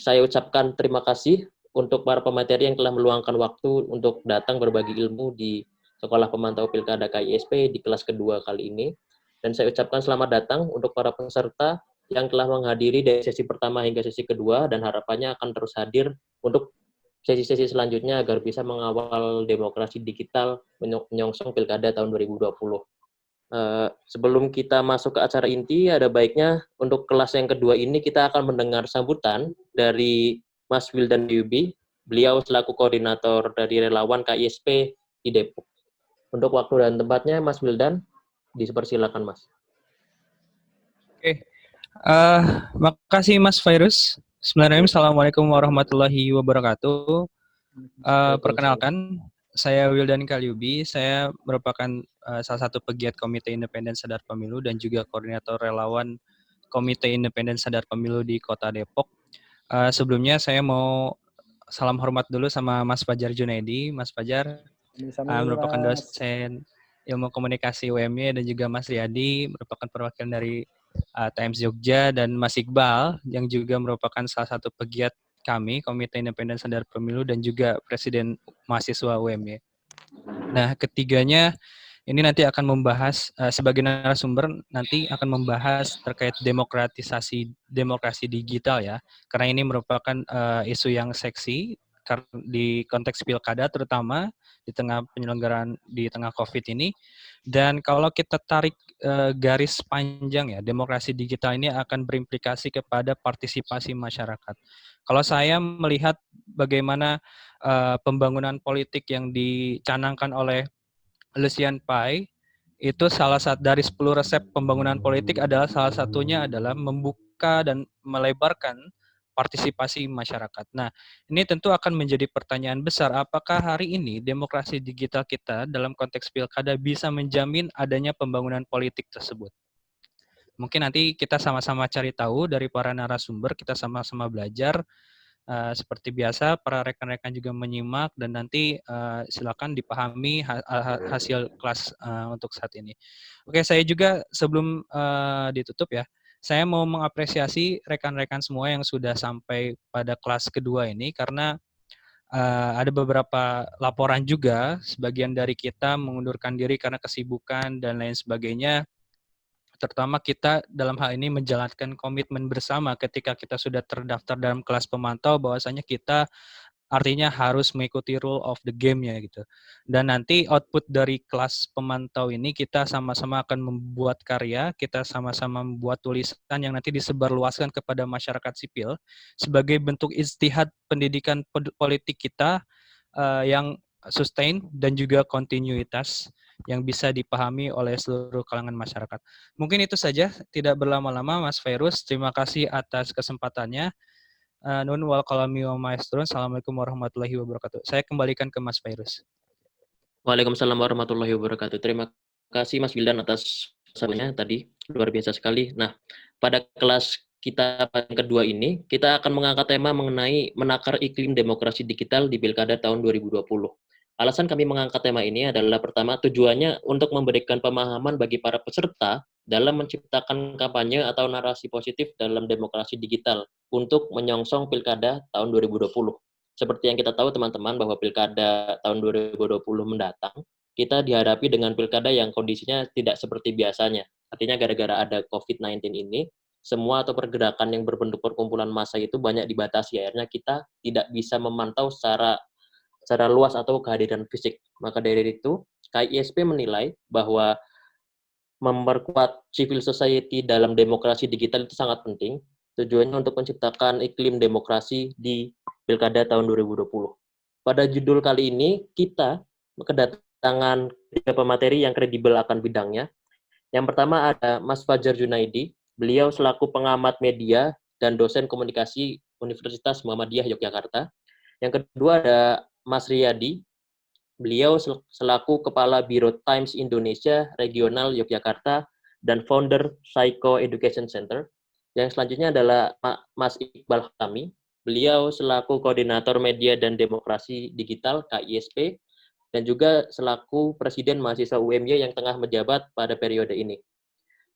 saya ucapkan terima kasih untuk para pemateri yang telah meluangkan waktu untuk datang berbagi ilmu di Sekolah Pemantau Pilkada KISP di kelas kedua kali ini. Dan saya ucapkan selamat datang untuk para peserta yang telah menghadiri dari sesi pertama hingga sesi kedua, dan harapannya akan terus hadir untuk sesi-sesi selanjutnya agar bisa mengawal demokrasi digital menyongsong Pilkada tahun 2020. Sebelum kita masuk ke acara inti, ada baiknya untuk kelas yang kedua ini kita akan mendengar sambutan dari Mas Wildan Yubi. Beliau selaku koordinator dari relawan KISP di Depok. Untuk waktu dan tempatnya, Mas Wildan, dipersilakan, Mas. Oke, makasih Mas Virus. Bismillahirrahmanirrahim. Assalamualaikum warahmatullahi wabarakatuh. Perkenalkan, saya Wildan Kalyubi. Saya merupakan salah satu pegiat Komite Independen Sadar Pemilu dan juga koordinator relawan Komite Independen Sadar Pemilu di Kota Depok. Sebelumnya saya mau salam hormat dulu sama Mas Fajar Junaidi. Mas Fajar merupakan dosen ilmu komunikasi UMY, dan juga Mas Riyadi merupakan perwakilan dari Times Jogja, dan Mas Iqbal yang juga merupakan salah satu pegiat kami, Komite Independen Sadar Pemilu, dan juga Presiden Mahasiswa UMY. Nah, ketiganya ini nanti akan membahas, sebagai narasumber, nanti akan membahas terkait demokratisasi demokrasi digital ya, karena ini merupakan isu yang seksi di konteks pilkada, terutama di tengah penyelenggaraan di tengah COVID ini. Dan kalau kita tarik garis panjang ya, demokrasi digital ini akan berimplikasi kepada partisipasi masyarakat. Kalau saya melihat bagaimana pembangunan politik yang dicanangkan oleh Lucian Pye, itu salah satu dari 10 resep pembangunan politik adalah salah satunya adalah membuka dan melebarkan partisipasi masyarakat. Nah, ini tentu akan menjadi pertanyaan besar, apakah hari ini demokrasi digital kita dalam konteks pilkada bisa menjamin adanya pembangunan politik tersebut? Mungkin nanti kita sama-sama cari tahu dari para narasumber, kita sama-sama belajar. Seperti biasa, para rekan-rekan juga menyimak, dan nanti silakan dipahami hasil kelas untuk saat ini. Oke, saya juga sebelum ditutup ya, saya mau mengapresiasi rekan-rekan semua yang sudah sampai pada kelas kedua ini, karena ada beberapa laporan juga, sebagian dari kita mengundurkan diri karena kesibukan dan lain sebagainya. Terutama kita dalam hal ini menjalankan komitmen bersama ketika kita sudah terdaftar dalam kelas pemantau, bahwasanya kita artinya harus mengikuti rule of the game-nya gitu. Dan nanti output dari kelas pemantau ini kita sama-sama akan membuat karya, kita sama-sama membuat tulisan yang nanti disebarluaskan kepada masyarakat sipil sebagai bentuk ijtihad pendidikan politik kita yang sustain dan juga kontinuitas yang bisa dipahami oleh seluruh kalangan masyarakat. Mungkin itu saja, tidak berlama-lama Mas Virus. Terima kasih atas kesempatannya. Nun wal kalami wa maestron. Assalamualaikum warahmatullahi wabarakatuh. Saya kembalikan ke Mas Virus. Waalaikumsalam warahmatullahi wabarakatuh. Terima kasih Mas Wildan atas sarannya tadi, luar biasa sekali. Nah, pada kelas kita yang kedua ini, kita akan mengangkat tema mengenai menakar iklim demokrasi digital di Pilkada tahun 2020. Alasan kami mengangkat tema ini adalah pertama, tujuannya untuk memberikan pemahaman bagi para peserta dalam menciptakan kampanye atau narasi positif dalam demokrasi digital untuk menyongsong Pilkada tahun 2020. Seperti yang kita tahu teman-teman bahwa Pilkada tahun 2020 mendatang, kita dihadapi dengan pilkada yang kondisinya tidak seperti biasanya. Artinya gara-gara ada COVID-19 ini, semua atau pergerakan yang berbentuk perkumpulan massa itu banyak dibatasi. Akhirnya kita tidak bisa memantau secara luas atau kehadiran fisik. Maka dari itu, KISP menilai bahwa memperkuat civil society dalam demokrasi digital itu sangat penting. Tujuannya untuk menciptakan iklim demokrasi di Pilkada tahun 2020. Pada judul kali ini, kita kedatangan tiga pemateri yang kredibel akan bidangnya. Yang pertama ada Mas Fajar Junaidi. Beliau selaku pengamat media dan dosen komunikasi Universitas Muhammadiyah Yogyakarta. Yang kedua ada Mas Riyadi. Beliau selaku Kepala Biro Times Indonesia Regional Yogyakarta dan founder Psycho Education Center. Yang selanjutnya adalah Mas Iqbal Hatami. Beliau selaku Koordinator Media dan Demokrasi Digital KISP dan juga selaku Presiden Mahasiswa UMY yang tengah menjabat pada periode ini.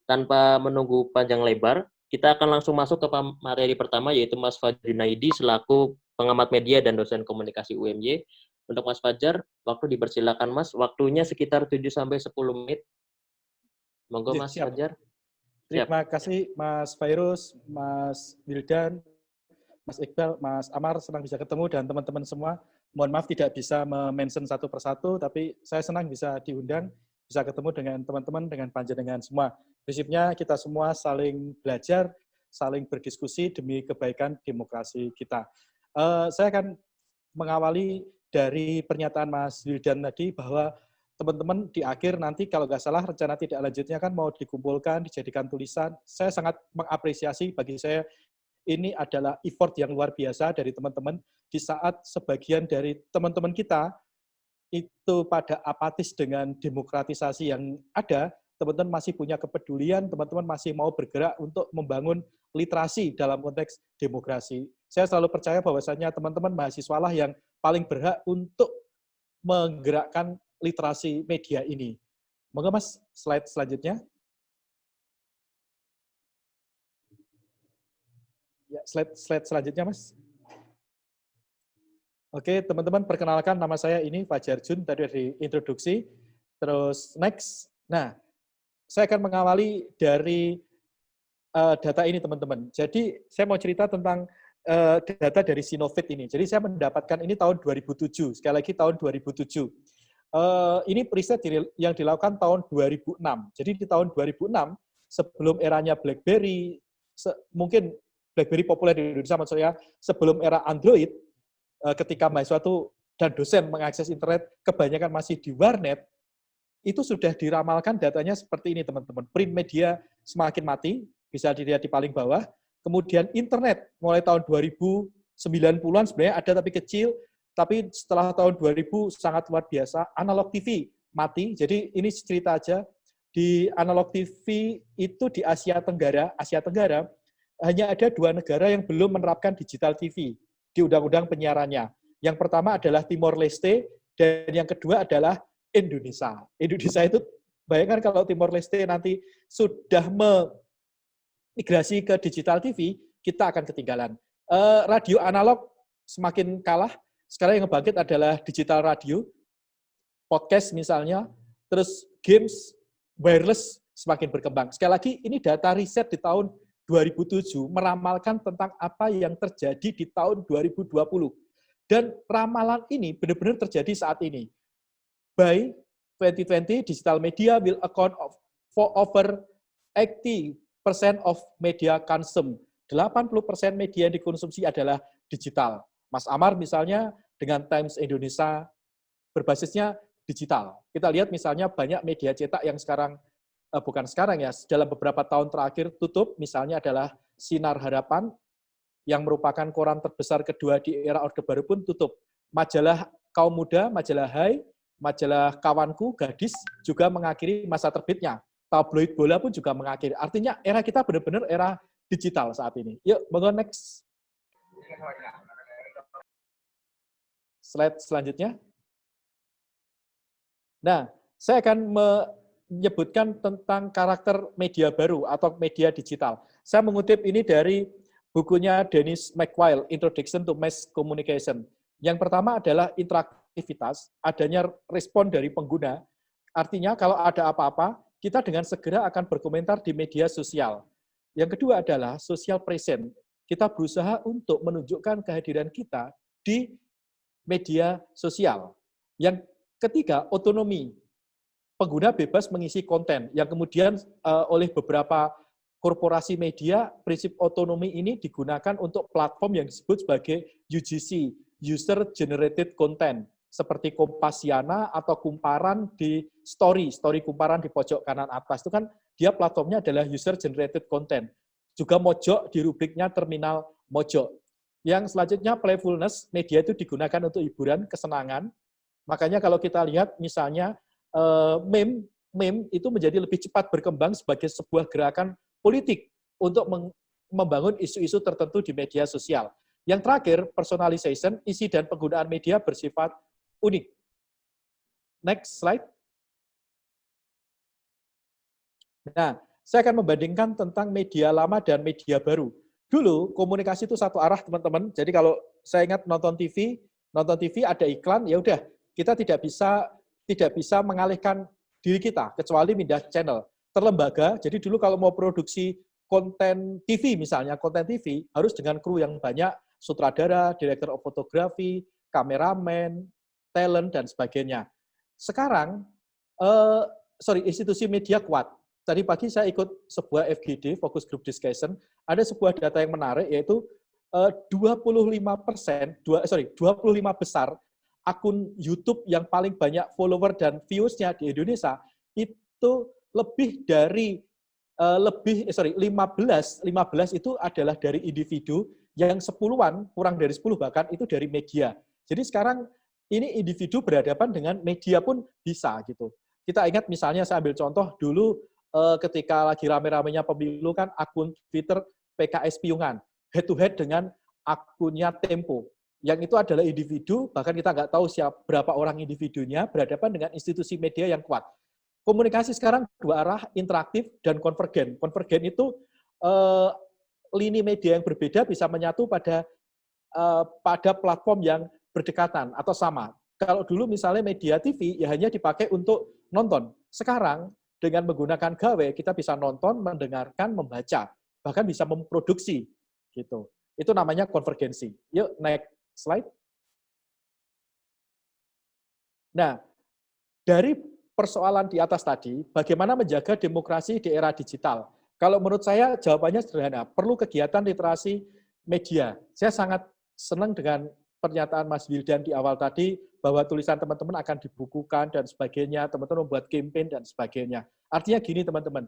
Tanpa menunggu panjang lebar, Kita akan langsung masuk ke materi pertama, yaitu Mas Fajar Junaidi selaku pengamat media dan dosen komunikasi UMY. Untuk Mas Fajar, waktu dipersilakan Mas, waktunya sekitar 7-10 menit. Monggo Mas Siap. Fajar. Siap. Terima kasih Mas Fairuz, Mas Wildan, Mas Iqbal, Mas Amar, senang bisa ketemu dan teman-teman semua. Mohon maaf tidak bisa mention satu persatu, tapi saya senang bisa diundang, bisa ketemu dengan teman-teman, dengan panjenengan semua. Prinsipnya kita semua saling belajar, saling berdiskusi demi kebaikan demokrasi kita. Saya akan mengawali dari pernyataan Mas Wildan tadi bahwa teman-teman di akhir nanti kalau nggak salah rencana tidak lanjutnya kan mau dikumpulkan, dijadikan tulisan. Saya sangat mengapresiasi, bagi saya ini adalah effort yang luar biasa dari teman-teman di saat sebagian dari teman-teman kita itu pada apatis dengan demokratisasi yang ada, teman-teman masih punya kepedulian, teman-teman masih mau bergerak untuk membangun literasi dalam konteks demokrasi. Saya selalu percaya bahwasanya teman-teman mahasiswa lah yang paling berhak untuk menggerakkan literasi media ini. Moga Mas, slide selanjutnya. Ya, slide selanjutnya Mas. Oke, teman-teman, perkenalkan nama saya ini Fajar Jun, tadi dari introduksi. Terus next. Nah, saya akan mengawali dari data ini teman-teman. Jadi saya mau cerita tentang data dari Sinovate ini. Jadi saya mendapatkan ini tahun 2007, sekali lagi tahun 2007. Ini riset yang dilakukan tahun 2006. Jadi di tahun 2006, sebelum eranya BlackBerry, mungkin BlackBerry populer di Indonesia, maksud saya, sebelum era Android, ketika mahasiswa itu dan dosen mengakses internet, kebanyakan masih di warnet, itu sudah diramalkan datanya seperti ini teman-teman. Print media semakin mati, bisa dilihat di paling bawah. Kemudian internet mulai tahun 2090-an sebenarnya ada tapi kecil, tapi setelah tahun 2000 sangat luar biasa. Analog TV mati, jadi ini cerita aja. Di analog TV itu di Asia Tenggara hanya ada 2 negara yang belum menerapkan digital TV di undang-undang penyiarannya. Yang pertama adalah Timor Leste, dan yang kedua adalah Indonesia. Indonesia itu, bayangkan kalau Timor Leste nanti sudah migrasi ke digital TV, kita akan ketinggalan. Radio analog semakin kalah, sekarang yang ngebangkit adalah digital radio, podcast misalnya, terus games, wireless semakin berkembang. Sekali lagi, ini data riset di tahun 2007 meramalkan tentang apa yang terjadi di tahun 2020. Dan ramalan ini benar-benar terjadi saat ini. By 2020, digital media will account for over 80% of media consumed. 80% media yang dikonsumsi adalah digital. Mas Amar misalnya dengan Times Indonesia berbasisnya digital. Kita lihat misalnya banyak media cetak yang sekarang, bukan sekarang ya, dalam beberapa tahun terakhir tutup, misalnya adalah Sinar Harapan, yang merupakan koran terbesar kedua di era Orde Baru pun tutup. Majalah Kaum Muda, majalah Hai, majalah Kawanku, Gadis juga mengakhiri masa terbitnya. Tabloid Bola pun juga mengakhiri. Artinya era kita benar-benar era digital saat ini. Yuk, monggo next. Slide selanjutnya. Nah, saya akan menyebutkan tentang karakter media baru atau media digital. Saya mengutip ini dari bukunya Dennis McQuail, Introduction to Mass Communication. Yang pertama adalah interaktivitas, adanya respon dari pengguna. Artinya kalau ada apa-apa, kita dengan segera akan berkomentar di media sosial. Yang kedua adalah social present. Kita berusaha untuk menunjukkan kehadiran kita di media sosial. Yang ketiga, otonomi. Pengguna bebas mengisi konten yang kemudian oleh beberapa korporasi media, prinsip otonomi ini digunakan untuk platform yang disebut sebagai UGC, User Generated Content, seperti Kompasiana atau Kumparan di story Kumparan di pojok kanan atas. Itu kan dia platformnya adalah User Generated Content. Juga Mojok di rubriknya Terminal Mojok. Yang selanjutnya playfulness, media itu digunakan untuk hiburan, kesenangan. Makanya kalau kita lihat misalnya meme itu menjadi lebih cepat berkembang sebagai sebuah gerakan politik untuk membangun isu-isu tertentu di media sosial. Yang terakhir, personalization, isi dan penggunaan media bersifat unik. Next slide. Nah, saya akan membandingkan tentang media lama dan media baru. Dulu komunikasi itu satu arah teman-teman. Jadi kalau saya ingat nonton TV ada iklan, ya udah kita tidak bisa mengalihkan diri kita kecuali pindah channel. Terlembaga. Jadi dulu kalau mau produksi konten TV misalnya, konten TV harus dengan kru yang banyak, sutradara, direktur fotografi, kameramen, talent dan sebagainya. Sekarang institusi media kuat. Tadi pagi saya ikut sebuah FGD, Focus Group Discussion, ada sebuah data yang menarik, yaitu 25 besar akun YouTube yang paling banyak follower dan views-nya di Indonesia, itu lebih dari 15 itu adalah dari individu, yang 10-an, kurang dari 10 bahkan, itu dari media. Jadi sekarang ini individu berhadapan dengan media pun bisa gitu. Kita ingat misalnya, saya ambil contoh dulu ketika lagi rame-ramenya pemilu kan, akun Twitter PKS Piungan, head to head dengan akunnya Tempo. Yang itu adalah individu, bahkan kita nggak tahu berapa orang individunya, berhadapan dengan institusi media yang kuat. Komunikasi sekarang dua arah, interaktif dan konvergen. Konvergen itu lini media yang berbeda bisa menyatu pada platform yang berdekatan atau sama. Kalau dulu misalnya media TV ya hanya dipakai untuk nonton. Sekarang dengan menggunakan gawe kita bisa nonton, mendengarkan, membaca, bahkan bisa memproduksi gitu. Itu namanya konvergensi. Yuk next slide. Nah, dari persoalan di atas tadi, bagaimana menjaga demokrasi di era digital? Kalau menurut saya jawabannya sederhana, perlu kegiatan literasi media. Saya sangat senang dengan pernyataan Mas Wildan di awal tadi, bahwa tulisan teman-teman akan dibukukan dan sebagainya, teman-teman membuat campaign dan sebagainya. Artinya gini teman-teman,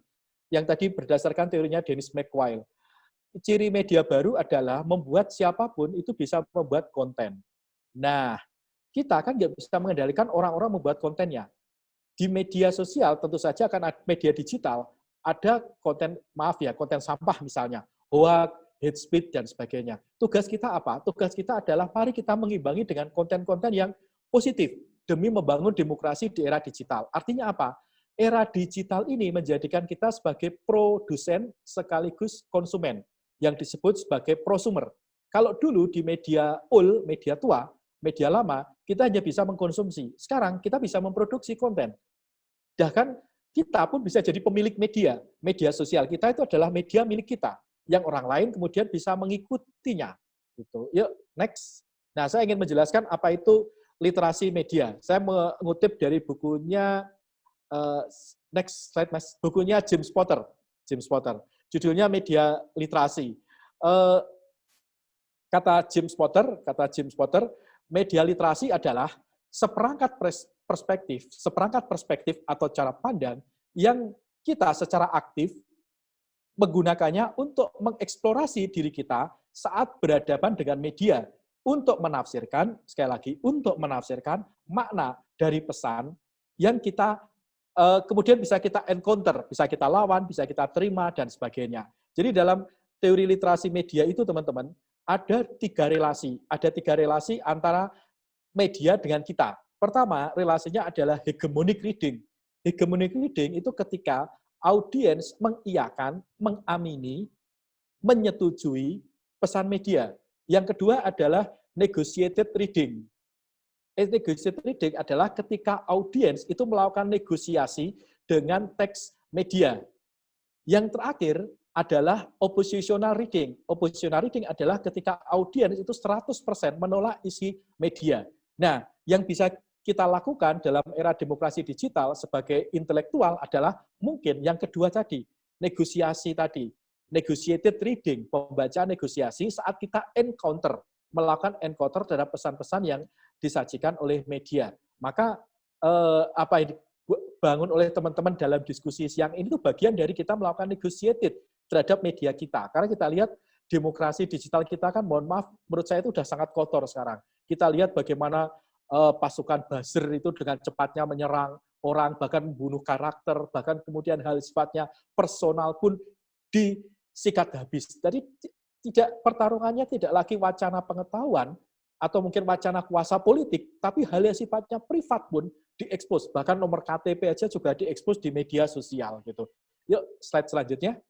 yang tadi berdasarkan teorinya Dennis McQuail, ciri media baru adalah membuat siapapun itu bisa membuat konten. Nah, kita kan nggak bisa mengendalikan orang-orang membuat kontennya. Di media sosial tentu saja akan ada media digital, ada konten, konten sampah misalnya, hoax, hate speech, dan sebagainya. Tugas kita apa? Tugas kita adalah mari kita mengimbangi dengan konten-konten yang positif demi membangun demokrasi di era digital. Artinya apa? Era digital ini menjadikan kita sebagai produsen sekaligus konsumen, yang disebut sebagai prosumer. Kalau dulu di media media tua, media lama, kita hanya bisa mengkonsumsi. Sekarang kita bisa memproduksi konten. Bahkan kita pun bisa jadi pemilik media. Media sosial kita itu adalah media milik kita, yang orang lain kemudian bisa mengikutinya. Gitu. Yuk, next. Nah, saya ingin menjelaskan apa itu literasi media. Saya mengutip dari bukunya, next slide Mas, bukunya James Potter. Judulnya Media Literasi. Kata James Potter, media literasi adalah seperangkat perspektif atau cara pandang yang kita secara aktif menggunakannya untuk mengeksplorasi diri kita saat berhadapan dengan media, untuk menafsirkan, sekali lagi, untuk menafsirkan makna dari pesan yang kita kemudian bisa kita encounter, bisa kita lawan, bisa kita terima, dan sebagainya. Jadi dalam teori literasi media itu, teman-teman, ada tiga relasi antara media dengan kita. Pertama, relasinya adalah hegemonic reading. Hegemonic reading itu ketika audiens mengiyakan, mengamini, menyetujui pesan media. Yang kedua adalah negotiated reading. Negotiated reading adalah ketika audiens itu melakukan negosiasi dengan teks media. Yang terakhir adalah oppositional reading. Oppositional reading adalah ketika audiens itu 100% menolak isi media. Nah, yang bisa kita lakukan dalam era demokrasi digital sebagai intelektual adalah mungkin yang kedua tadi, negosiasi tadi. Negotiated reading, pembacaan negosiasi saat kita melakukan encounter terhadap pesan-pesan yang disajikan oleh media. Maka apa yang dibangun oleh teman-teman dalam diskusi siang ini itu bagian dari kita melakukan negotiated terhadap media kita. Karena kita lihat demokrasi digital kita kan, mohon maaf, menurut saya itu sudah sangat kotor sekarang. Kita lihat bagaimana pasukan buzzer itu dengan cepatnya menyerang orang, bahkan membunuh karakter, bahkan kemudian hal sifatnya personal pun disikat habis. Jadi pertarungannya tidak lagi wacana pengetahuan atau mungkin wacana kuasa politik, tapi hal yang sifatnya privat pun diekspos. Bahkan nomor KTP aja juga diekspos di media sosial gitu. Yuk, slide selanjutnya.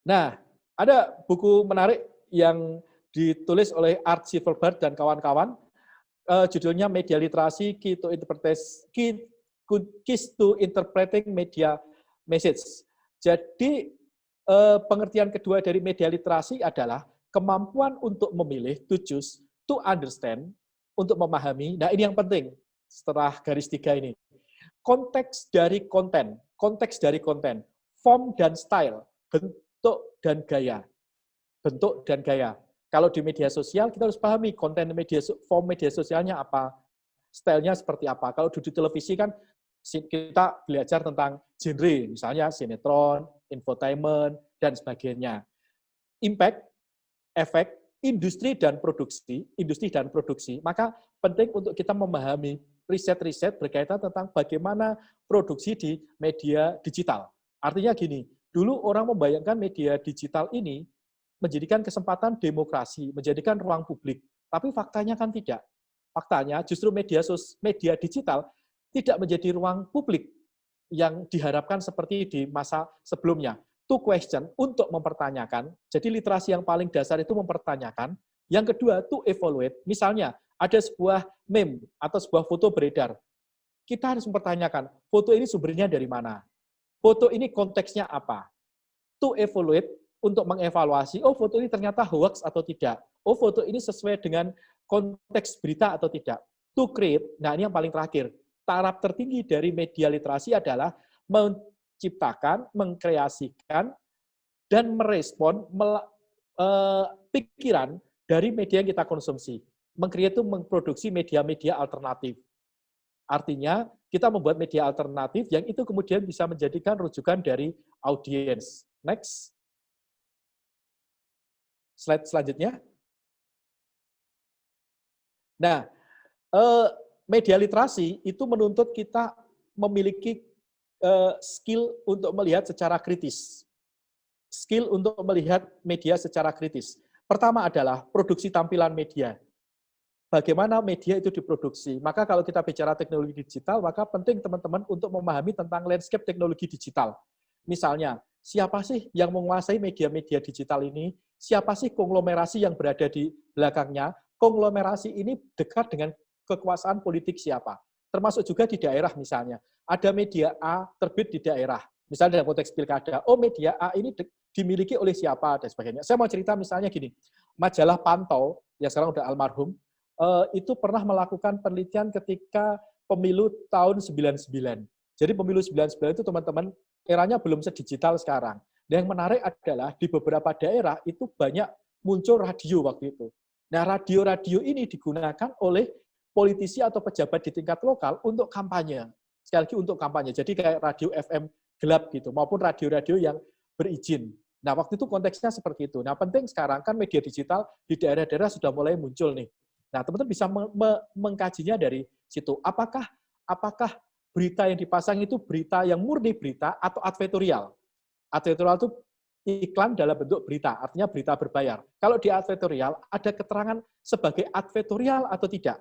Nah, ada buku menarik yang ditulis oleh Art Silverberg dan kawan-kawan, judulnya Media Literasi, Keys to Interpreting Media Message. Jadi, pengertian kedua dari media literasi adalah kemampuan untuk memilih, to choose, to understand, untuk memahami. Nah, ini yang penting setelah garis 3 ini. Konteks dari konten, form dan style, bentuk dan gaya. Bentuk dan gaya. Kalau di media sosial, kita harus pahami form media sosialnya apa, stylenya seperti apa. Kalau di televisi kan kita belajar tentang genre, misalnya sinetron, infotainment, dan sebagainya. Impact, efek, industri dan produksi, maka penting untuk kita memahami riset-riset berkaitan tentang bagaimana produksi di media digital. Artinya gini, dulu orang membayangkan media digital ini menjadikan kesempatan demokrasi, menjadikan ruang publik. Tapi faktanya kan tidak. Faktanya justru media digital tidak menjadi ruang publik yang diharapkan seperti di masa sebelumnya. To question, untuk mempertanyakan. Jadi literasi yang paling dasar itu mempertanyakan. Yang kedua, to evaluate. Misalnya, ada sebuah meme atau sebuah foto beredar. Kita harus mempertanyakan, foto ini sumbernya dari mana? Foto ini konteksnya apa? To evaluate, untuk mengevaluasi, oh foto ini ternyata hoax atau tidak. Oh foto ini sesuai dengan konteks berita atau tidak. To create, nah ini yang paling terakhir. Taraf tertinggi dari media literasi adalah menciptakan, mengkreasikan, dan merespon pikiran dari media yang kita konsumsi. Mengcreate itu memproduksi media-media alternatif. Artinya, kita membuat media alternatif yang itu kemudian bisa menjadikan rujukan dari audiens. Next. Slide selanjutnya. Nah, media literasi itu menuntut kita memiliki skill untuk melihat secara kritis. Skill untuk melihat media secara kritis. Pertama adalah produksi tampilan media. Bagaimana media itu diproduksi. Maka kalau kita bicara teknologi digital, maka penting teman-teman untuk memahami tentang landscape teknologi digital. Misalnya, siapa sih yang menguasai media-media digital ini? Siapa sih konglomerasi yang berada di belakangnya? Konglomerasi ini dekat dengan kekuasaan politik siapa? Termasuk juga di daerah misalnya. Ada media A terbit di daerah. Misalnya dalam konteks pilkada, oh media A ini dimiliki oleh siapa, dan sebagainya. Saya mau cerita misalnya gini, majalah Pantau, yang sekarang udah almarhum, itu pernah melakukan penelitian ketika pemilu tahun 99. Jadi pemilu 99 itu teman-teman, eranya belum sedigital sekarang. Dan yang menarik adalah di beberapa daerah itu banyak muncul radio waktu itu. Nah, radio-radio ini digunakan oleh politisi atau pejabat di tingkat lokal untuk kampanye. Sekali lagi untuk kampanye. Jadi kayak radio FM gelap gitu, maupun radio-radio yang berizin. Nah, waktu itu konteksnya seperti itu. Nah, penting sekarang kan media digital di daerah-daerah sudah mulai muncul nih. Nah, teman-teman bisa mengkajinya dari situ. Apakah berita yang dipasang itu berita yang murni berita atau advertorial? Advertorial itu iklan dalam bentuk berita, artinya berita berbayar. Kalau di advertorial, ada keterangan sebagai advertorial atau tidak.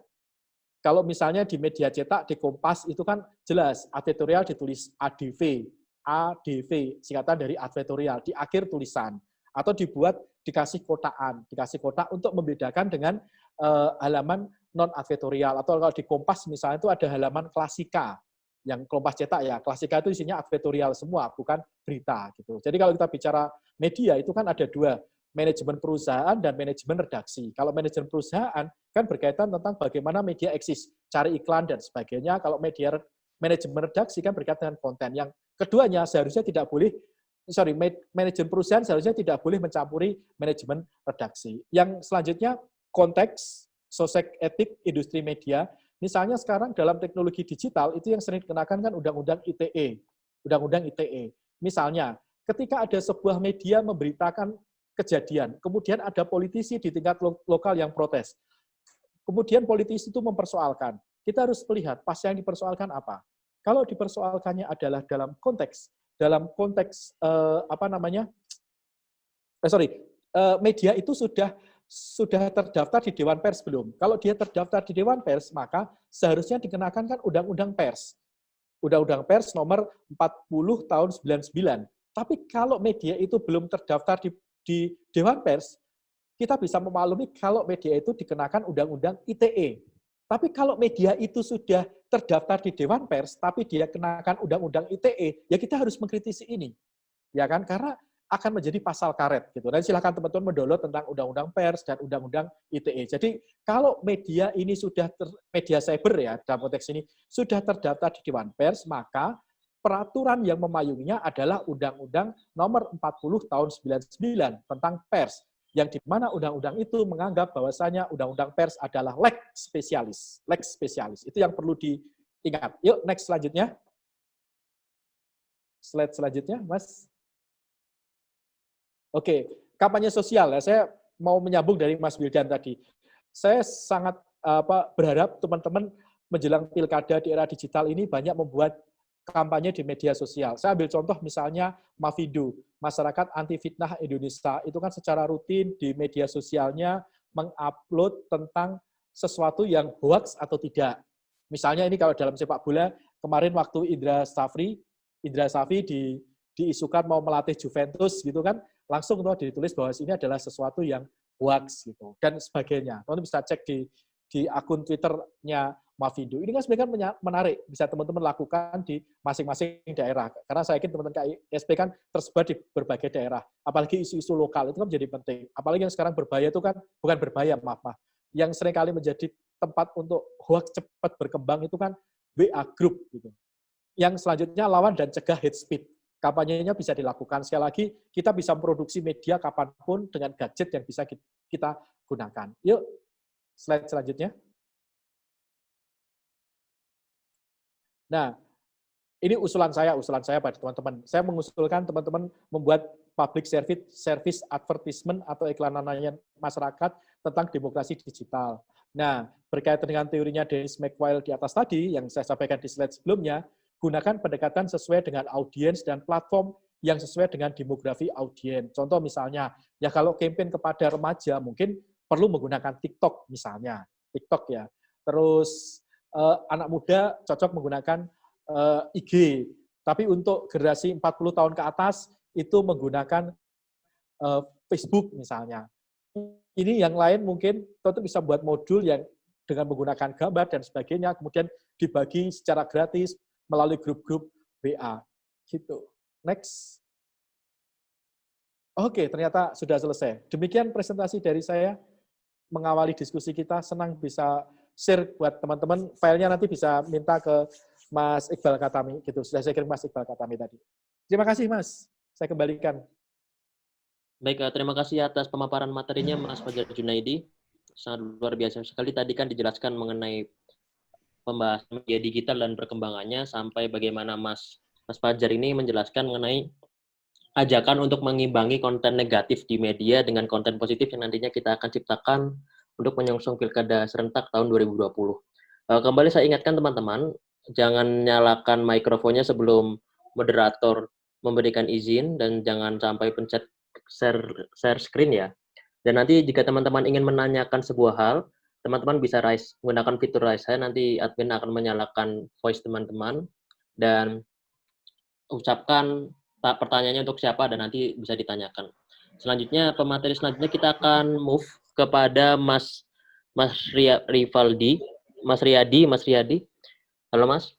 Kalau misalnya di media cetak, di Kompas, itu kan jelas, advertorial ditulis ADV, singkatan dari advertorial, di akhir tulisan. Atau dibuat, dikasih kotak untuk membedakan dengan halaman non-advertorial. Atau kalau di Kompas misalnya itu ada halaman klasika, yang Kompas cetak ya, klasika itu isinya advertorial semua, bukan berita gitu. Jadi kalau kita bicara media itu kan ada dua, manajemen perusahaan dan manajemen redaksi. Kalau manajemen perusahaan kan berkaitan tentang bagaimana media eksis, cari iklan dan sebagainya. Kalau manajemen redaksi kan berkaitan dengan konten. Yang keduanya seharusnya tidak boleh, manajemen perusahaan seharusnya tidak boleh mencampuri manajemen redaksi. Yang selanjutnya konteks, sosek etik, industri media. Misalnya sekarang dalam teknologi digital, itu yang sering dikenakan kan Undang-Undang ITE. Misalnya, ketika ada sebuah media memberitakan kejadian, kemudian ada politisi di tingkat lokal yang protes. Kemudian politisi itu mempersoalkan. Kita harus melihat, pas yang dipersoalkan apa. Kalau dipersoalkannya adalah dalam konteks media itu sudah terdaftar di Dewan Pers belum? Kalau dia terdaftar di Dewan Pers, maka seharusnya dikenakan kan Undang-Undang Pers. Undang-Undang Pers nomor 40 tahun 99. Tapi kalau media itu belum terdaftar di Dewan Pers, kita bisa memaklumi kalau media itu dikenakan Undang-Undang ITE. Tapi kalau media itu sudah terdaftar di Dewan Pers, tapi dia kenakan Undang-Undang ITE, ya kita harus mengkritisi ini. Ya kan? Karena akan menjadi pasal karet gitu. Dan silakan teman-teman mendownload tentang Undang-Undang Pers dan Undang-Undang ITE. Jadi kalau media ini sudah media cyber ya dalam konteks ini sudah terdaftar di Dewan Pers, maka peraturan yang memayunginya adalah Undang-Undang Nomor 40 Tahun 99 tentang pers, yang di mana undang-undang itu menganggap bahwasanya Undang-Undang Pers adalah lex spesialis. Lex spesialis. Itu yang perlu diingat. Yuk, next selanjutnya. Slide selanjutnya, Mas. Oke, kampanye sosial ya. Saya mau menyambung dari Mas Wildan tadi. Saya sangat berharap teman-teman menjelang pilkada di era digital ini banyak membuat kampanye di media sosial. Saya ambil contoh misalnya Mafindo, Masyarakat Anti Fitnah Indonesia. Itu kan secara rutin di media sosialnya mengupload tentang sesuatu yang hoax atau tidak. Misalnya ini kalau dalam sepak bola, kemarin waktu Indra Safri diisukan mau melatih Juventus gitu kan, langsung tuh ditulis bahwa ini adalah sesuatu yang hoax gitu dan sebagainya. Teman-teman bisa cek di akun Twitternya Mafindo. Ini kan sebenarnya menarik, bisa teman-teman lakukan di masing-masing daerah. Karena saya yakin teman-teman KISP kan tersebar di berbagai daerah. Apalagi isu-isu lokal itu kan menjadi penting. Apalagi yang sekarang berbahaya itu kan, bukan berbahaya, maaf. Yang seringkali menjadi tempat untuk hoax cepat berkembang itu kan WA group gitu. Yang selanjutnya lawan dan cegah hate speech. Kampanyenya bisa dilakukan. Sekali lagi, kita bisa memproduksi media kapanpun dengan gadget yang bisa kita gunakan. Yuk, slide selanjutnya. Nah, ini usulan saya pada teman-teman. Saya mengusulkan teman-teman membuat public service advertisement atau iklan layanan masyarakat tentang demokrasi digital. Nah, berkaitan dengan teorinya Dennis McWile di atas tadi, yang saya sampaikan di slide sebelumnya, gunakan pendekatan sesuai dengan audiens dan platform yang sesuai dengan demografi audiens. Contoh misalnya, ya kalau campaign kepada remaja mungkin perlu menggunakan TikTok misalnya. TikTok ya. Terus anak muda cocok menggunakan IG. Tapi untuk generasi 40 tahun ke atas itu menggunakan Facebook misalnya. Ini yang lain mungkin tentu bisa buat modul yang dengan menggunakan gambar dan sebagainya, kemudian dibagi secara gratis melalui grup-grup WA. Gitu. Next. Oke, ternyata sudah selesai. Demikian presentasi dari saya mengawali diskusi kita. Senang bisa share buat teman-teman. Filenya nanti bisa minta ke Mas Iqbal Khatami. Gitu. Sudah saya kirim Mas Iqbal Khatami tadi. Terima kasih, Mas. Saya kembalikan. Baik, terima kasih atas pemaparan materinya Mas Fajar Junaidi. Sangat luar biasa sekali. Tadi kan dijelaskan mengenai pembahasan media digital dan perkembangannya, sampai bagaimana Mas Fajar ini menjelaskan mengenai ajakan untuk mengimbangi konten negatif di media dengan konten positif yang nantinya kita akan ciptakan untuk menyongsong pilkada serentak tahun 2020. Kembali saya ingatkan teman-teman, jangan nyalakan mikrofonnya sebelum moderator memberikan izin, dan jangan sampai pencet share screen ya. Dan nanti jika teman-teman ingin menanyakan sebuah hal, teman-teman bisa menggunakan fitur raise hand. Nanti admin akan menyalakan voice teman-teman dan ucapkan pertanyaannya untuk siapa dan nanti bisa ditanyakan. Selanjutnya, pemateri selanjutnya kita akan move kepada Mas Riyadi. Halo Mas.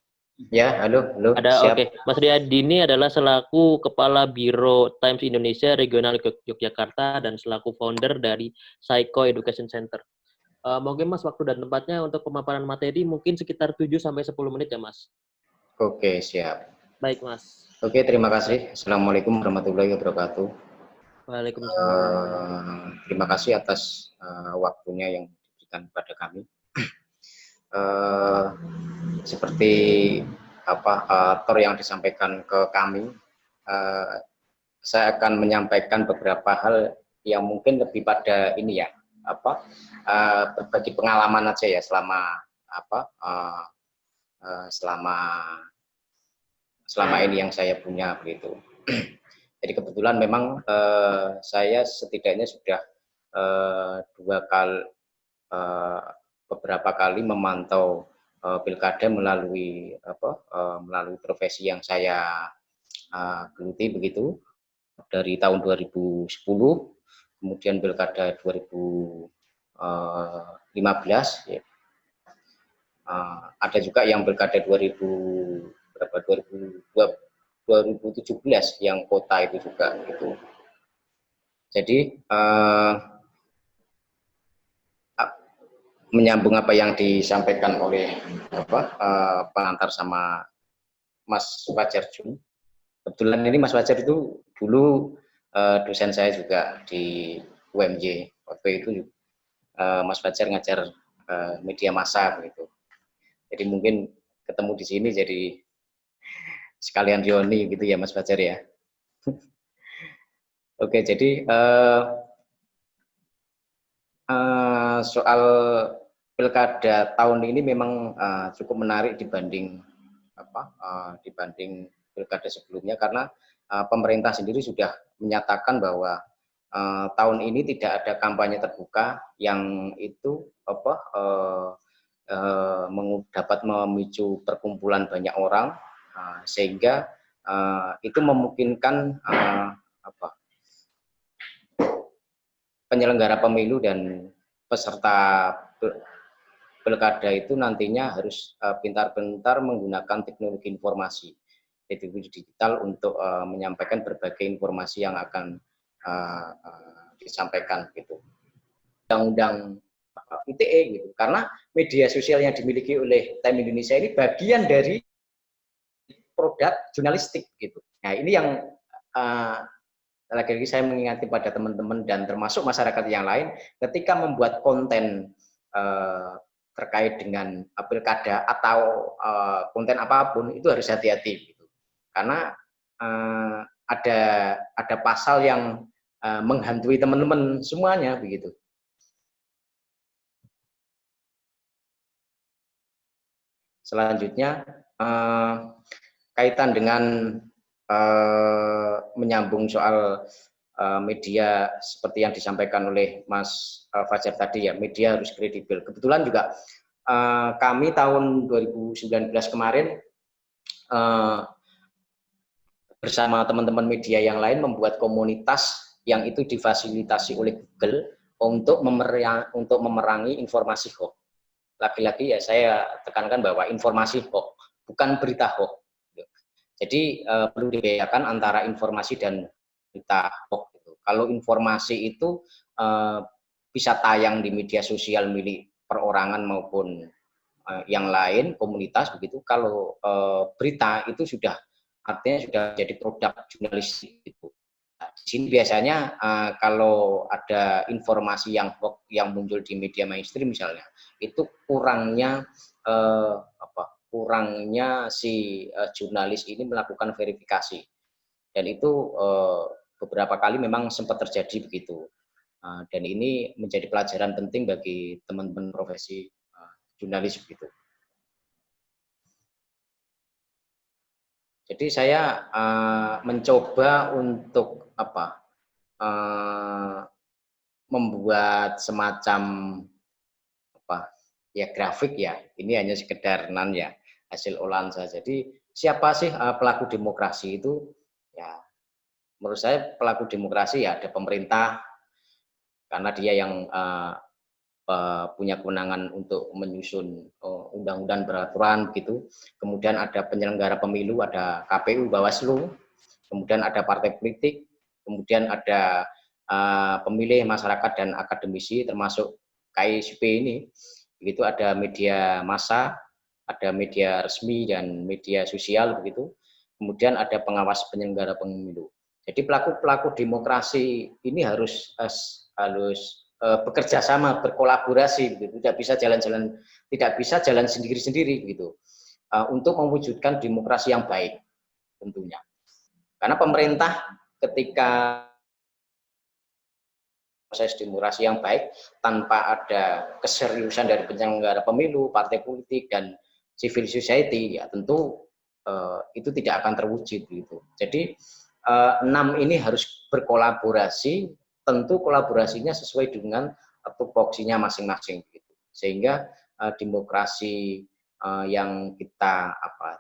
Ya, halo, Ada, siap. oke. Mas Riyadi ini adalah selaku Kepala Biro Times Indonesia Regional Yogyakarta dan selaku founder dari Psycho Education Center. Mungkin Mas waktu dan tempatnya untuk pemaparan materi mungkin sekitar 7-10 menit ya Mas. Oke, siap. Baik Mas. Oke, terima kasih. Assalamualaikum warahmatullahi wabarakatuh. Waalaikumsalam. Terima kasih atas waktunya yang diberikan kepada kami. Seperti Tor yang disampaikan ke kami, saya akan menyampaikan beberapa hal yang mungkin lebih pada ini ya, berbagi pengalaman aja ya selama ini yang saya punya begitu. Jadi kebetulan memang saya setidaknya sudah beberapa kali memantau pilkada melalui melalui profesi yang saya geluti begitu dari tahun 2010, kemudian pilkada 2015 ya. Ada juga yang pilkada 2017 yang kota itu juga gitu. Jadi menyambung apa yang disampaikan oleh pengantar sama Mas Fajar Jun. Kebetulan ini Mas Fajar itu dulu dosen saya juga di UMJ. Waktu itu Mas Fajar ngajar media massa begitu. Jadi mungkin ketemu di sini jadi sekalian reuni gitu ya Mas Fajar ya. Oke, jadi soal pilkada tahun ini memang cukup menarik dibanding dibanding pilkada sebelumnya karena pemerintah sendiri sudah menyatakan bahwa tahun ini tidak ada kampanye terbuka yang itu dapat memicu perkumpulan banyak orang sehingga itu memungkinkan penyelenggara pemilu dan peserta pilkada itu nantinya harus pintar-pintar menggunakan teknologi informasi, teknologi digital untuk menyampaikan berbagai informasi yang akan disampaikan gitu. Undang-undang ITE gitu, karena media sosial yang dimiliki oleh Time Indonesia ini bagian dari produk jurnalistik gitu. Nah ini yang lagi-lagi saya mengingati pada teman-teman dan termasuk masyarakat yang lain ketika membuat konten terkait dengan pilkada atau konten apapun itu harus hati-hati gitu. Karena ada pasal yang menghantui teman-teman semuanya begitu. Selanjutnya kaitan dengan menyambung soal media seperti yang disampaikan oleh Mas Fajar tadi ya, media harus kredibel. Kebetulan juga kami tahun 2019 kemarin bersama teman-teman media yang lain membuat komunitas yang itu difasilitasi oleh Google untuk memerangi informasi hoax. Lagi-lagi ya saya tekankan bahwa informasi hoax, bukan berita hoax. Jadi perlu dibedakan antara informasi dan berita hoax. Kalau informasi itu bisa tayang di media sosial milik perorangan maupun yang lain, komunitas begitu. Kalau berita itu sudah artinya sudah jadi produk jurnalistik gitu. Nah, di sini biasanya kalau ada informasi yang hoax yang muncul di media mainstream misalnya, itu kurangnya kurangnya si jurnalis ini melakukan verifikasi, dan itu beberapa kali memang sempat terjadi begitu, dan ini menjadi pelajaran penting bagi teman-teman profesi jurnalis begitu. Jadi saya mencoba untuk membuat semacam ya grafik ya, ini hanya sekedar ya hasil olahan saja. Jadi siapa sih pelaku demokrasi itu? Ya, menurut saya pelaku demokrasi ya ada pemerintah karena dia yang punya kewenangan untuk menyusun undang-undang peraturan gitu. Kemudian ada penyelenggara pemilu, ada KPU, Bawaslu, kemudian ada partai politik, kemudian ada pemilih, masyarakat dan akademisi termasuk KISP ini. Begitu ada media massa, ada media resmi dan media sosial begitu. Kemudian ada pengawas penyelenggara pemilu. Jadi pelaku-pelaku demokrasi ini harus bekerja sama, berkolaborasi begitu. Tidak bisa jalan sendiri-sendiri begitu. Untuk mewujudkan demokrasi yang baik tentunya. Karena pemerintah ketika proses demokrasi yang baik tanpa ada keseriusan dari penyelenggara pemilu, partai politik dan civil society ya tentu itu tidak akan terwujud gitu. Jadi 6 ini harus berkolaborasi, tentu kolaborasinya sesuai dengan tupoksinya masing-masing gitu. Sehingga demokrasi yang kita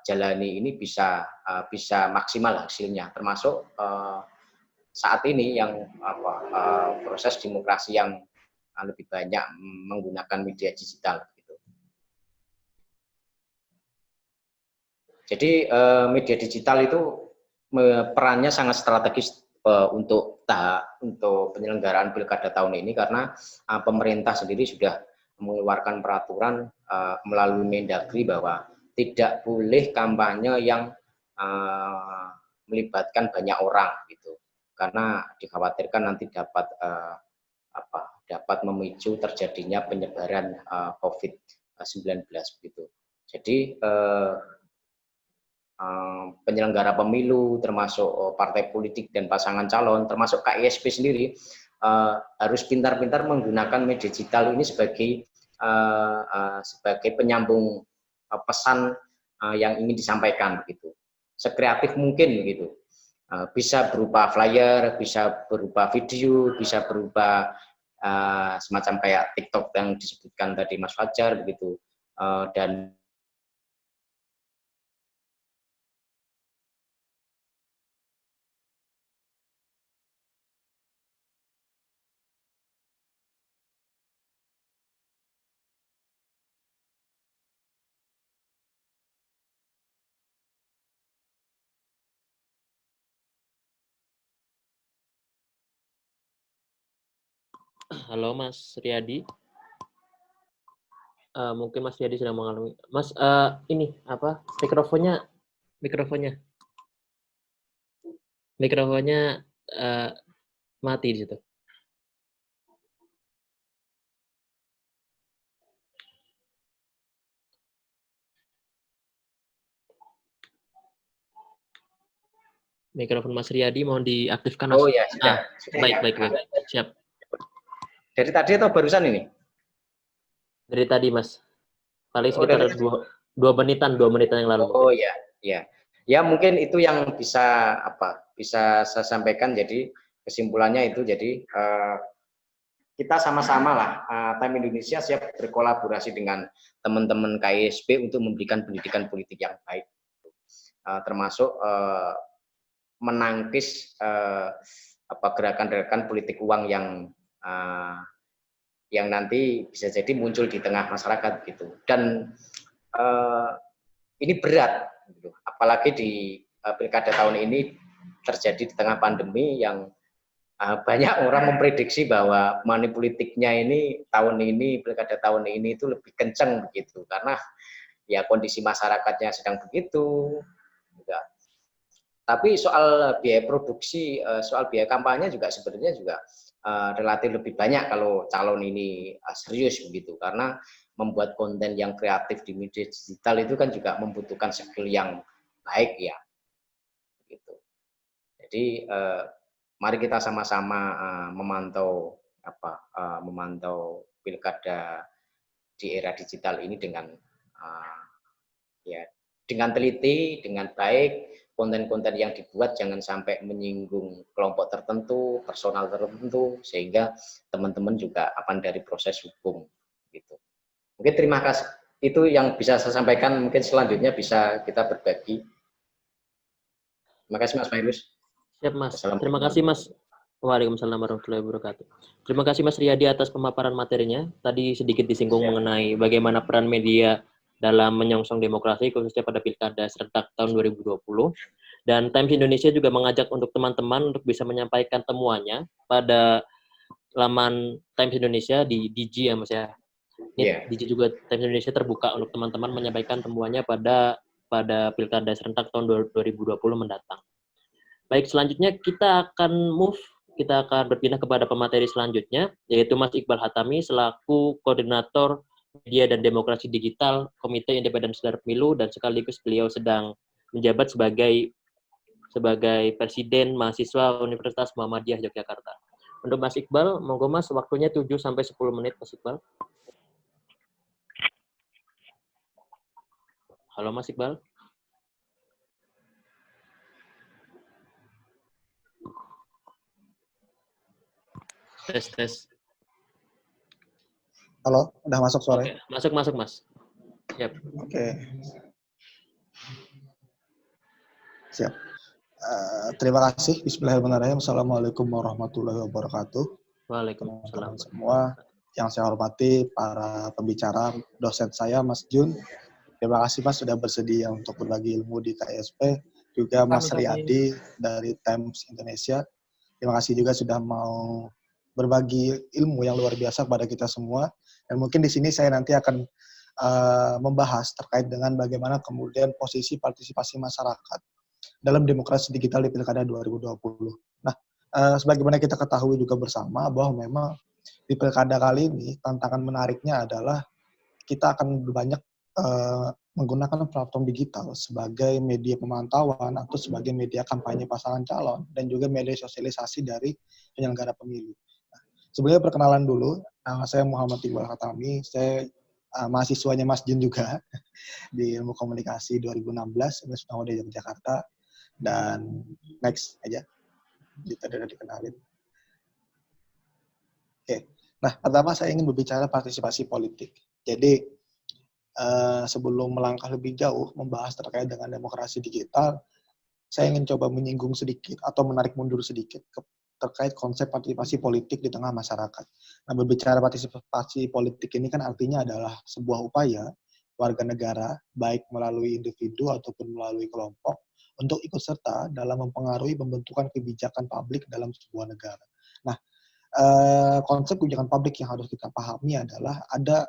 jalani ini bisa maksimal hasilnya, termasuk saat ini yang proses demokrasi yang lebih banyak menggunakan media digital gitu. Jadi media digital itu perannya sangat strategis untuk penyelenggaraan pilkada tahun ini, karena pemerintah sendiri sudah mengeluarkan peraturan melalui Mendagri bahwa tidak boleh kampanye yang melibatkan banyak orang gitu, karena dikhawatirkan nanti dapat memicu terjadinya penyebaran COVID-19 begitu. Jadi penyelenggara pemilu, termasuk partai politik dan pasangan calon, termasuk KISP sendiri, harus pintar-pintar menggunakan media digital ini sebagai penyambung pesan yang ingin disampaikan begitu, sekreatif mungkin begitu. Bisa berupa flyer, bisa berupa video, bisa berupa semacam kayak TikTok yang disebutkan tadi Mas Fajar begitu, dan Halo Mas Riyadi. Mungkin Mas Riyadi sedang mengalami. Mas, ini apa? Mikrofonnya mati di situ. Mikrofon Mas Riyadi mohon diaktifkan, Mas. oh ya sudah. Baik. Siap. Dari tadi atau barusan ini? Dari tadi, Mas. Paling sekitar dari 2 menitan yang lalu. Oh ya. Ya mungkin itu yang bisa saya sampaikan. Jadi kesimpulannya itu, jadi kita sama-sama lah, Time Indonesia siap berkolaborasi dengan teman-teman KISP untuk memberikan pendidikan politik yang baik, termasuk menangkis gerakan-gerakan politik uang yang nanti bisa jadi muncul di tengah masyarakat gitu. Dan ini berat gitu. Apalagi di pilkada tahun ini terjadi di tengah pandemi yang banyak orang memprediksi bahwa money politiknya ini pilkada tahun ini itu lebih kencang begitu, karena ya kondisi masyarakatnya sedang begitu juga. Tapi soal biaya produksi, soal biaya kampanye juga sebenarnya juga relatif lebih banyak kalau calon ini serius begitu, karena membuat konten yang kreatif di media digital itu kan juga membutuhkan skill yang baik ya, gitu. Jadi mari kita sama-sama memantau pilkada di era digital ini dengan dengan teliti, dengan baik. Konten-konten yang dibuat jangan sampai menyinggung kelompok tertentu, personal tertentu, sehingga teman-teman juga aman dari proses hukum gitu. Mungkin terima kasih, itu yang bisa saya sampaikan. Mungkin selanjutnya bisa kita berbagi. Terima kasih Mas Fairuz. Siap, Mas. Terima kasih, Mas. Waalaikumsalam warahmatullahi wabarakatuh. Terima kasih Mas Riyadi atas pemaparan materinya. Tadi sedikit disinggung mengenai bagaimana peran media dalam menyongsong demokrasi, khususnya pada pilkada serentak tahun 2020. Dan Times Indonesia juga mengajak untuk teman-teman untuk bisa menyampaikan temuannya pada laman Times Indonesia di DG ya Mas ya. DG juga Times Indonesia terbuka untuk teman-teman menyampaikan temuannya pada pilkada serentak tahun 2020 mendatang. Baik, selanjutnya kita akan berpindah kepada pemateri selanjutnya, yaitu Mas Iqbal Hatami selaku Koordinator Media dan Demokrasi Digital Komite Independen Sadar Pemilu, dan sekaligus beliau sedang menjabat sebagai Presiden Mahasiswa Universitas Muhammadiyah Yogyakarta. Untuk Mas Iqbal, monggo Mas, waktunya 7-10 menit Mas Iqbal. Halo Mas Iqbal. Tes. Halo, udah masuk suaranya? Oke, masuk Mas. Siap. Oke, siap. Terima kasih. Bismillahirrahmanirrahim. Assalamualaikum warahmatullahi wabarakatuh. Waalaikumsalam Teman-teman warahmatullahi semua, wabarakatuh. yang saya hormati para pembicara, dosen saya Mas Jun. Terima kasih Mas sudah bersedia untuk berbagi ilmu di KSP. Juga Mas Sami-sami. Riyadi dari Times Indonesia. Terima kasih juga sudah mau berbagi ilmu yang luar biasa kepada kita semua. Dan mungkin di sini saya nanti akan membahas terkait dengan bagaimana kemudian posisi partisipasi masyarakat dalam demokrasi digital di Pilkada 2020. Nah, sebagaimana kita ketahui juga bersama bahwa memang di Pilkada kali ini tantangan menariknya adalah kita akan banyak menggunakan platform digital sebagai media pemantauan atau sebagai media kampanye pasangan calon dan juga media sosialisasi dari penyelenggara pemilu. Nah, sebelumnya perkenalan dulu, nama saya Muhammad Iqbal Khatami, saya mahasiswanya Mas Jun juga di Ilmu Komunikasi 2016, Universitas Muhammadiyah Yogyakarta. Dan next aja, kita udah dikenalin. Oke, nah pertama saya ingin berbicara partisipasi politik. Jadi sebelum melangkah lebih jauh membahas terkait dengan demokrasi digital, saya ingin coba menyinggung sedikit atau menarik mundur sedikit terkait konsep partisipasi politik di tengah masyarakat. Nah, berbicara partisipasi politik ini kan artinya adalah sebuah upaya warga negara, baik melalui individu ataupun melalui kelompok, untuk ikut serta dalam mempengaruhi pembentukan kebijakan publik dalam sebuah negara. Nah, konsep kebijakan publik yang harus kita pahami adalah ada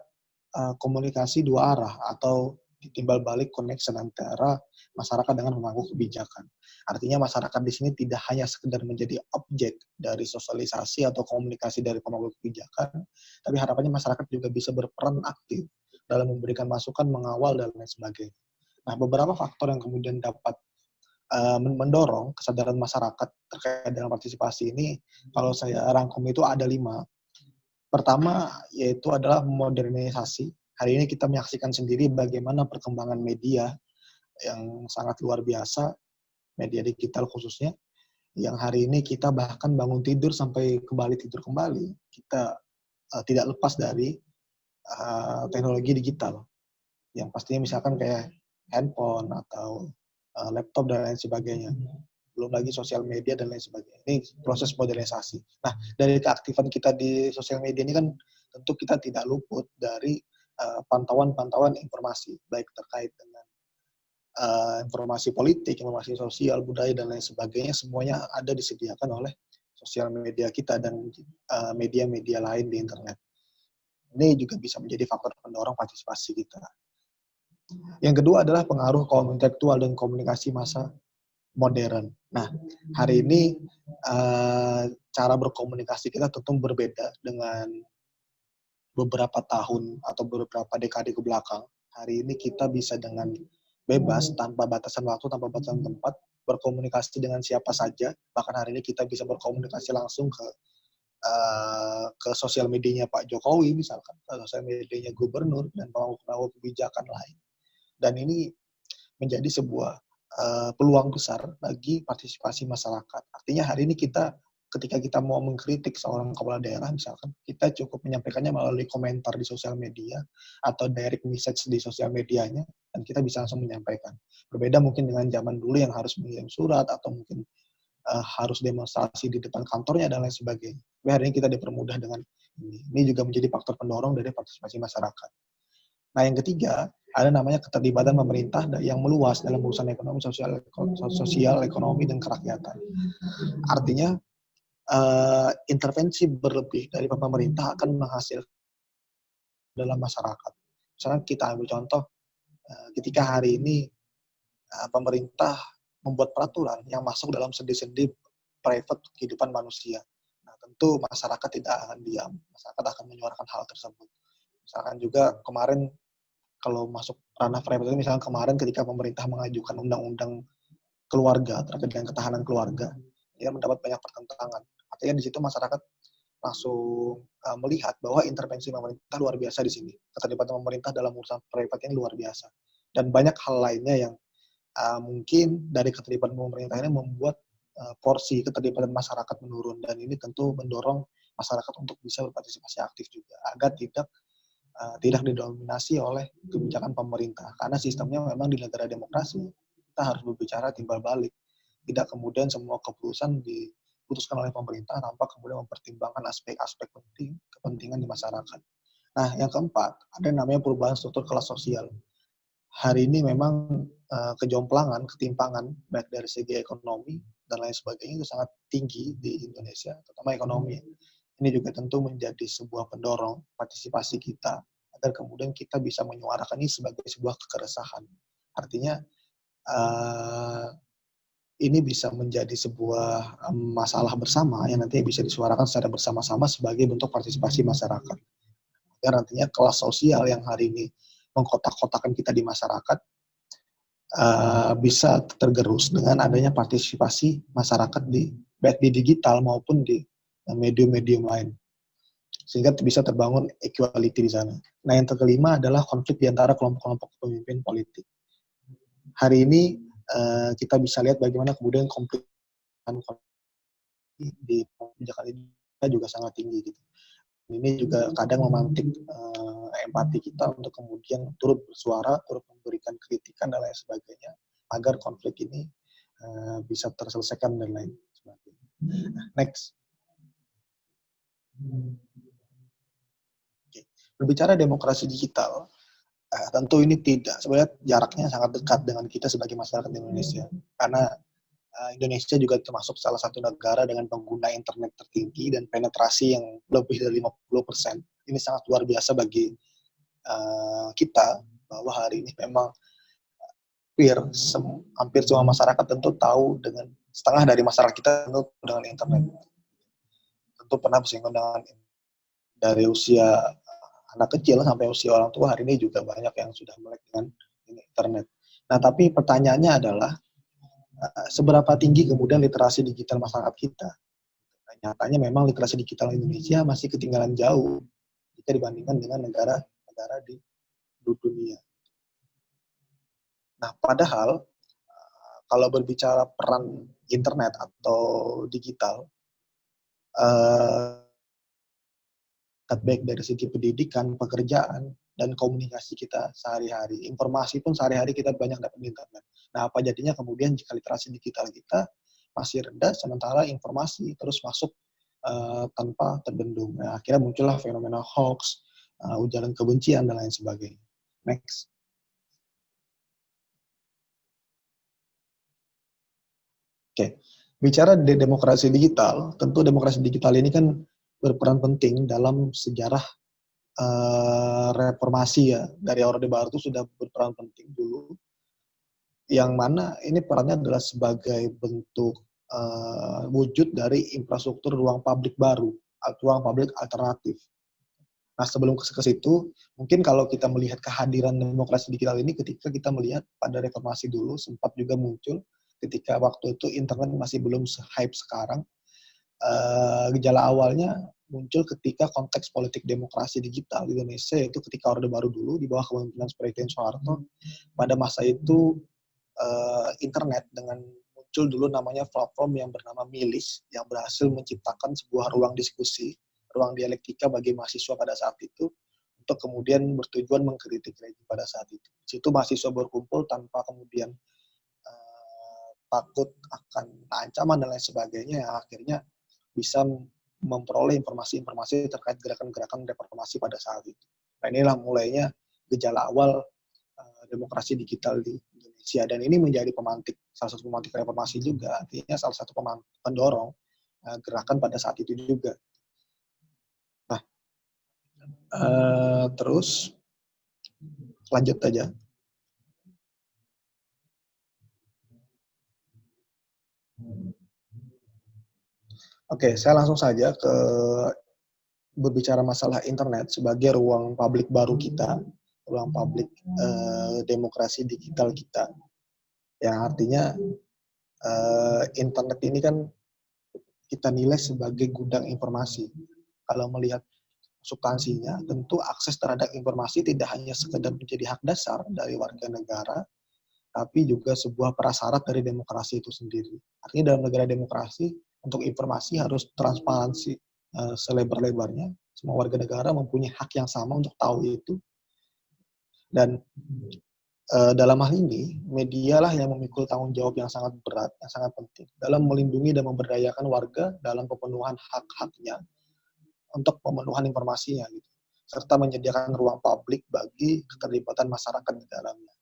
komunikasi dua arah atau timbal balik connection antara masyarakat dengan pemangku kebijakan. Artinya masyarakat di sini tidak hanya sekedar menjadi objek dari sosialisasi atau komunikasi dari pemangku kebijakan, tapi harapannya masyarakat juga bisa berperan aktif dalam memberikan masukan, mengawal, dan lain sebagainya. Nah, beberapa faktor yang kemudian dapat mendorong kesadaran masyarakat terkait dengan partisipasi ini, kalau saya rangkum itu ada 5. Pertama, yaitu adalah modernisasi. Hari ini kita menyaksikan sendiri bagaimana perkembangan media yang sangat luar biasa, media digital khususnya, yang hari ini kita bahkan bangun tidur sampai kembali tidur kembali, kita tidak lepas dari teknologi digital. Yang pastinya misalkan kayak handphone atau laptop dan lain sebagainya. Belum lagi sosial media dan lain sebagainya. Ini proses modernisasi. Nah, dari keaktifan kita di sosial media ini kan tentu kita tidak luput dari pantauan-pantauan informasi, baik terkait dengan informasi politik, informasi sosial, budaya, dan lain sebagainya, semuanya ada disediakan oleh sosial media kita dan media-media lain di internet. Ini juga bisa menjadi faktor pendorong partisipasi kita. Yang kedua adalah pengaruh kaum intelektual dan komunikasi massa modern. Nah, hari ini cara berkomunikasi kita tentu berbeda dengan beberapa tahun atau beberapa dekade ke belakang. Hari ini kita bisa dengan bebas, tanpa batasan waktu, tanpa batasan tempat, berkomunikasi dengan siapa saja. Bahkan hari ini kita bisa berkomunikasi langsung ke sosial medianya Pak Jokowi misalkan, ke sosial medianya gubernur dan pemangku kebijakan lain. Dan ini menjadi sebuah peluang besar bagi partisipasi masyarakat. Artinya hari ini ketika kita mau mengkritik seorang kepala daerah misalkan, kita cukup menyampaikannya melalui komentar di sosial media atau direct message di sosial medianya, dan kita bisa langsung menyampaikan. Berbeda mungkin dengan zaman dulu yang harus mengirim surat atau mungkin harus demonstrasi di depan kantornya dan lain sebagainya. Tapi hari ini kita dipermudah dengan ini. Ini juga menjadi faktor pendorong dari partisipasi masyarakat. Nah, yang ketiga, ada namanya keterlibatan pemerintah yang meluas dalam urusan ekonomi, sosial, ekonomi, dan kerakyatan. Artinya, intervensi berlebih dari pemerintah akan menghasilkan dalam masyarakat. Misalnya kita ambil contoh, ketika hari ini pemerintah membuat peraturan yang masuk dalam sendi-sendi private kehidupan manusia. Nah, tentu masyarakat tidak akan diam, masyarakat akan menyuarakan hal tersebut. Misalkan juga kemarin kalau masuk ranah private itu, misalnya kemarin ketika pemerintah mengajukan undang-undang keluarga terkait dengan ketahanan keluarga, dia mendapat banyak pertentangan. Artinya di situ masyarakat langsung melihat bahwa intervensi pemerintah luar biasa di sini. Keterlibatan pemerintah dalam urusan private ini luar biasa. Dan banyak hal lainnya yang mungkin dari keterlibatan pemerintah ini membuat porsi keterlibatan masyarakat menurun. Dan ini tentu mendorong masyarakat untuk bisa berpartisipasi aktif juga, agar tidak tidak didominasi oleh kebijakan pemerintah. Karena sistemnya memang di negara demokrasi, kita harus berbicara timbal balik. Tidak kemudian semua keputusan diputuskan oleh pemerintah tanpa kemudian mempertimbangkan aspek-aspek penting, kepentingan di masyarakat. Nah, yang keempat, ada yang namanya perubahan struktur kelas sosial. Hari ini memang kejomplangan, ketimpangan, baik dari segi ekonomi dan lain sebagainya itu sangat tinggi di Indonesia, terutama ekonomi. Ini juga tentu menjadi sebuah pendorong partisipasi kita agar kemudian kita bisa menyuarakan ini sebagai sebuah keresahan. Artinya ini bisa menjadi sebuah masalah bersama yang nantinya bisa disuarakan secara bersama-sama sebagai bentuk partisipasi masyarakat. Agar nantinya kelas sosial yang hari ini mengkotak-kotakan kita di masyarakat bisa tergerus dengan adanya partisipasi masyarakat baik di digital maupun di medium-medium lain. Sehingga bisa terbangun equality di sana. Nah, yang kelima adalah konflik di antara kelompok-kelompok pemimpin politik. Hari ini kita bisa lihat bagaimana kemudian konflik di kebijakan ini juga sangat tinggi gitu. Ini juga kadang memantik empati kita untuk kemudian turut bersuara, turut memberikan kritikan dan lain sebagainya agar konflik ini bisa terselesaikan dan lain sebagainya. Nah, next. Berbicara demokrasi digital, tentu ini sebenarnya jaraknya sangat dekat dengan kita sebagai masyarakat Indonesia. Karena Indonesia juga termasuk salah satu negara dengan pengguna internet tertinggi dan penetrasi yang lebih dari 50%. Ini sangat luar biasa bagi kita, bahwa hari ini memang hampir semua masyarakat tentu tahu, dengan setengah dari masyarakat kita tentu dengan internet. Tentu pernah bersinggungan dengan dari usia anak kecil sampai usia orang tua, hari ini juga banyak yang sudah melek dengan internet. Nah, tapi pertanyaannya adalah seberapa tinggi kemudian literasi digital masyarakat kita? Nah, nyatanya memang literasi digital Indonesia masih ketinggalan jauh jika dibandingkan dengan negara-negara di dunia. Nah, padahal kalau berbicara peran internet atau digital, baik dari segi pendidikan, pekerjaan, dan komunikasi kita sehari-hari. Informasi pun sehari-hari kita banyak dapat di internet. Nah, apa jadinya kemudian jika literasi digital kita masih rendah, sementara informasi terus masuk tanpa terbendung. Nah, akhirnya muncullah fenomena hoax, ujaran kebencian, dan lain sebagainya. Next. Oke, bicara di demokrasi digital, tentu demokrasi digital ini kan berperan penting dalam sejarah reformasi ya. Dari Orde Baru itu sudah berperan penting dulu, yang mana ini perannya adalah sebagai bentuk wujud dari infrastruktur ruang publik baru, ruang publik alternatif. Nah, sebelum ke situ, mungkin kalau kita melihat kehadiran demokrasi digital ini ketika kita melihat pada reformasi dulu, sempat juga muncul ketika waktu itu internet masih belum se-hype sekarang. Gejala awalnya muncul ketika konteks politik demokrasi digital di Indonesia, yaitu ketika Orde Baru dulu di bawah kepemimpinan Presiden Soeharto. Pada masa itu internet dengan muncul dulu namanya platform yang bernama Milis, yang berhasil menciptakan sebuah ruang diskusi, ruang dialektika bagi mahasiswa pada saat itu, untuk kemudian bertujuan mengkritik rezim pada saat itu. Di situ mahasiswa berkumpul tanpa kemudian takut akan ancaman dan lain sebagainya, yang akhirnya bisa memperoleh informasi-informasi terkait gerakan-gerakan reformasi pada saat itu. Nah, inilah mulainya gejala awal demokrasi digital di Indonesia, dan ini menjadi salah satu pemantik reformasi juga, artinya salah satu pendorong gerakan pada saat itu juga. Nah, terus lanjut aja. Oke, saya langsung saja ke berbicara masalah internet sebagai ruang publik baru kita, ruang publik demokrasi digital kita. Yang artinya internet ini kan kita nilai sebagai gudang informasi. Kalau melihat substansinya, tentu akses terhadap informasi tidak hanya sekedar menjadi hak dasar dari warga negara, tapi juga sebuah prasyarat dari demokrasi itu sendiri. Artinya dalam negara demokrasi, untuk informasi harus transparansi selebar-lebarnya, Semua warga negara mempunyai hak yang sama untuk tahu itu, dan dalam hal ini media lah yang memikul tanggung jawab yang sangat berat, yang sangat penting dalam melindungi dan memberdayakan warga dalam pemenuhan hak-haknya untuk pemenuhan informasinya gitu, serta menyediakan ruang publik bagi keterlibatan masyarakat di dalamnya.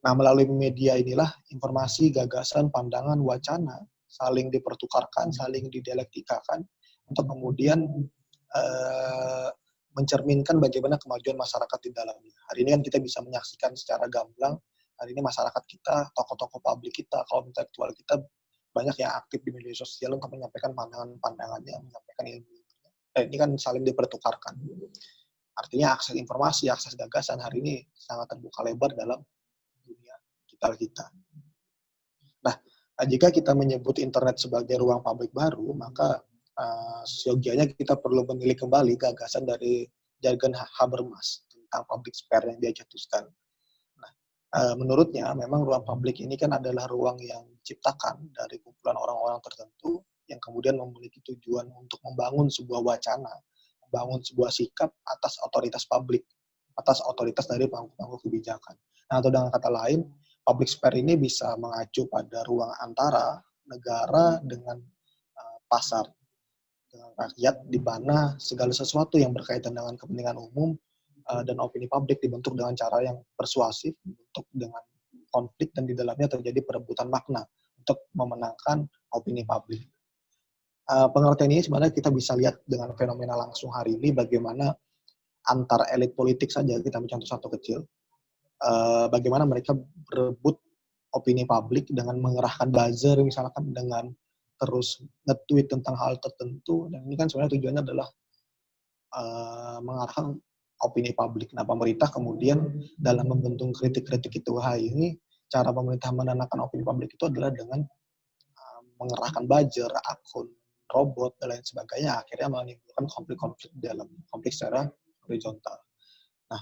Nah, melalui media inilah informasi, gagasan, pandangan, wacana saling dipertukarkan, saling didialektikakan untuk kemudian mencerminkan bagaimana kemajuan masyarakat di dalamnya. Hari ini kan kita bisa menyaksikan secara gamblang, hari ini masyarakat kita, tokoh-tokoh publik kita, kaum intelektual kita banyak yang aktif di media sosial untuk menyampaikan pandangan-pandangannya, menyampaikan ilmu. Dan ini kan saling dipertukarkan. Artinya akses informasi, akses gagasan hari ini sangat terbuka lebar dalam dunia digital kita. Nah, jika kita menyebut internet sebagai ruang publik baru, maka seyogianya kita perlu menilik kembali gagasan dari jargon Habermas tentang public sphere yang dia cetuskan. Nah, menurutnya memang ruang publik ini kan adalah ruang yang diciptakan dari kumpulan orang-orang tertentu yang kemudian memiliki tujuan untuk membangun sebuah wacana, membangun sebuah sikap atas otoritas publik, atas otoritas dari panggung-panggung kebijakan. Nah, atau dengan kata lain, public sphere ini bisa mengacu pada ruang antara negara dengan pasar, dengan rakyat, di mana segala sesuatu yang berkaitan dengan kepentingan umum dan opini publik dibentuk dengan cara yang persuasif, dibentuk dengan konflik, dan di dalamnya terjadi perebutan makna untuk memenangkan opini publik. Pengertian ini sebenarnya kita bisa lihat dengan fenomena langsung hari ini, bagaimana antar elit politik saja, kita ambil contoh satu kecil, bagaimana mereka berebut opini publik dengan mengerahkan buzzer misalkan, dengan terus nge-tweet tentang hal tertentu, dan ini kan sebenarnya tujuannya adalah mengarahkan opini publik. Nah, pemerintah kemudian dalam membentuk kritik-kritik itu, ini cara pemerintah menenangkan opini publik itu adalah dengan mengerahkan buzzer, akun robot, dan lain sebagainya, akhirnya menimbulkan konflik-konflik dalam konflik secara horizontal. Nah,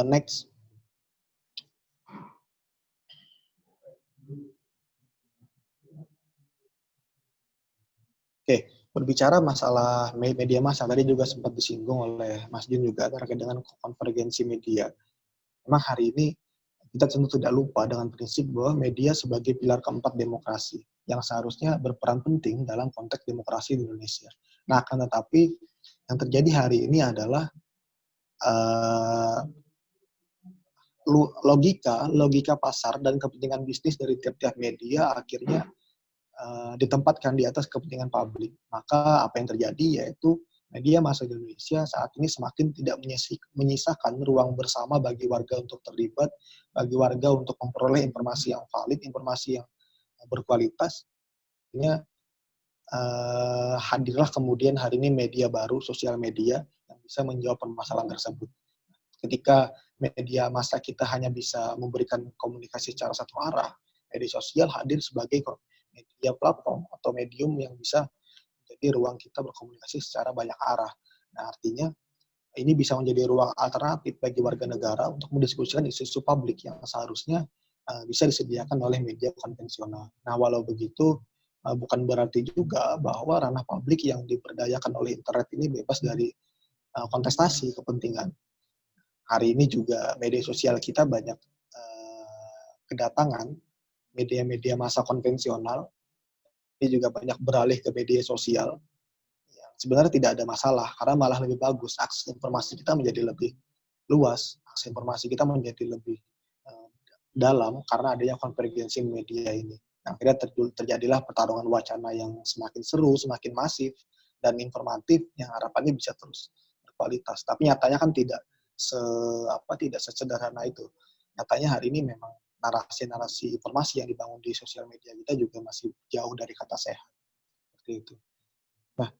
next. Oke, berbicara masalah media massa, tadi juga sempat disinggung oleh Mas Jun juga terkait dengan konvergensi media. Memang hari ini kita tentu tidak lupa dengan prinsip bahwa media sebagai pilar keempat demokrasi yang seharusnya berperan penting dalam konteks demokrasi di Indonesia. Nah, akan tetapi yang terjadi hari ini adalah logika pasar dan kepentingan bisnis dari tiap-tiap media akhirnya ditempatkan di atas kepentingan publik. Maka apa yang terjadi yaitu media massa Indonesia saat ini semakin tidak menyisakan ruang bersama bagi warga untuk terlibat, bagi warga untuk memperoleh informasi yang valid, informasi yang berkualitas. Artinya hadirlah kemudian hari ini media baru, sosial media, yang bisa menjawab permasalahan tersebut. Ketika media massa kita hanya bisa memberikan komunikasi secara satu arah, media sosial hadir sebagai media platform atau medium yang bisa menjadi ruang kita berkomunikasi secara banyak arah. Nah, artinya ini bisa menjadi ruang alternatif bagi warga negara untuk mendiskusikan isu-isu publik yang seharusnya bisa disediakan oleh media konvensional. Nah, walau begitu, bukan berarti juga bahwa ranah publik yang diberdayakan oleh internet ini bebas dari kontestasi kepentingan. Hari ini juga media sosial kita banyak kedatangan media-media massa konvensional, ini juga banyak beralih ke media sosial. Sebenarnya tidak ada masalah, karena malah lebih bagus. Akses informasi kita menjadi lebih luas, akses informasi kita menjadi lebih dalam, karena adanya konvergensi media ini. Nah, akhirnya terjadilah pertarungan wacana yang semakin seru, semakin masif, dan informatif, yang harapannya bisa terus berkualitas. Tapi nyatanya kan tidak sesederhana itu. Nyatanya hari ini memang narasi-narasi informasi yang dibangun di sosial media kita juga masih jauh dari kata sehat. Seperti itu. Nah,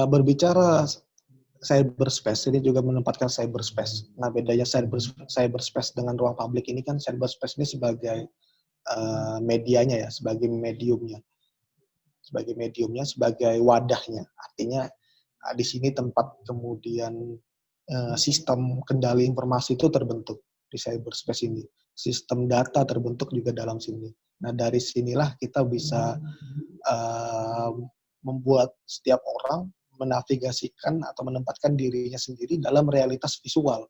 berbicara cyberspace, ini juga menempatkan cyberspace. Nah, bedanya cyberspace dengan ruang publik ini kan, cyberspace ini sebagai medianya ya, sebagai mediumnya, sebagai wadahnya. Artinya di sini tempat kemudian sistem kendali informasi itu terbentuk di cyberspace ini. Sistem data terbentuk juga dalam sini. Nah, dari sinilah kita bisa membuat setiap orang menavigasikan atau menempatkan dirinya sendiri dalam realitas visual.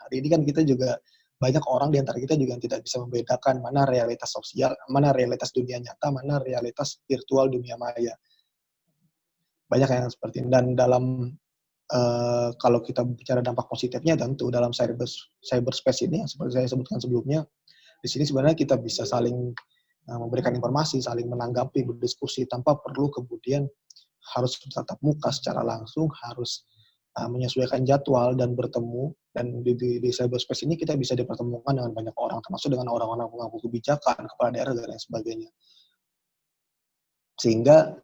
Hari ini kan kita juga banyak orang di antara kita juga yang tidak bisa membedakan mana realitas sosial, mana realitas dunia nyata, mana realitas virtual dunia maya. Banyak yang seperti ini. Dan dalam kalau kita bicara dampak positifnya, tentu dalam cyberspace ini yang seperti saya sebutkan sebelumnya, di sini sebenarnya kita bisa saling memberikan informasi, saling menanggapi, berdiskusi tanpa perlu kemudian harus tatap muka secara langsung, harus menyesuaikan jadwal dan bertemu. Dan di cyberspace ini kita bisa dipertemukan dengan banyak orang, termasuk dengan orang-orang pengambil kebijakan, kepala daerah dan lain sebagainya. Sehingga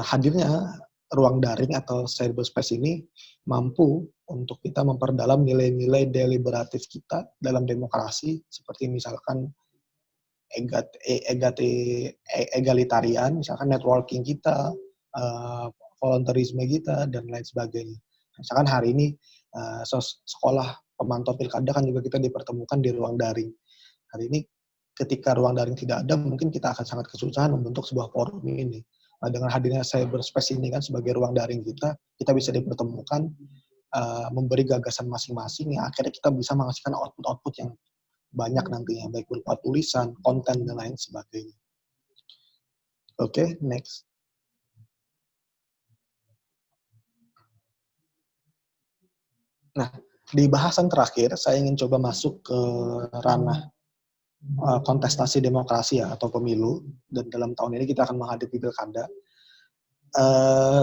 hadirnya ruang daring atau cyberspace ini mampu untuk kita memperdalam nilai-nilai deliberatif kita dalam demokrasi, seperti misalkan egalitarian, misalkan networking kita, volunteerisme kita, dan lain sebagainya. Misalkan hari ini sekolah pemantau pilkada kan juga kita dipertemukan di ruang daring. Hari ini ketika ruang daring tidak ada, mungkin kita akan sangat kesusahan membentuk sebuah forum ini. Nah, dengan hadirnya cyberspace ini kan sebagai ruang daring kita bisa dipertemukan, memberi gagasan masing-masing, yang akhirnya kita bisa menghasilkan output-output yang banyak nantinya, baik berupa tulisan, konten, dan lain sebagainya. Oke, next. Nah, di bahasan terakhir, saya ingin coba masuk ke ranah kontestasi demokrasi ya, atau pemilu, dan dalam tahun ini kita akan menghadapi pilkada.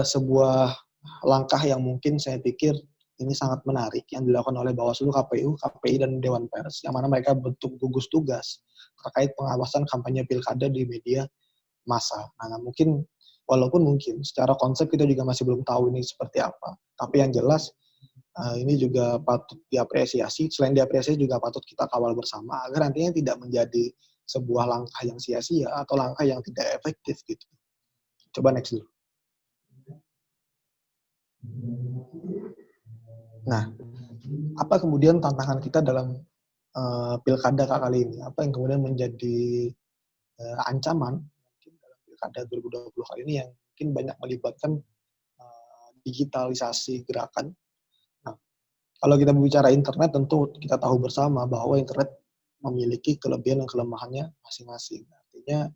Sebuah langkah yang mungkin saya pikir ini sangat menarik yang dilakukan oleh Bawaslu, KPU, KPI, dan Dewan Pers, yang mana mereka bentuk gugus tugas terkait pengawasan kampanye pilkada di media massa. Nah, walaupun mungkin secara konsep kita juga masih belum tahu ini seperti apa, tapi yang jelas ini juga patut diapresiasi. Selain diapresiasi juga patut kita kawal bersama agar nantinya tidak menjadi sebuah langkah yang sia-sia atau langkah yang tidak efektif gitu. Coba next dulu. Nah, apa kemudian tantangan kita dalam pilkada kali ini? Apa yang kemudian menjadi ancaman mungkin dalam pilkada 2020 kali ini yang mungkin banyak melibatkan digitalisasi gerakan. Kalau kita berbicara internet, tentu kita tahu bersama bahwa internet memiliki kelebihan dan kelemahannya masing-masing. Artinya,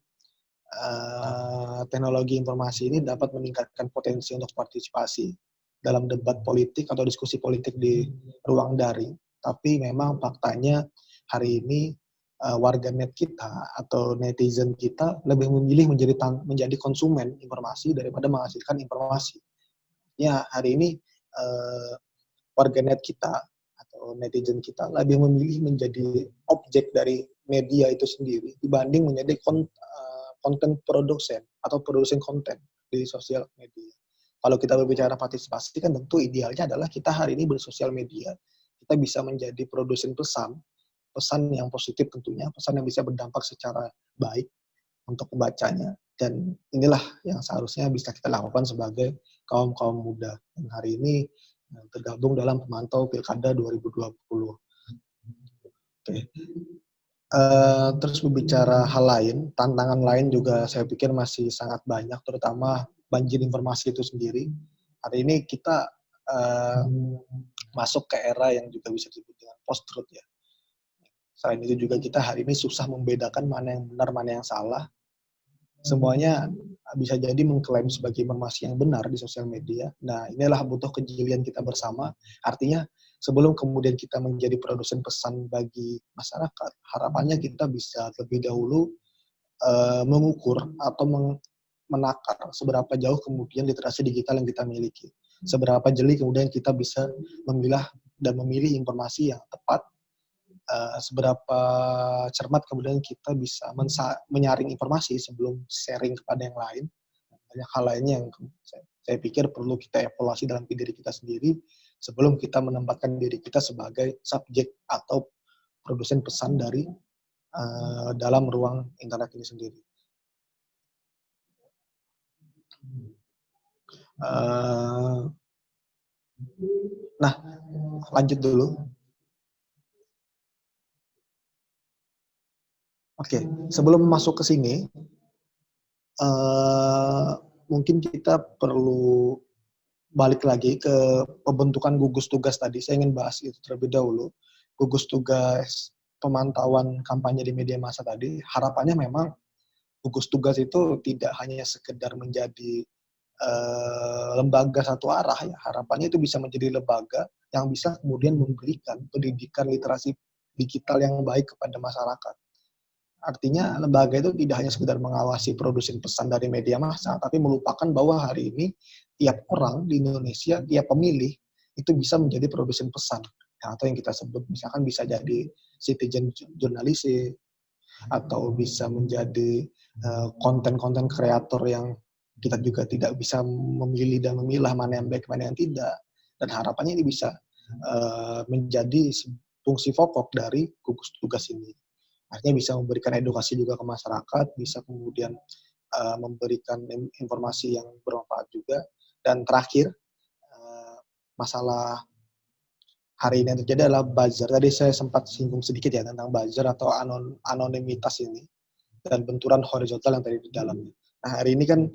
teknologi informasi ini dapat meningkatkan potensi untuk partisipasi dalam debat politik atau diskusi politik di ruang daring. Tapi memang faktanya hari ini warganet kita atau netizen kita lebih memilih menjadi konsumen informasi daripada menghasilkan informasi. Ya, hari ini warganet kita atau netizen kita lebih memilih menjadi objek dari media itu sendiri dibanding menjadi konten produsen atau produsen konten di sosial media. Kalau kita berbicara partisipasi kan tentu idealnya adalah kita hari ini bersosial media, kita bisa menjadi produsen pesan yang positif tentunya, pesan yang bisa berdampak secara baik untuk pembacanya. Dan inilah yang seharusnya bisa kita lakukan sebagai kaum-kaum muda yang hari ini tergabung dalam pemantau Pilkada 2020. Oke. Terus berbicara hal lain, tantangan lain juga saya pikir masih sangat banyak, terutama banjir informasi itu sendiri. Hari ini kita masuk ke era yang juga bisa disebut dengan post-truth ya. Selain itu juga kita hari ini susah membedakan mana yang benar, mana yang salah. Semuanya bisa jadi mengklaim sebagai informasi yang benar di sosial media. Nah, inilah butuh kejelian kita bersama. Artinya, sebelum kemudian kita menjadi produsen pesan bagi masyarakat, harapannya kita bisa lebih dahulu mengukur atau menakar seberapa jauh kemudian literasi digital yang kita miliki. Seberapa jeli kemudian kita bisa memilah dan memilih informasi yang tepat, seberapa cermat kemudian kita bisa menyaring informasi sebelum sharing kepada yang lain. Banyak hal lainnya yang saya pikir perlu kita evaluasi dalam diri kita sendiri sebelum kita menempatkan diri kita sebagai subjek atau produsen pesan dari dalam ruang internet ini sendiri. Nah, lanjut dulu. Oke, sebelum masuk ke sini, mungkin kita perlu balik lagi ke pembentukan gugus tugas tadi. Saya ingin bahas itu terlebih dahulu. Gugus tugas pemantauan kampanye di media massa tadi, harapannya memang gugus tugas itu tidak hanya sekedar menjadi lembaga satu arah ya. Harapannya itu bisa menjadi lembaga yang bisa kemudian memberikan pendidikan literasi digital yang baik kepada masyarakat. Artinya lembaga itu tidak hanya sekedar mengawasi produsen pesan dari media massa, tapi melupakan bahwa hari ini tiap orang di Indonesia, tiap pemilih itu bisa menjadi produsen pesan. Atau yang kita sebut misalkan bisa jadi citizen journalism, atau bisa menjadi konten-konten kreator yang kita juga tidak bisa memilih dan memilah mana yang baik, mana yang tidak. Dan harapannya ini bisa menjadi fungsi pokok dari gugus tugas ini. Artinya bisa memberikan edukasi juga ke masyarakat, bisa kemudian memberikan informasi yang bermanfaat juga. Dan terakhir, masalah hari ini yang terjadi adalah buzzer. Tadi saya sempat singgung sedikit ya tentang buzzer atau anonimitas ini dan benturan horizontal yang tadi di dalamnya. Nah, hari ini kan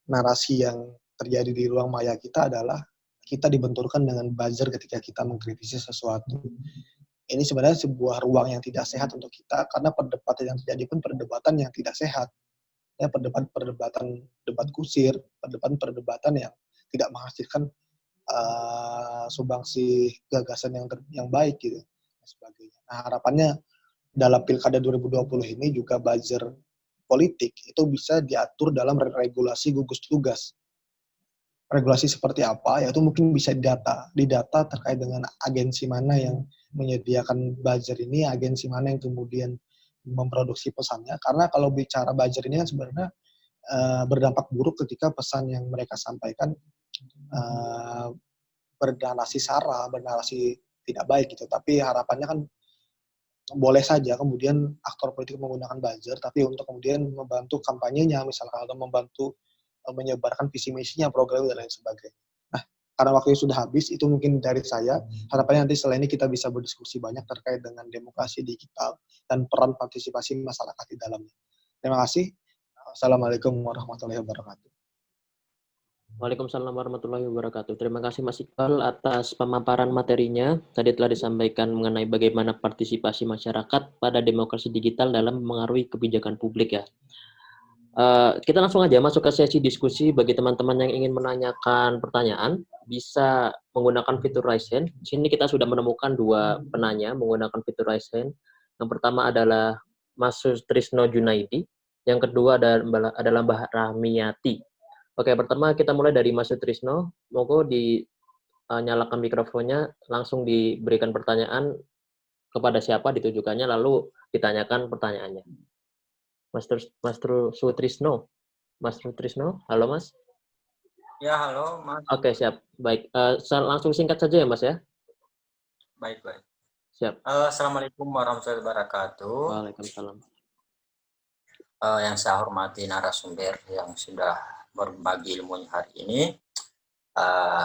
narasi yang terjadi di ruang maya kita adalah kita dibenturkan dengan buzzer ketika kita mengkritisi sesuatu. Ini sebenarnya sebuah ruang yang tidak sehat untuk kita, karena perdebatan yang terjadi pun perdebatan yang tidak sehat. Ya, perdebatan debat kusir, perdebatan yang tidak menghasilkan sumbangsi gagasan yang baik gitu dan sebagainya. Nah, harapannya dalam Pilkada 2020 ini juga buzzer politik itu bisa diatur dalam regulasi gugus tugas. Regulasi seperti apa, yaitu mungkin bisa didata terkait dengan agensi mana yang menyediakan buzzer ini, agensi mana yang kemudian memproduksi pesannya. Karena kalau bicara buzzer ini kan sebenarnya berdampak buruk ketika pesan yang mereka sampaikan bernarasi sara, bernarasi tidak baik gitu. Tapi harapannya kan boleh saja kemudian aktor politik menggunakan buzzer, tapi untuk kemudian membantu kampanyenya misalkan, atau membantu menyebarkan visi misinya, program dan lain sebagainya. Nah, karena waktunya sudah habis, itu mungkin dari saya. Harapannya nanti setelah ini kita bisa berdiskusi banyak terkait dengan demokrasi digital dan peran partisipasi masyarakat di dalamnya. Terima kasih. Assalamualaikum warahmatullahi wabarakatuh. Waalaikumsalam warahmatullahi wabarakatuh. Terima kasih Mas Iqbal atas pemaparan materinya. Tadi telah disampaikan mengenai bagaimana partisipasi masyarakat pada demokrasi digital dalam memengaruhi kebijakan publik ya. Kita langsung aja masuk ke sesi diskusi. Bagi teman-teman yang ingin menanyakan pertanyaan, bisa menggunakan fitur Raise Hand. Di sini kita sudah menemukan dua penanya menggunakan fitur Raise Hand. Yang pertama adalah Mas Sutrisno Junaidi. Yang kedua adalah Mbak Rahmiyati. Oke, pertama kita mulai dari Mas Sutrisno. Monggo dinyalakan mikrofonnya, langsung diberikan pertanyaan kepada siapa ditujukannya, lalu ditanyakan pertanyaannya. Mas Sutrisno. Mas Sutrisno, halo Mas. Ya, halo Mas. Oke, siap. Baik, langsung singkat saja ya Mas ya. Baik. Siap. Assalamualaikum warahmatullahi wabarakatuh. Waalaikumsalam. Yang saya hormati narasumber yang sudah berbagi ilmunya hari ini,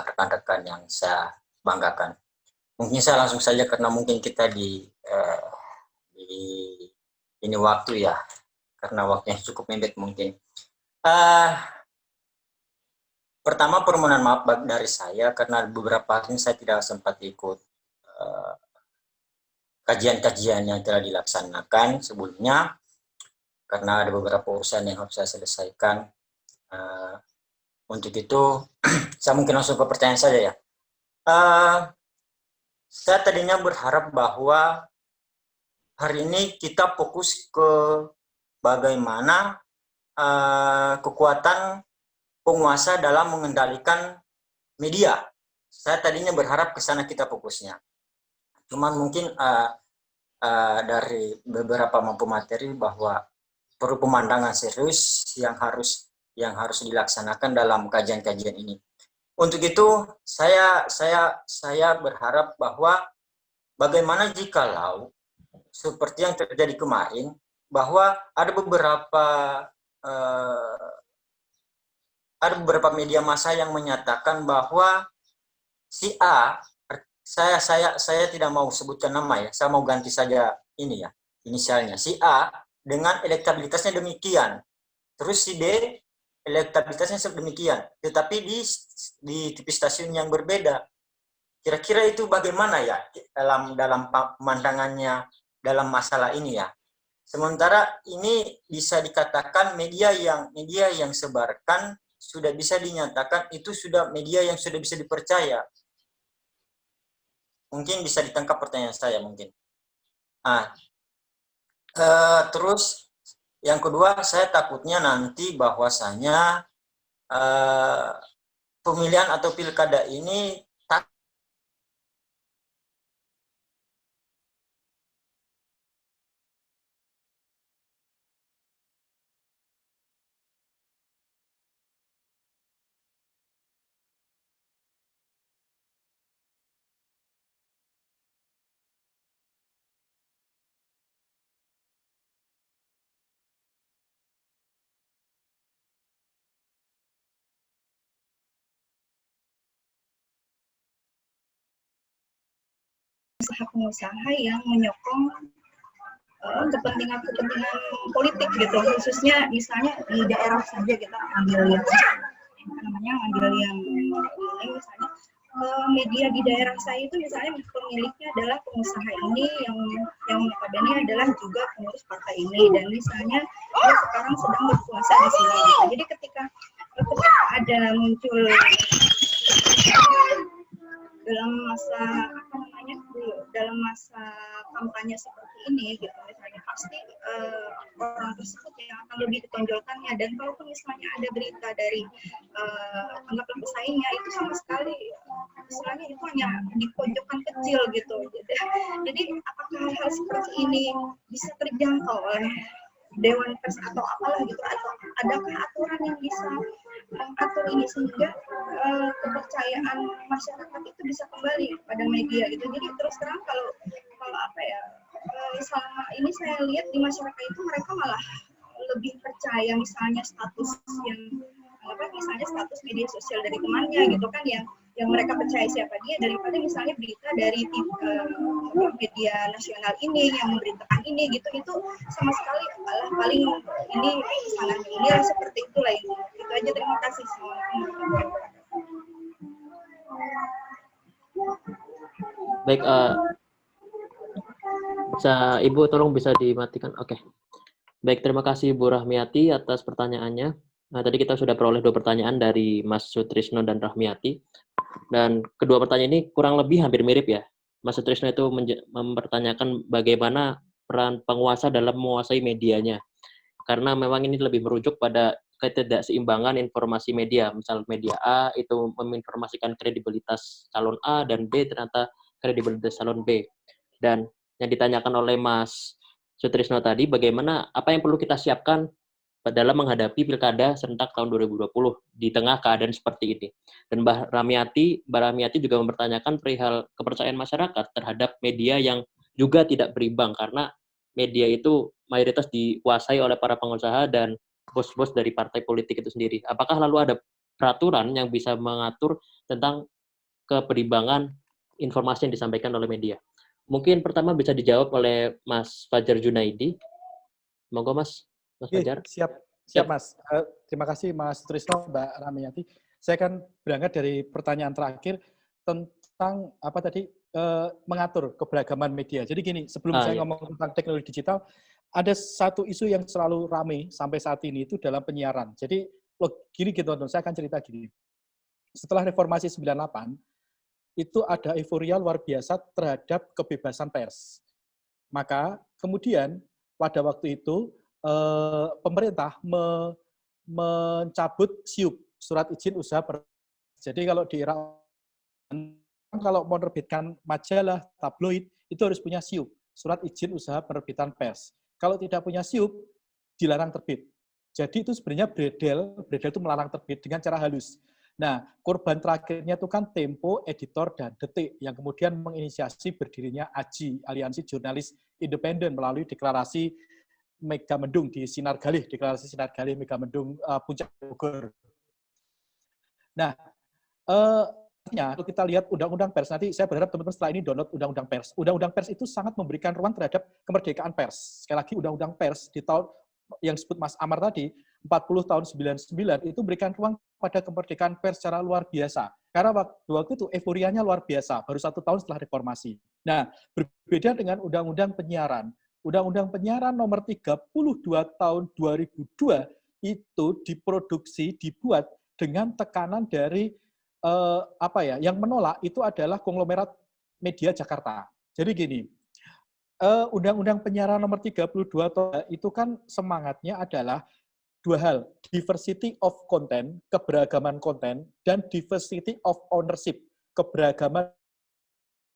rekan-rekan yang saya banggakan. Mungkin saya langsung saja karena mungkin kita di ini waktu ya, karena waktunya cukup mepet mungkin. Pertama, permohonan maaf dari saya karena beberapa hari saya tidak sempat ikut kajian-kajian yang telah dilaksanakan sebelumnya, karena ada beberapa urusan yang harus saya selesaikan. Untuk itu, saya mungkin langsung ke pertanyaan saja ya. Saya tadinya berharap bahwa hari ini kita fokus ke bagaimana kekuatan penguasa dalam mengendalikan media. Saya tadinya berharap ke sana kita fokusnya. Cuman mungkin dari beberapa mampu materi bahwa perlu pemandangan serius yang harus dilaksanakan dalam kajian-kajian ini. Untuk itu saya berharap bahwa bagaimana jikalau seperti yang terjadi kemarin, bahwa ada beberapa media massa yang menyatakan bahwa si A, saya tidak mau sebutkan nama ya, saya mau ganti saja ini ya, inisialnya, si A dengan elektabilitasnya demikian, terus si B elektabilitasnya sedemikian, tetapi di TV stasiun yang berbeda. Kira-kira itu bagaimana ya dalam pemandangannya dalam masalah ini ya. Sementara ini bisa dikatakan media yang sebarkan sudah bisa dinyatakan itu sudah media yang sudah bisa dipercaya. Mungkin bisa ditangkap pertanyaan saya mungkin. Terus yang kedua, saya takutnya nanti bahwasanya pemilihan atau pilkada ini pengusaha yang menyokong kepentingan politik gitu, khususnya misalnya di daerah saja kita ambil yang misalnya media di daerah saya itu misalnya pemiliknya adalah pengusaha ini yang notabene adalah juga pengurus partai ini, dan misalnya dia sekarang sedang berkuasa di sini gitu. Jadi ketika ada muncul dalam masa kampanye seperti ini gitu, misalnya pasti orang tersebut yang akan lebih ditonjolkannya, dan kalaupun misalnya ada berita dari anggaplah pesaingnya, itu sama sekali istilahnya itu hanya di pojokan kecil gitu. Jadi apakah hal seperti ini bisa terjangkau oleh Dewan Pers atau apalah gitu, atau adakah aturan yang bisa mengatur ini sehingga kepercayaan masyarakat itu bisa kembali pada media gitu. Jadi terus terang kalau apa ya, selama ini saya lihat di masyarakat itu mereka malah lebih percaya misalnya status misalnya status media sosial dari temannya gitu kan, yang mereka percaya siapa dia, daripada misalnya berita dari media nasional ini yang memberitakan ini gitu. Itu sama sekali paling ini sangat minim seperti itulah. Itu aja, terima kasih semua. Baik, Ibu tolong bisa dimatikan. Oke. Baik, terima kasih Bu Rahmiati atas pertanyaannya. Nah, tadi kita sudah peroleh 2 pertanyaan dari Mas Sutrisno dan Rahmiati. Dan kedua pertanyaan ini kurang lebih hampir mirip ya. Mas Sutrisno itu mempertanyakan bagaimana peran penguasa dalam menguasai medianya. Karena memang ini lebih merujuk pada ketidakseimbangan informasi media. Misal media A itu menginformasikan kredibilitas calon A, dan B ternyata kredibilitas calon B. Dan yang ditanyakan oleh Mas Sutrisno tadi, bagaimana apa yang perlu kita siapkan dalam menghadapi pilkada serentak tahun 2020 di tengah keadaan seperti ini. Dan Mbak Rahmiati juga mempertanyakan perihal kepercayaan masyarakat terhadap media yang juga tidak berimbang, karena media itu mayoritas dikuasai oleh para pengusaha dan bos-bos dari partai politik itu sendiri. Apakah lalu ada peraturan yang bisa mengatur tentang keberimbangan informasi yang disampaikan oleh media? Mungkin pertama bisa dijawab oleh Mas Fajar Junaidi. Monggo Mas Fajar. Siap Mas. Terima kasih Mas Trisno, Mbak Rahmiati. Saya akan berangkat dari pertanyaan terakhir tentang apa tadi, mengatur keberagaman media. Jadi gini, sebelum saya ngomong tentang teknologi digital, ada satu isu yang selalu ramai sampai saat ini itu dalam penyiaran. Jadi gini gitu teman-teman, saya akan cerita gini. Setelah reformasi 98, itu ada euforia luar biasa terhadap kebebasan pers. Maka kemudian pada waktu itu pemerintah mencabut SIUP, surat izin usaha pers. Jadi kalau di era kalau mau menerbitkan majalah, tabloid, itu harus punya SIUP, surat izin usaha penerbitan pers. Kalau tidak punya SIUP, dilarang terbit. Jadi itu sebenarnya bredel itu melarang terbit dengan cara halus. Nah, korban terakhirnya itu kan Tempo, Editor, dan Detik, yang kemudian menginisiasi berdirinya AJI, Aliansi Jurnalis Independen, melalui deklarasi Megamendung di Sinar Galih, deklarasi Sinar Galih Megamendung Puncak Bogor. Nah, kalau kita lihat undang-undang pers, nanti saya berharap teman-teman setelah ini download undang-undang pers. Undang-undang pers itu sangat memberikan ruang terhadap kemerdekaan pers. Sekali lagi, undang-undang pers di tahun yang disebut Mas Amar tadi, 40 tahun 99 itu berikan ruang pada kemerdekaan pers secara luar biasa. Karena waktu itu euforianya luar biasa, baru 1 tahun setelah reformasi. Nah, berbeda dengan Undang-Undang Penyiaran. Undang-Undang Penyiaran nomor 32 tahun 2002 itu diproduksi, dibuat dengan tekanan dari yang menolak itu adalah konglomerat media Jakarta. Jadi gini, Undang-Undang Penyiaran nomor 32 itu kan semangatnya adalah 2 hal, diversity of content, keberagaman konten, dan diversity of ownership, keberagaman.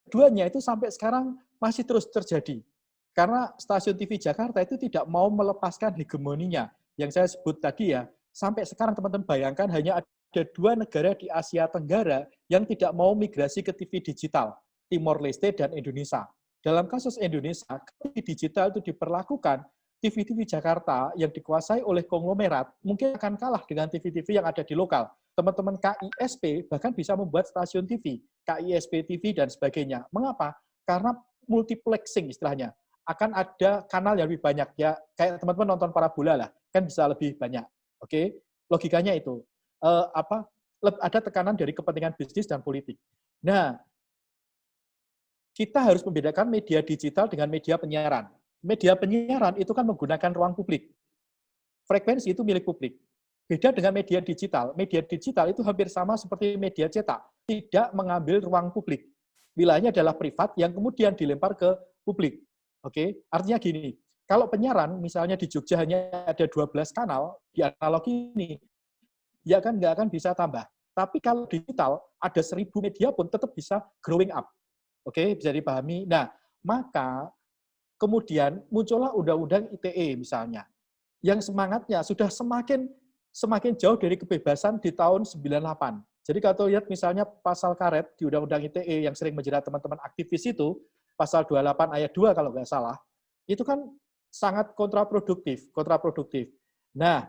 Keduanya itu sampai sekarang masih terus terjadi. Karena stasiun TV Jakarta itu tidak mau melepaskan hegemoninya. Yang saya sebut tadi ya, sampai sekarang teman-teman bayangkan hanya ada 2 negara di Asia Tenggara yang tidak mau migrasi ke TV digital, Timor Leste dan Indonesia. Dalam kasus Indonesia, TV digital itu diperlakukan, TV-TV Jakarta yang dikuasai oleh konglomerat mungkin akan kalah dengan TV-TV yang ada di lokal. Teman-teman KISP bahkan bisa membuat stasiun TV, KISP TV dan sebagainya. Mengapa? Karena multiplexing istilahnya. Akan ada kanal yang lebih banyak ya, kayak teman-teman nonton parabola lah, kan bisa lebih banyak. Oke, logikanya itu. Ada tekanan dari kepentingan bisnis dan politik. Nah, kita harus membedakan media digital dengan media penyiaran. Media penyiaran itu kan menggunakan ruang publik. Frekuensi itu milik publik. Beda dengan media digital. Media digital itu hampir sama seperti media cetak. Tidak mengambil ruang publik. Wilayahnya adalah privat yang kemudian dilempar ke publik. Oke, artinya gini, kalau penyiaran misalnya di Jogja hanya ada 12 kanal, di analog ini, ya kan nggak akan bisa tambah. Tapi kalau digital, ada 1000 media pun tetap bisa growing up. Oke, bisa dipahami. Nah, maka kemudian muncullah Undang-Undang ITE misalnya, yang semangatnya sudah semakin jauh dari kebebasan di tahun 98. Jadi kalau lihat misalnya pasal karet di Undang-Undang ITE yang sering menjerat teman-teman aktivis itu, pasal 28 ayat 2 kalau nggak salah, itu kan sangat kontraproduktif. Nah,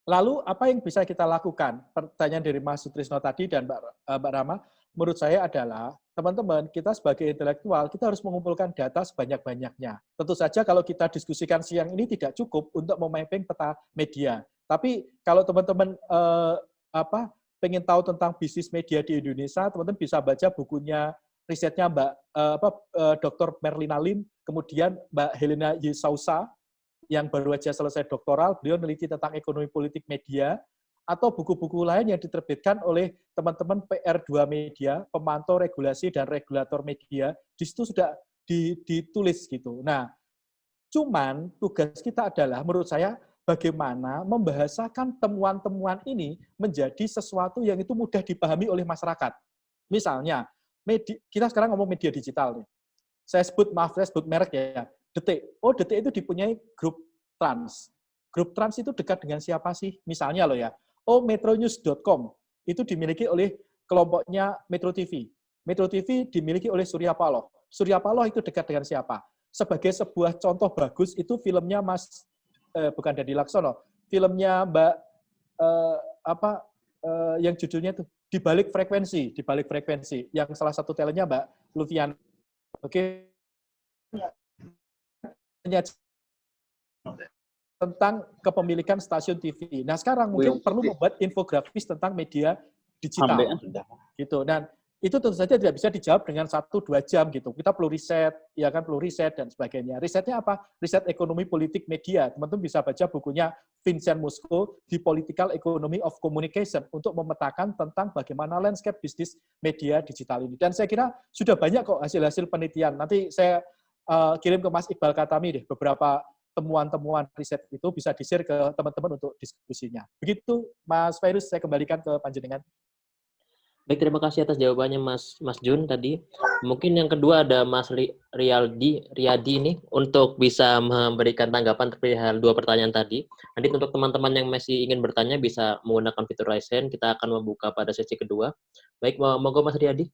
lalu apa yang bisa kita lakukan? Pertanyaan dari Mas Sutrisno tadi dan Mbak Rama, menurut saya adalah, teman-teman, kita sebagai intelektual, kita harus mengumpulkan data sebanyak-banyaknya. Tentu saja kalau kita diskusikan siang ini tidak cukup untuk memapping peta media. Tapi kalau teman-teman pengen tahu tentang bisnis media di Indonesia, teman-teman bisa baca bukunya, risetnya Dr. Merlina Lim, kemudian Mbak Helena Yesausa, yang baru saja selesai doktoral, beliau meneliti tentang ekonomi politik media, atau buku-buku lain yang diterbitkan oleh teman-teman PR2 Media, pemantau regulasi dan regulator media, di situ sudah ditulis gitu. Nah, cuman tugas kita adalah, menurut saya, bagaimana membahasakan temuan-temuan ini menjadi sesuatu yang itu mudah dipahami oleh masyarakat. Misalnya, kita sekarang ngomong media digital nih. Saya sebut merek ya, Detik. Oh, Detik itu dipunyai grup Trans. Grup Trans itu dekat dengan siapa sih? Misalnya loh ya, metronews.com itu dimiliki oleh kelompoknya Metro TV. Metro TV dimiliki oleh Surya Paloh. Surya Paloh itu dekat dengan siapa? Sebagai sebuah contoh bagus itu filmnya bukan Dadi Laksono, filmnya Mbak yang judulnya itu Di Balik Frekuensi, yang salah satu talentnya Mbak Lufian. Oke. Tentang kepemilikan stasiun TV. Nah, sekarang mungkin perlu membuat infografis tentang media digital. Gitu. Dan itu tentu saja tidak bisa dijawab dengan 1-2 jam gitu. Kita perlu riset, ya kan, perlu riset dan sebagainya. Risetnya apa? Riset ekonomi politik media. Teman-teman bisa baca bukunya Vincent Musco, The Political Economy of Communication, untuk memetakan tentang bagaimana landscape bisnis media digital ini. Dan saya kira sudah banyak kok hasil-hasil penelitian. Nanti saya kirim ke Mas Iqbal Katami deh beberapa temuan-temuan riset itu, bisa di-share ke teman-teman untuk diskusinya. Begitu, Mas Virus, saya kembalikan ke panjenengan. Baik, terima kasih atas jawabannya Mas Jun tadi. Mungkin yang kedua ada Mas Riyadi ini untuk bisa memberikan tanggapan perihal 2 pertanyaan tadi. Nanti untuk teman-teman yang masih ingin bertanya bisa menggunakan fitur raise hand. Kita akan membuka pada sesi kedua. Baik, monggo Mas Riyadi.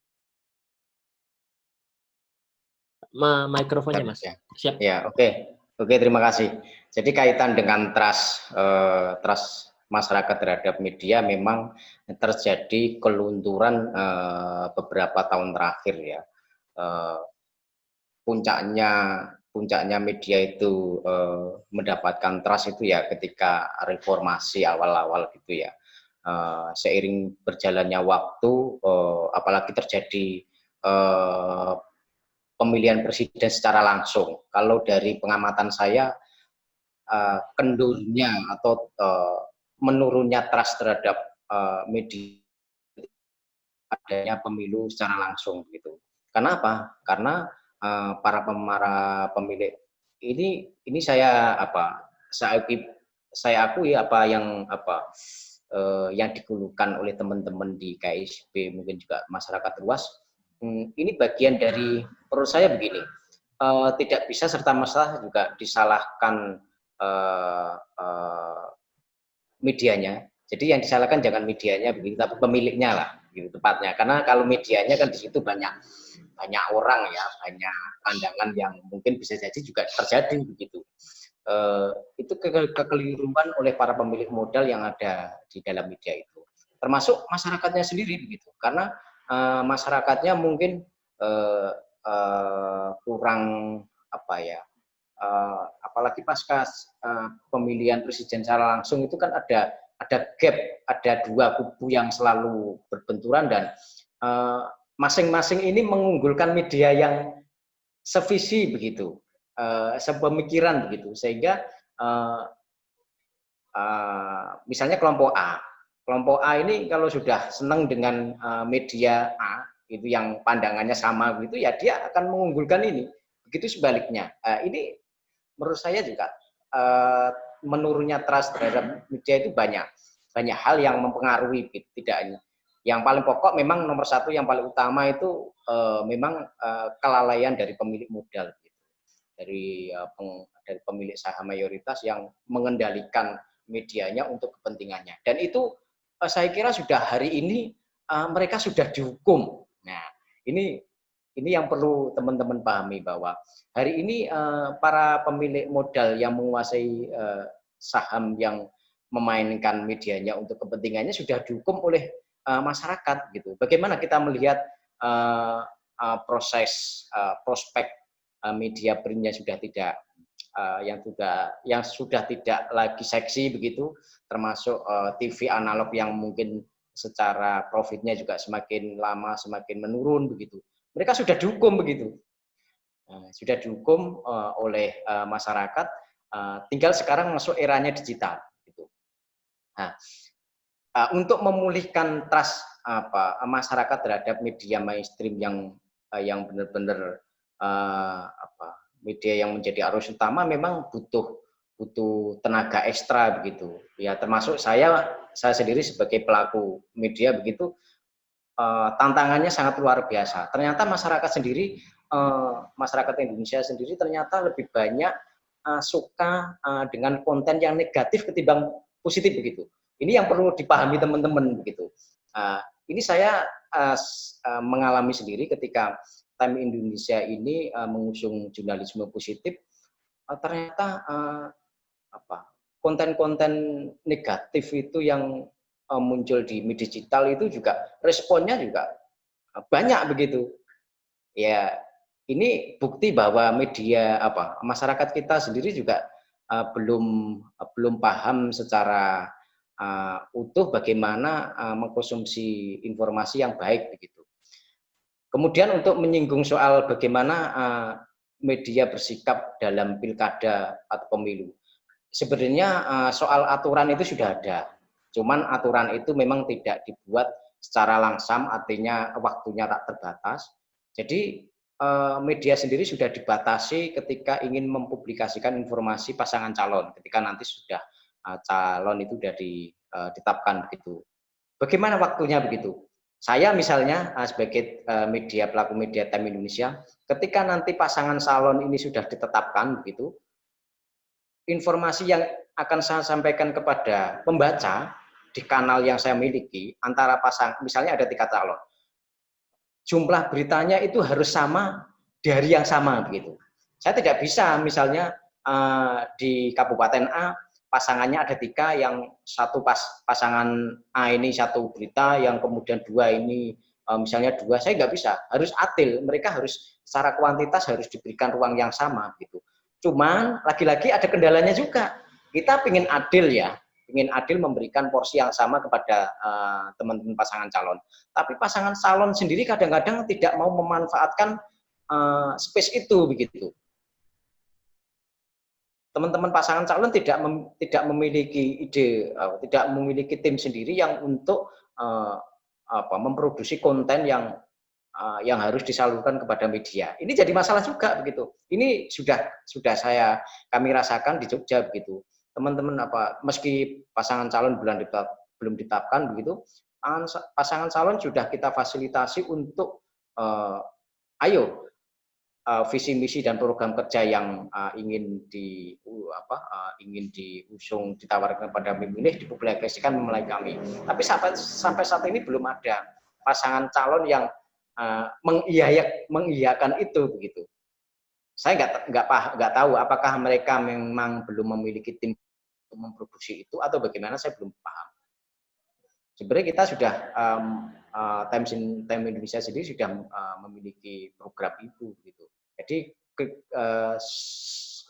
Mikrofonnya Mas. Siap. Ya, oke, terima kasih. Jadi kaitan dengan trust masyarakat terhadap media memang terjadi kelunturan beberapa tahun terakhir ya. puncaknya media itu mendapatkan trust itu ya ketika reformasi awal-awal gitu ya. Seiring berjalannya waktu, apalagi terjadi pemilihan presiden secara langsung. Kalau dari pengamatan saya, kendurnya atau menurunnya trust terhadap media adanya pemilu secara langsung gitu. Kenapa? Karena para pemilik ini saya akui apa yang dikeluhkan oleh teman-teman di KSP, mungkin juga masyarakat luas. Ini bagian dari, menurut saya begini, tidak bisa serta-merta juga disalahkan medianya. Jadi yang disalahkan jangan medianya begitu, tapi pemiliknya lah, gitu tepatnya. Karena kalau medianya kan di situ banyak orang ya, banyak pandangan yang mungkin bisa jadi juga terjadi begitu. Itu kekeliruan oleh para pemilik modal yang ada di dalam media itu, termasuk masyarakatnya sendiri begitu. Karena masyarakatnya mungkin kurang apalagi pasca pemilihan presiden secara langsung itu kan ada gap, ada dua kubu yang selalu berbenturan dan masing-masing ini mengunggulkan media yang sevisi begitu, sepemikiran begitu, sehingga misalnya kelompok A ini kalau sudah senang dengan media A itu yang pandangannya sama gitu ya, dia akan mengunggulkan ini. Begitu sebaliknya. Ini menurut saya juga menurunnya trust terhadap media itu banyak hal yang mempengaruhi, tidak hanya. Yang paling pokok memang nomor satu yang paling utama itu memang kelalaian dari pemilik modal, gitu. dari pemilik saham mayoritas yang mengendalikan medianya untuk kepentingannya. Dan itu saya kira sudah hari ini mereka sudah dihukum. Nah, ini yang perlu teman-teman pahami, bahwa hari ini para pemilik modal yang menguasai saham yang memainkan medianya untuk kepentingannya sudah dihukum oleh masyarakat gitu. Bagaimana kita melihat prospek media printnya sudah tidak yang sudah tidak lagi seksi begitu, termasuk TV analog yang mungkin secara profitnya juga semakin lama semakin menurun begitu. Mereka sudah dihukum begitu, sudah dihukum oleh masyarakat. Tinggal sekarang masuk eranya digital, gitu. Nah, untuk memulihkan trust masyarakat terhadap media mainstream yang benar-benar media yang menjadi arus utama, memang butuh tenaga ekstra begitu. Ya, termasuk saya sendiri sebagai pelaku media begitu. Tantangannya sangat luar biasa. Ternyata masyarakat Indonesia sendiri ternyata lebih banyak suka dengan konten yang negatif ketimbang positif begitu. Ini yang perlu dipahami teman-teman begitu. Ini saya mengalami sendiri ketika Time Indonesia ini mengusung jurnalisme positif. Ternyata konten-konten negatif itu yang muncul di media digital itu juga responnya juga banyak begitu. Ya, ini bukti bahwa media masyarakat kita sendiri juga belum paham secara utuh bagaimana mengkonsumsi informasi yang baik begitu. Kemudian untuk menyinggung soal bagaimana media bersikap dalam pilkada atau pemilu. Sebenarnya soal aturan itu sudah ada. Cuman aturan itu memang tidak dibuat secara langsam, artinya waktunya tak terbatas. Jadi media sendiri sudah dibatasi ketika ingin mempublikasikan informasi pasangan calon, ketika nanti sudah calon itu sudah ditetapkan begitu. Bagaimana waktunya begitu? Saya misalnya sebagai pelaku media Time Indonesia, ketika nanti pasangan calon ini sudah ditetapkan begitu, informasi yang akan saya sampaikan kepada pembaca di kanal yang saya miliki, antara misalnya ada 3 calon, jumlah beritanya itu harus sama di hari yang sama begitu. Saya tidak bisa misalnya di Kabupaten A pasangannya ada 3, yang satu pasangan A ini 1 berita, yang kemudian 2 ini misalnya 2, saya nggak bisa, harus adil, mereka harus secara kuantitas harus diberikan ruang yang sama gitu. Cuman lagi-lagi ada kendalanya juga, kita ingin adil ya, ingin adil memberikan porsi yang sama kepada teman-teman pasangan calon, tapi pasangan calon sendiri kadang-kadang tidak mau memanfaatkan space itu begitu. Teman-teman pasangan calon tidak memiliki ide, tidak memiliki tim sendiri yang untuk memproduksi konten yang harus disalurkan kepada media. Ini jadi masalah juga begitu. Ini sudah kami rasakan di Jogja begitu. Teman-teman meski pasangan calon belum ditetapkan begitu, pasangan calon sudah kita fasilitasi untuk ayo visi misi dan program kerja yang ingin diusung, ditawarkan kepada pemilih, dipublikasikan melalui kami. Tapi sampai saat ini belum ada pasangan calon yang mengiyakan itu begitu. Saya nggak tahu apakah mereka memang belum memiliki tim untuk memproduksi itu atau bagaimana, saya belum paham. Sebenarnya kita sudah Time Indonesia sendiri sudah memiliki program itu gitu. Jadi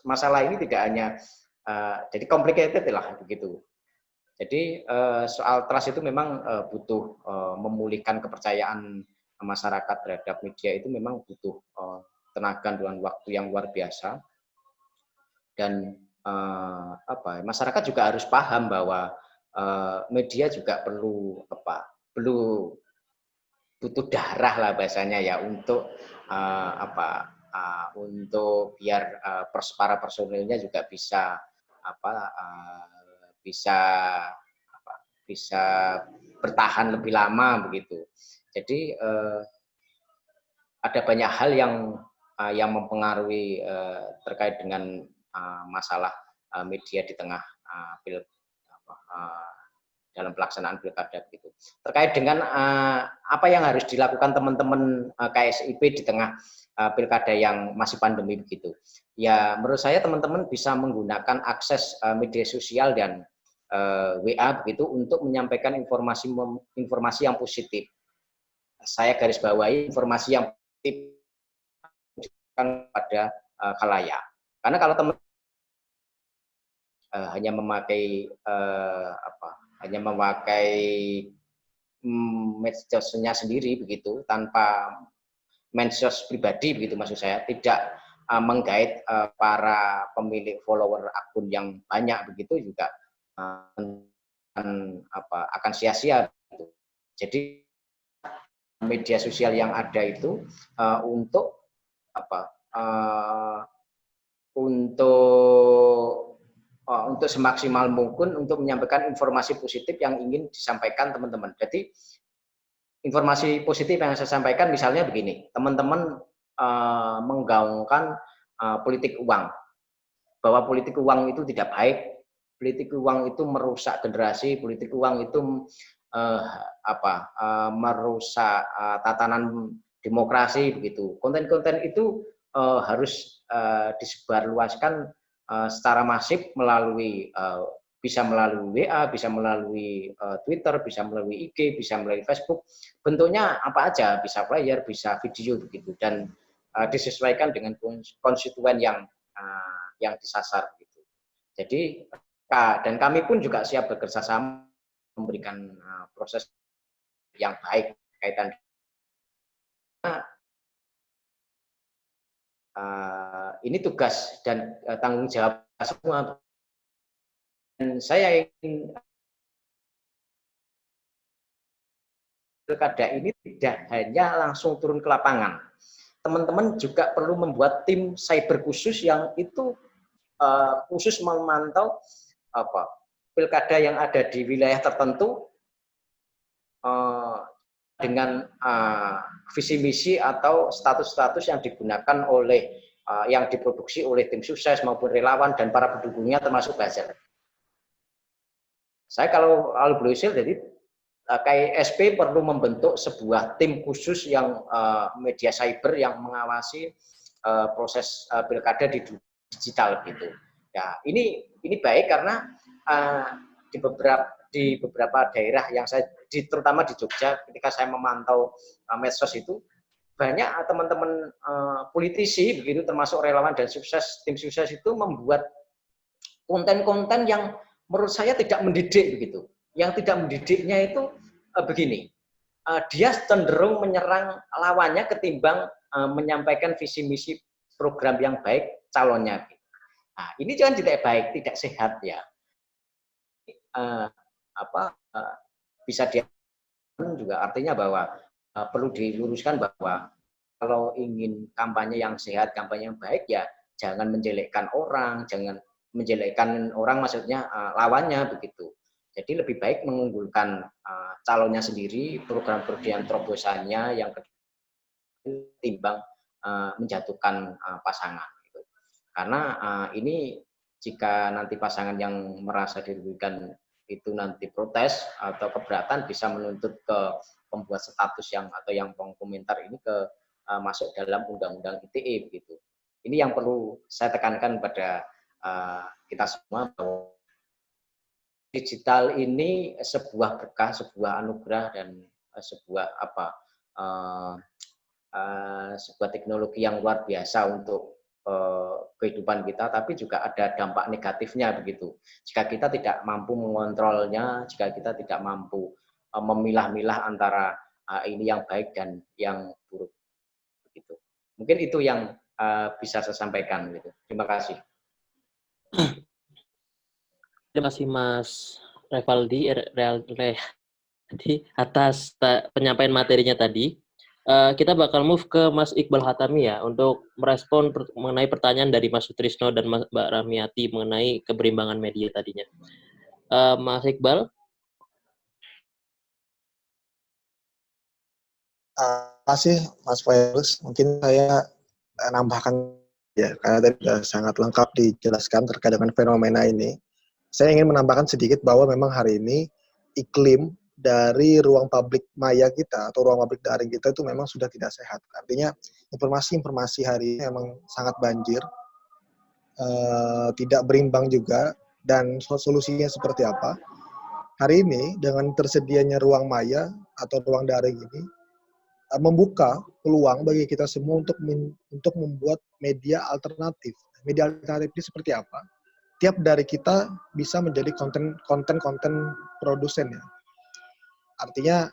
masalah ini tidak hanya jadi complicated lah begitu. Jadi soal trust itu memang butuh memulihkan kepercayaan masyarakat terhadap media, itu memang butuh tenaga dan waktu yang luar biasa. Dan masyarakat juga harus paham bahwa media juga perlu butuh darah lah bahasanya ya, untuk untuk biar para personilnya juga bisa bisa bertahan lebih lama begitu. Jadi ada banyak hal yang mempengaruhi terkait dengan masalah media di tengah dalam pelaksanaan pilkada begitu. Terkait dengan apa yang harus dilakukan teman-teman KSIP di tengah pilkada yang masih pandemi begitu. Ya, menurut saya teman-teman bisa menggunakan akses media sosial dan WA begitu untuk menyampaikan informasi yang positif. Saya garis bawahi informasi yang positif pada khalayak. Karena kalau teman hanya memakai medsosnya sendiri begitu, tanpa medsos pribadi begitu, maksud saya tidak menggait para pemilik follower akun yang banyak begitu, juga akan sia-sia gitu. Jadi media sosial yang ada itu untuk untuk semaksimal mungkin untuk menyampaikan informasi positif yang ingin disampaikan teman-teman. Jadi informasi positif yang saya sampaikan misalnya begini, teman-teman menggaungkan politik uang, bahwa politik uang itu tidak baik, politik uang itu merusak generasi, politik uang itu merusak tatanan demokrasi begitu. Konten-konten itu harus disebarluaskan secara masif melalui bisa melalui WA, bisa melalui Twitter, bisa melalui IG, bisa melalui Facebook. Bentuknya apa aja, bisa flyer, bisa video begitu, dan disesuaikan dengan konstituen yang disasar gitu. Jadi dan kami pun juga siap bekerja sama memberikan proses yang baik kaitan ini tugas dan tanggung jawab semua. Dan saya ingin pilkada ini tidak hanya langsung turun ke lapangan. Teman-teman juga perlu membuat tim cyber khusus yang itu khusus memantau pilkada yang ada di wilayah tertentu dengan visi misi atau status-status yang digunakan oleh yang diproduksi oleh tim sukses maupun relawan dan para pendukungnya termasuk buzzer. Saya kalau boleh usul, jadi KSP perlu membentuk sebuah tim khusus yang media cyber yang mengawasi proses pilkada di digital gitu. Ya, ini baik karena di beberapa daerah yang saya terutama di Jogja, ketika saya memantau medsos itu, banyak teman-teman politisi begitu, termasuk relawan dan tim sukses itu membuat konten-konten yang menurut saya tidak mendidik begitu. Yang tidak mendidiknya itu begini, dia cenderung menyerang lawannya ketimbang menyampaikan visi misi program yang baik calonnya. Nah, ini jangan tidak baik, tidak sehat ya. Bisa dia juga artinya bahwa perlu diluruskan bahwa kalau ingin kampanye yang sehat, kampanye yang baik ya jangan menjelekkan orang, jangan menjelekkan orang maksudnya lawannya begitu. Jadi lebih baik mengunggulkan calonnya sendiri, program-program terobosannya yang ketimbang menjatuhkan pasangan. Gitu. Karena ini jika nanti pasangan yang merasa dirugikan itu nanti protes atau keberatan bisa menuntut ke pembuat status atau yang komentar ini ke masuk dalam undang-undang ITE begitu. Ini yang perlu saya tekankan pada kita semua bahwa digital ini sebuah berkah, sebuah anugerah dan sebuah sebuah teknologi yang luar biasa untuk kehidupan kita, tapi juga ada dampak negatifnya begitu. Jika kita tidak mampu mengontrolnya, jika kita tidak mampu memilah-milah antara ini yang baik dan yang buruk begitu. Mungkin itu yang bisa saya sampaikan gitu. Terima kasih. Terima kasih Mas Revaldi atas penyampaian materinya tadi. Kita bakal move ke Mas Iqbal Hatami ya untuk merespon mengenai pertanyaan dari Mas Sutrisno dan Mbak Ramiati mengenai keberimbangan media tadinya. Mas Iqbal. Terima kasih Mas Fairuz. Mungkin saya nambahkan ya, karena tadi sudah sangat lengkap dijelaskan terkait dengan fenomena ini. Saya ingin menambahkan sedikit bahwa memang hari ini iklim dari ruang publik maya kita atau ruang publik daring kita itu memang sudah tidak sehat. Artinya informasi-informasi hari ini memang sangat banjir, tidak berimbang juga, dan solusinya seperti apa. Hari ini dengan tersedianya ruang maya atau ruang daring ini membuka peluang bagi kita semua untuk membuat media alternatif. Media alternatif ini seperti apa? Tiap dari kita bisa menjadi konten produsen ya. Artinya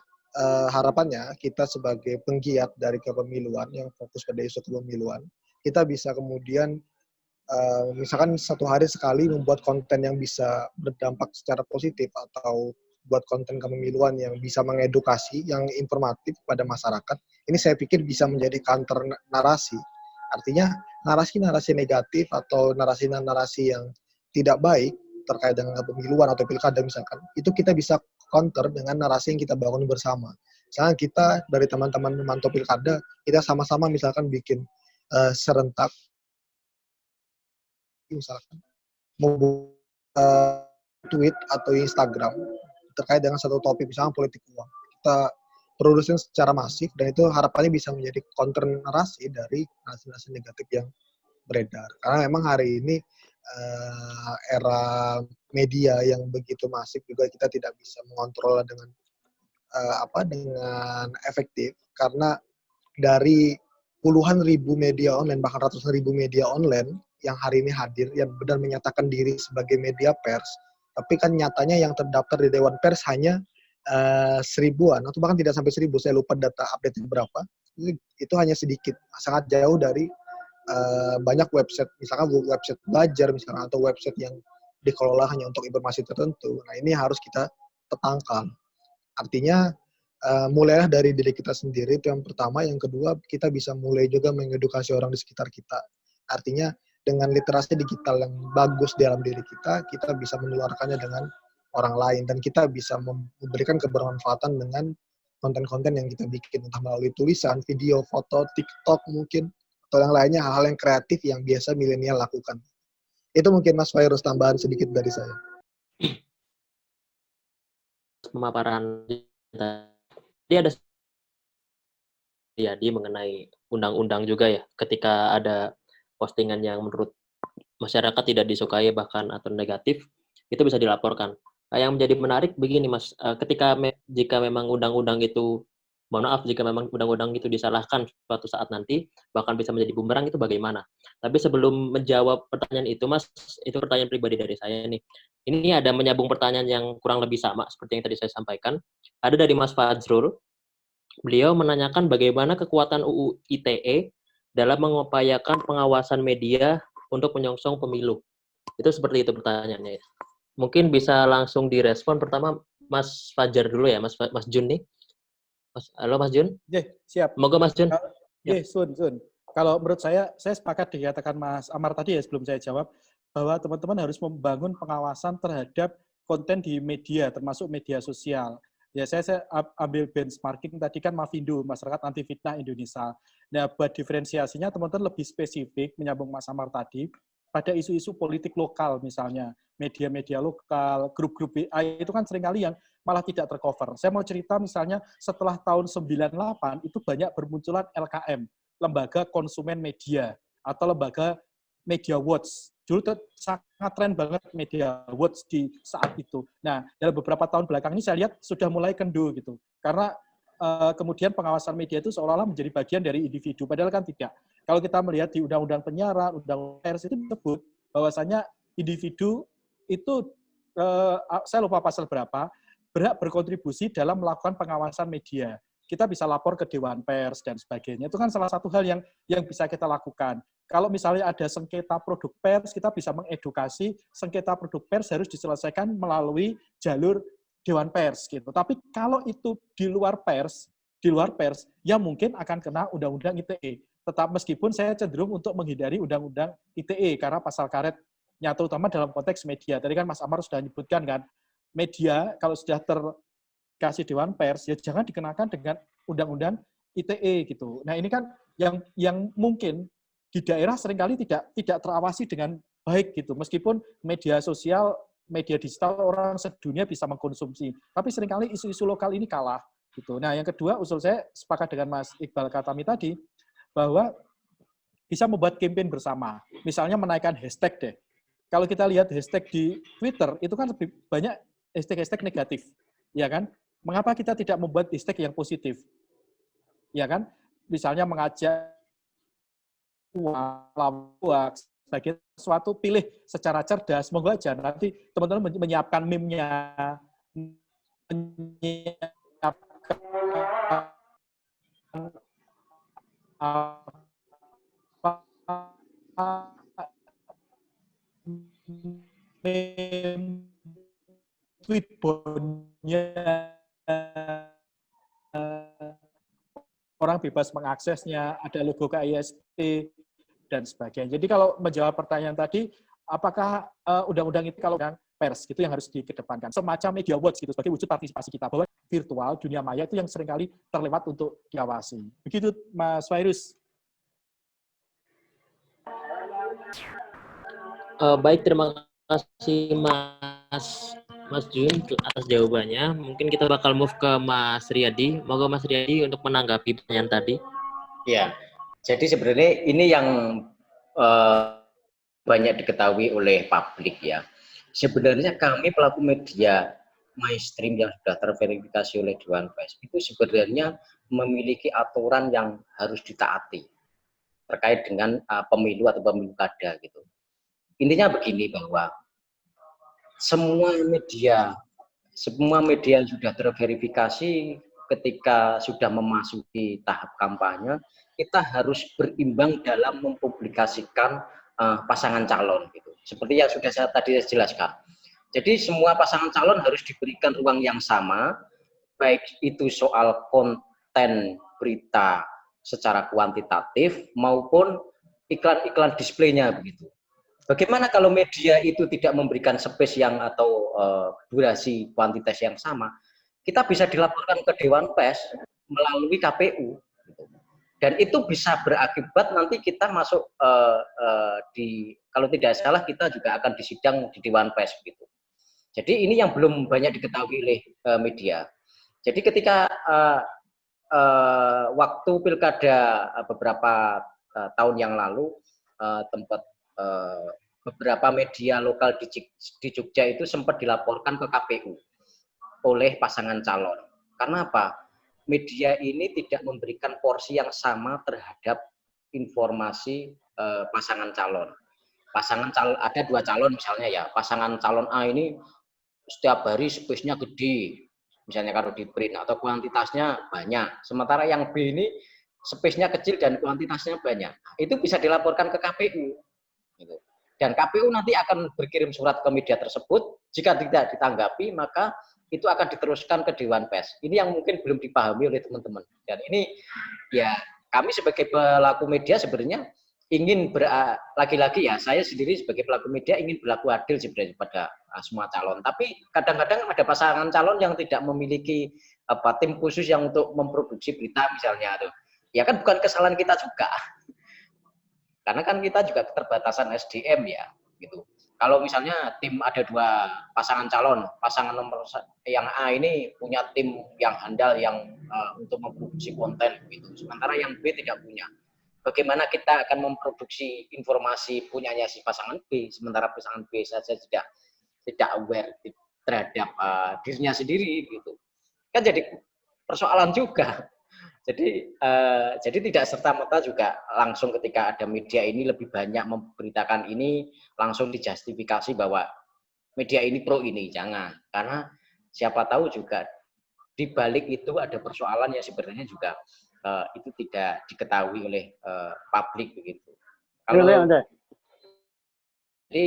harapannya kita sebagai penggiat dari kepemiluan yang fokus pada isu kepemiluan, kita bisa kemudian misalkan satu hari sekali membuat konten yang bisa berdampak secara positif atau buat konten kepemiluan yang bisa mengedukasi, yang informatif pada masyarakat. Ini saya pikir bisa menjadi counter narasi. Artinya narasi-narasi negatif atau narasi-narasi yang tidak baik terkait dengan kepemiluan atau pilkada misalkan, itu kita bisa counter dengan narasi yang kita bangun bersama. Misalnya kita dari teman-teman memantau pilkada, kita sama-sama misalkan bikin serentak, misalkan membuat tweet atau Instagram terkait dengan satu topik, misalnya politik uang. Kita produksi secara masif, dan itu harapannya bisa menjadi counter narasi dari narasi-narasi negatif yang beredar. Karena memang hari ini era media yang begitu masif juga kita tidak bisa mengontrol dengan dengan efektif, karena dari puluhan ribu media online, bahkan ratusan ribu media online yang hari ini hadir, yang benar menyatakan diri sebagai media pers, tapi kan nyatanya yang terdaftar di Dewan Pers hanya seribuan, atau bahkan tidak sampai 1.000, saya lupa data update berapa, itu hanya sedikit, sangat jauh dari banyak website, misalkan website belajar misalkan, atau website yang dikelola hanya untuk informasi tertentu. Nah, ini harus kita tetangkan. Artinya mulailah dari diri kita sendiri, itu yang pertama. Yang kedua, kita bisa mulai juga mengedukasi orang di sekitar kita. Artinya dengan literasi digital yang bagus dalam diri kita, kita bisa menularkannya dengan orang lain, dan kita bisa memberikan kebermanfaatan dengan konten-konten yang kita bikin, entah melalui tulisan, video, foto, TikTok mungkin, atau yang lainnya, hal-hal yang kreatif yang biasa milenial lakukan. Itu mungkin Mas Fairuz, tambahan sedikit dari saya. Pemaparan tadi ada jadi mengenai undang-undang juga ya, ketika ada postingan yang menurut masyarakat tidak disukai bahkan atau negatif, itu bisa dilaporkan. Yang menjadi menarik begini Mas, jika memang undang-undang itu, mohon maaf jika memang undang-undang itu disalahkan suatu saat nanti, bahkan bisa menjadi bumerang itu bagaimana? Tapi sebelum menjawab pertanyaan itu Mas, itu pertanyaan pribadi dari saya nih. Ini ada menyambung pertanyaan yang kurang lebih sama seperti yang tadi saya sampaikan. Ada dari Mas Fajrul, beliau menanyakan bagaimana kekuatan UU ITE dalam mengupayakan pengawasan media untuk menyongsong pemilu. Itu seperti itu pertanyaannya ya. Mungkin bisa langsung direspon pertama Mas Fajar dulu ya, Mas Jun nih. Halo Mas Jun. Siap. Monggo Mas Jun. Sun. Kalau menurut saya sepakat dikatakan Mas Amar tadi ya sebelum saya jawab, bahwa teman-teman harus membangun pengawasan terhadap konten di media, termasuk media sosial. Ya, saya ambil benchmarking tadi kan Mavindo, Masyarakat Anti Fitnah Indonesia. Nah, buat diferensiasinya teman-teman lebih spesifik, menyambung Mas Amar tadi, pada isu-isu politik lokal misalnya, media-media lokal, grup-grup WA itu kan seringkali yang malah tidak tercover. Saya mau cerita misalnya setelah tahun 98 itu banyak bermunculan LKM, Lembaga Konsumen Media, atau Lembaga Media Watch. Dulu sangat tren banget Media Watch di saat itu. Nah, dalam beberapa tahun belakang ini saya lihat sudah mulai kendur gitu. Karena kemudian pengawasan media itu seolah-olah menjadi bagian dari individu, padahal kan tidak. Kalau kita melihat di Undang-Undang Penyiaran, Undang-Undang Pers itu disebut bahwasanya individu itu, saya lupa pasal berapa, berhak berkontribusi dalam melakukan pengawasan media. Kita bisa lapor ke Dewan Pers dan sebagainya. Itu kan salah satu hal yang bisa kita lakukan. Kalau misalnya ada sengketa produk pers, kita bisa mengedukasi sengketa produk pers harus diselesaikan melalui jalur Dewan Pers gitu. Tapi kalau itu di luar pers, ya mungkin akan kena Undang-Undang ITE. Tetap meskipun saya cenderung untuk menghindari Undang-Undang ITE karena pasal karetnya terutama dalam konteks media. Tadi kan Mas Amar sudah menyebutkan kan, media kalau sudah terkasih Dewan Pers ya jangan dikenakan dengan Undang-Undang ITE gitu. Nah, ini kan yang mungkin di daerah seringkali tidak terawasi dengan baik gitu. Meskipun media sosial, media digital orang sedunia bisa mengkonsumsi, tapi seringkali isu-isu lokal ini kalah gitu. Nah, yang kedua usul saya sepakat dengan Mas Iqbal Khatami tadi bahwa bisa membuat campaign bersama. Misalnya menaikkan hashtag deh. Kalau kita lihat hashtag di Twitter itu kan lebih banyak hashtag negatif, ya kan? Mengapa kita tidak membuat hashtag yang positif? Ya kan? Misalnya mengajak sebagai sesuatu, pilih secara cerdas, monggo aja nanti teman-teman menyiapkan meme-nya, menyiapkan meme tweetbotnya, orang bebas mengaksesnya, ada logo KISP, dan sebagainya. Jadi kalau menjawab pertanyaan tadi, apakah undang-undang itu kalau undang pers itu yang harus dikedepankan. Semacam media watch gitu, sebagai wujud partisipasi kita, bahwa virtual, dunia maya itu yang seringkali terlewat untuk diawasi. Begitu Mas Virus. Baik, terima kasih Mas Jun atas jawabannya. Mungkin kita bakal move ke Mas Riyadi. Moga Mas Riyadi untuk menanggapi pertanyaan tadi. Ya, jadi sebenarnya ini yang banyak diketahui oleh publik ya. Sebenarnya kami pelaku media mainstream yang sudah terverifikasi oleh Dewan Pers itu sebenarnya memiliki aturan yang harus ditaati terkait dengan pemilu atau pemilu kada gitu. Intinya begini, bahwa semua media yang sudah terverifikasi ketika sudah memasuki tahap kampanye, kita harus berimbang dalam mempublikasikan pasangan calon gitu. Seperti yang sudah saya tadi jelaskan. Jadi semua pasangan calon harus diberikan ruang yang sama, baik itu soal konten berita secara kuantitatif maupun iklan-iklan displaynya begitu. Bagaimana kalau media itu tidak memberikan space yang atau durasi kuantitas yang sama? Kita bisa dilaporkan ke Dewan Pers melalui KPU, gitu. Dan itu bisa berakibat nanti kita masuk kalau tidak salah kita juga akan disidang di Dewan Pers gitu. Jadi ini yang belum banyak diketahui oleh media. Jadi ketika waktu pilkada beberapa tahun yang lalu tempat beberapa media lokal di Jogja itu sempat dilaporkan ke KPU oleh pasangan calon. Karena apa? Media ini tidak memberikan porsi yang sama terhadap informasi pasangan calon. Ada 2 calon misalnya ya, pasangan calon A ini setiap hari space-nya gede, misalnya kalau di print, atau kuantitasnya banyak. Sementara yang B ini space-nya kecil dan kuantitasnya banyak. Itu bisa dilaporkan ke KPU. Gitu. Dan KPU nanti akan berkirim surat ke media tersebut. Jika tidak ditanggapi, maka itu akan diteruskan ke Dewan Pers. Ini yang mungkin belum dipahami oleh teman-teman. Dan ini ya kami sebagai pelaku media sebenarnya ingin lagi-lagi ya, saya sendiri sebagai pelaku media ingin berlaku adil sebenarnya pada semua calon. Tapi kadang-kadang ada pasangan calon yang tidak memiliki tim khusus yang untuk memproduksi berita misalnya tuh. Ya kan bukan kesalahan kita juga. Karena kan kita juga keterbatasan SDM ya, gitu. Kalau misalnya tim ada 2 pasangan calon, pasangan nomor yang A ini punya tim yang handal yang untuk memproduksi konten gitu. Sementara yang B tidak punya. Bagaimana kita akan memproduksi informasi punyanya si pasangan B, sementara pasangan B saja tidak aware terhadap dirinya sendiri gitu. Kan jadi persoalan juga. Jadi tidak serta-merta juga langsung ketika ada media ini lebih banyak memberitakan ini langsung dijustifikasi bahwa media ini pro ini, jangan. Karena siapa tahu juga di balik itu ada persoalan yang sebenarnya juga itu tidak diketahui oleh publik begitu. Kalau jadi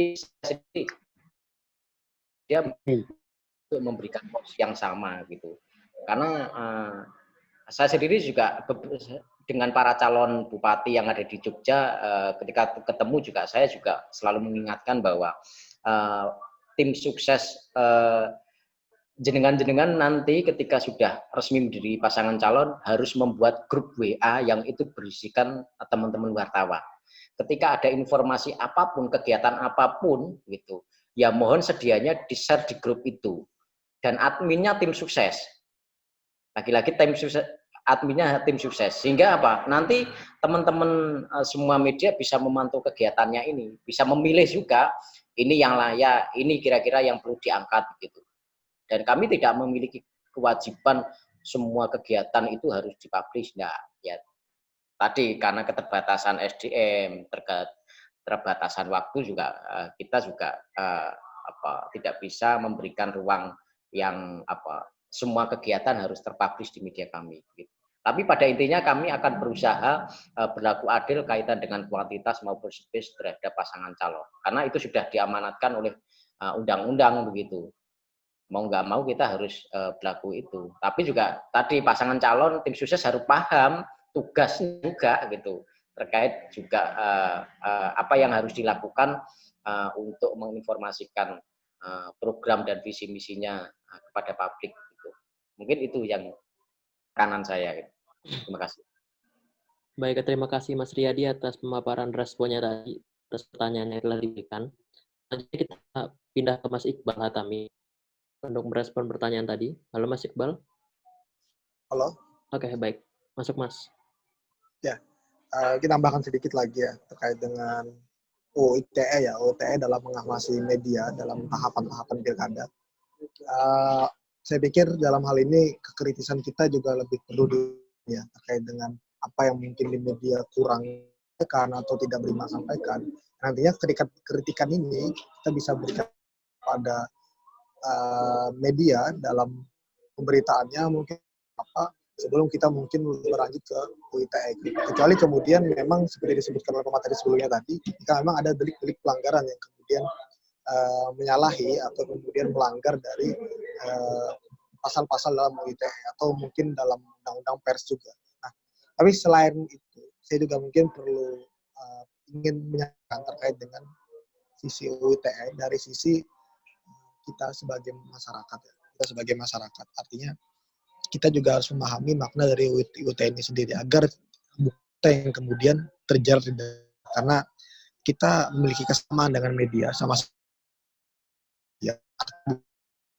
dia untuk memberikan porsi yang sama gitu. Karena saya sendiri juga dengan para calon bupati yang ada di Jogja, ketika ketemu juga saya juga selalu mengingatkan bahwa tim sukses jenengan-jenengan nanti ketika sudah resmi menjadi pasangan calon harus membuat grup WA yang itu berisikan teman-teman wartawan. Ketika ada informasi apapun, kegiatan apapun gitu, ya mohon sedianya di-share di grup itu. Dan adminnya tim sukses. Lagi-lagi tim sukses, adminnya tim sukses. Sehingga apa? Nanti teman-teman semua media bisa memantau kegiatannya ini, bisa memilih juga ini yang layak, ini kira-kira yang perlu diangkat gitu. Dan kami tidak memiliki kewajiban semua kegiatan itu harus dipublish, enggak. Ya, tadi karena keterbatasan SDM, keterbatasan waktu juga kita juga tidak bisa memberikan ruang yang semua kegiatan harus terpublish di media kami. Gitu. Tapi pada intinya kami akan berusaha berlaku adil kaitan dengan kuantitas maupun space terhadap pasangan calon. Karena itu sudah diamanatkan oleh undang-undang begitu. Mau nggak mau kita harus berlaku itu. Tapi juga tadi pasangan calon tim sukses harus paham tugasnya juga gitu. Terkait juga apa yang harus dilakukan untuk menginformasikan program dan visi misinya kepada publik. Gitu. Mungkin itu yang kanan saya. Gitu. Terima kasih. Baik, terima kasih Mas Riyadi atas pemaparan responnya tadi, atas pertanyaan yang telah diberikan. Nanti kita pindah ke Mas Iqbal Hatami untuk merespon pertanyaan tadi. Halo Mas Iqbal. Halo. Oke, baik. Masuk Mas. Ya, kita tambahkan sedikit lagi ya terkait dengan UITE ya, UITE dalam mengawasi media dalam tahapan-tahapan pilkada. Saya pikir dalam hal ini kekritisan kita juga lebih perlu ya terkait dengan apa yang mungkin di media kurang sampaikan atau tidak beri sampaikan. Nantinya ketika kritikan ini kita bisa berikan pada media dalam pemberitaannya mungkin sebelum kita mungkin berlanjut ke UITE. Kecuali kemudian memang seperti disebutkan oleh pemateri sebelumnya tadi, jika memang ada delik-delik pelanggaran yang kemudian menyalahi atau kemudian melanggar dari pasal-pasal dalam UITE atau mungkin dalam undang-undang pers juga. Nah, tapi selain itu, saya juga mungkin perlu ingin menyampaikan terkait dengan sisi UITE dari sisi kita sebagai masyarakat. Kita sebagai masyarakat, artinya kita juga harus memahami makna dari UITE ini sendiri agar bukan yang kemudian terjerat karena kita memiliki kesamaan dengan media sama ya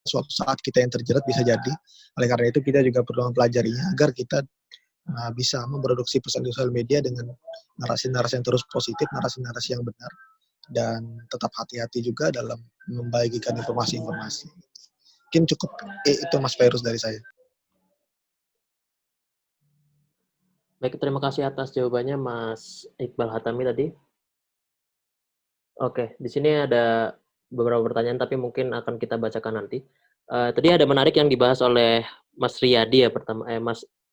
suatu saat kita yang terjerat bisa jadi. Oleh karena itu kita juga perlu mempelajarinya agar kita bisa memproduksi pesan sosial media dengan narasi-narasi yang terus positif, narasi-narasi yang benar dan tetap hati-hati juga dalam membagikan informasi-informasi. Mungkin cukup itu Mas Virus dari saya. Baik, terima kasih atas jawabannya Mas Iqbal Hatami tadi. Oke, di sini ada beberapa pertanyaan tapi mungkin akan kita bacakan nanti. Tadi ada menarik yang dibahas oleh Mas Riyadi ya pertama,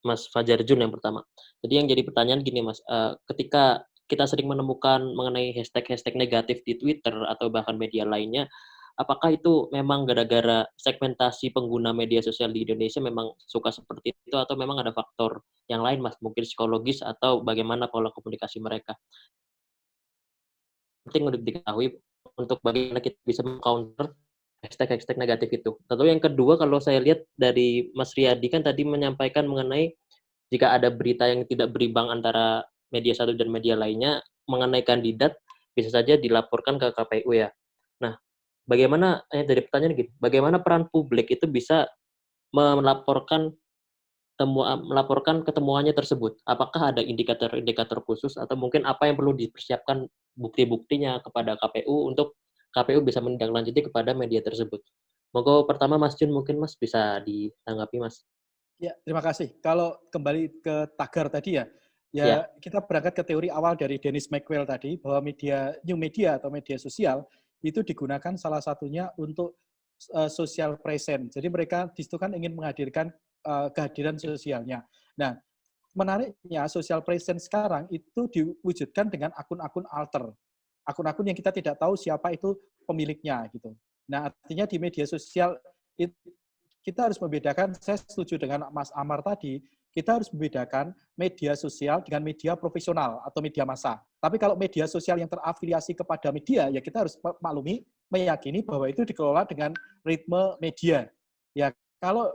Mas Fajar Jun yang pertama. Jadi yang jadi pertanyaan gini Mas, ketika kita sering menemukan mengenai hashtag-hashtag negatif di Twitter atau bahkan media lainnya, apakah itu memang gara-gara segmentasi pengguna media sosial di Indonesia memang suka seperti itu atau memang ada faktor yang lain Mas, mungkin psikologis atau bagaimana pola komunikasi mereka? Penting untuk diketahui untuk bagaimana kita bisa meng-counter hashtag-hashtag negatif itu. Lalu yang kedua kalau saya lihat dari Mas Riyadi kan tadi menyampaikan mengenai jika ada berita yang tidak berimbang antara media satu dan media lainnya mengenai kandidat bisa saja dilaporkan ke KPU ya. Nah, bagaimana dari pertanyaan gini, bagaimana peran publik itu bisa melaporkan ketemuannya tersebut? Apakah ada indikator-indikator khusus atau mungkin apa yang perlu dipersiapkan bukti-buktinya kepada KPU untuk KPU bisa menindaklanjuti kepada media tersebut? Monggo pertama Mas Jun mungkin Mas bisa ditanggapi Mas. Ya, terima kasih. Kalau kembali ke tagar tadi ya, Ya, kita berangkat ke teori awal dari Dennis McWell tadi, bahwa new media atau media sosial itu digunakan salah satunya untuk social presence. Jadi mereka di situ kan ingin menghadirkan kehadiran sosialnya. Nah, menariknya social presence sekarang itu diwujudkan dengan akun-akun alter. Akun-akun yang kita tidak tahu siapa itu pemiliknya gitu. Nah, artinya di media sosial kita harus membedakan, saya setuju dengan Mas Amar tadi, kita harus membedakan media sosial dengan media profesional atau media massa. Tapi kalau media sosial yang terafiliasi kepada media, ya kita harus maklumi, meyakini bahwa itu dikelola dengan ritme media. Ya, kalau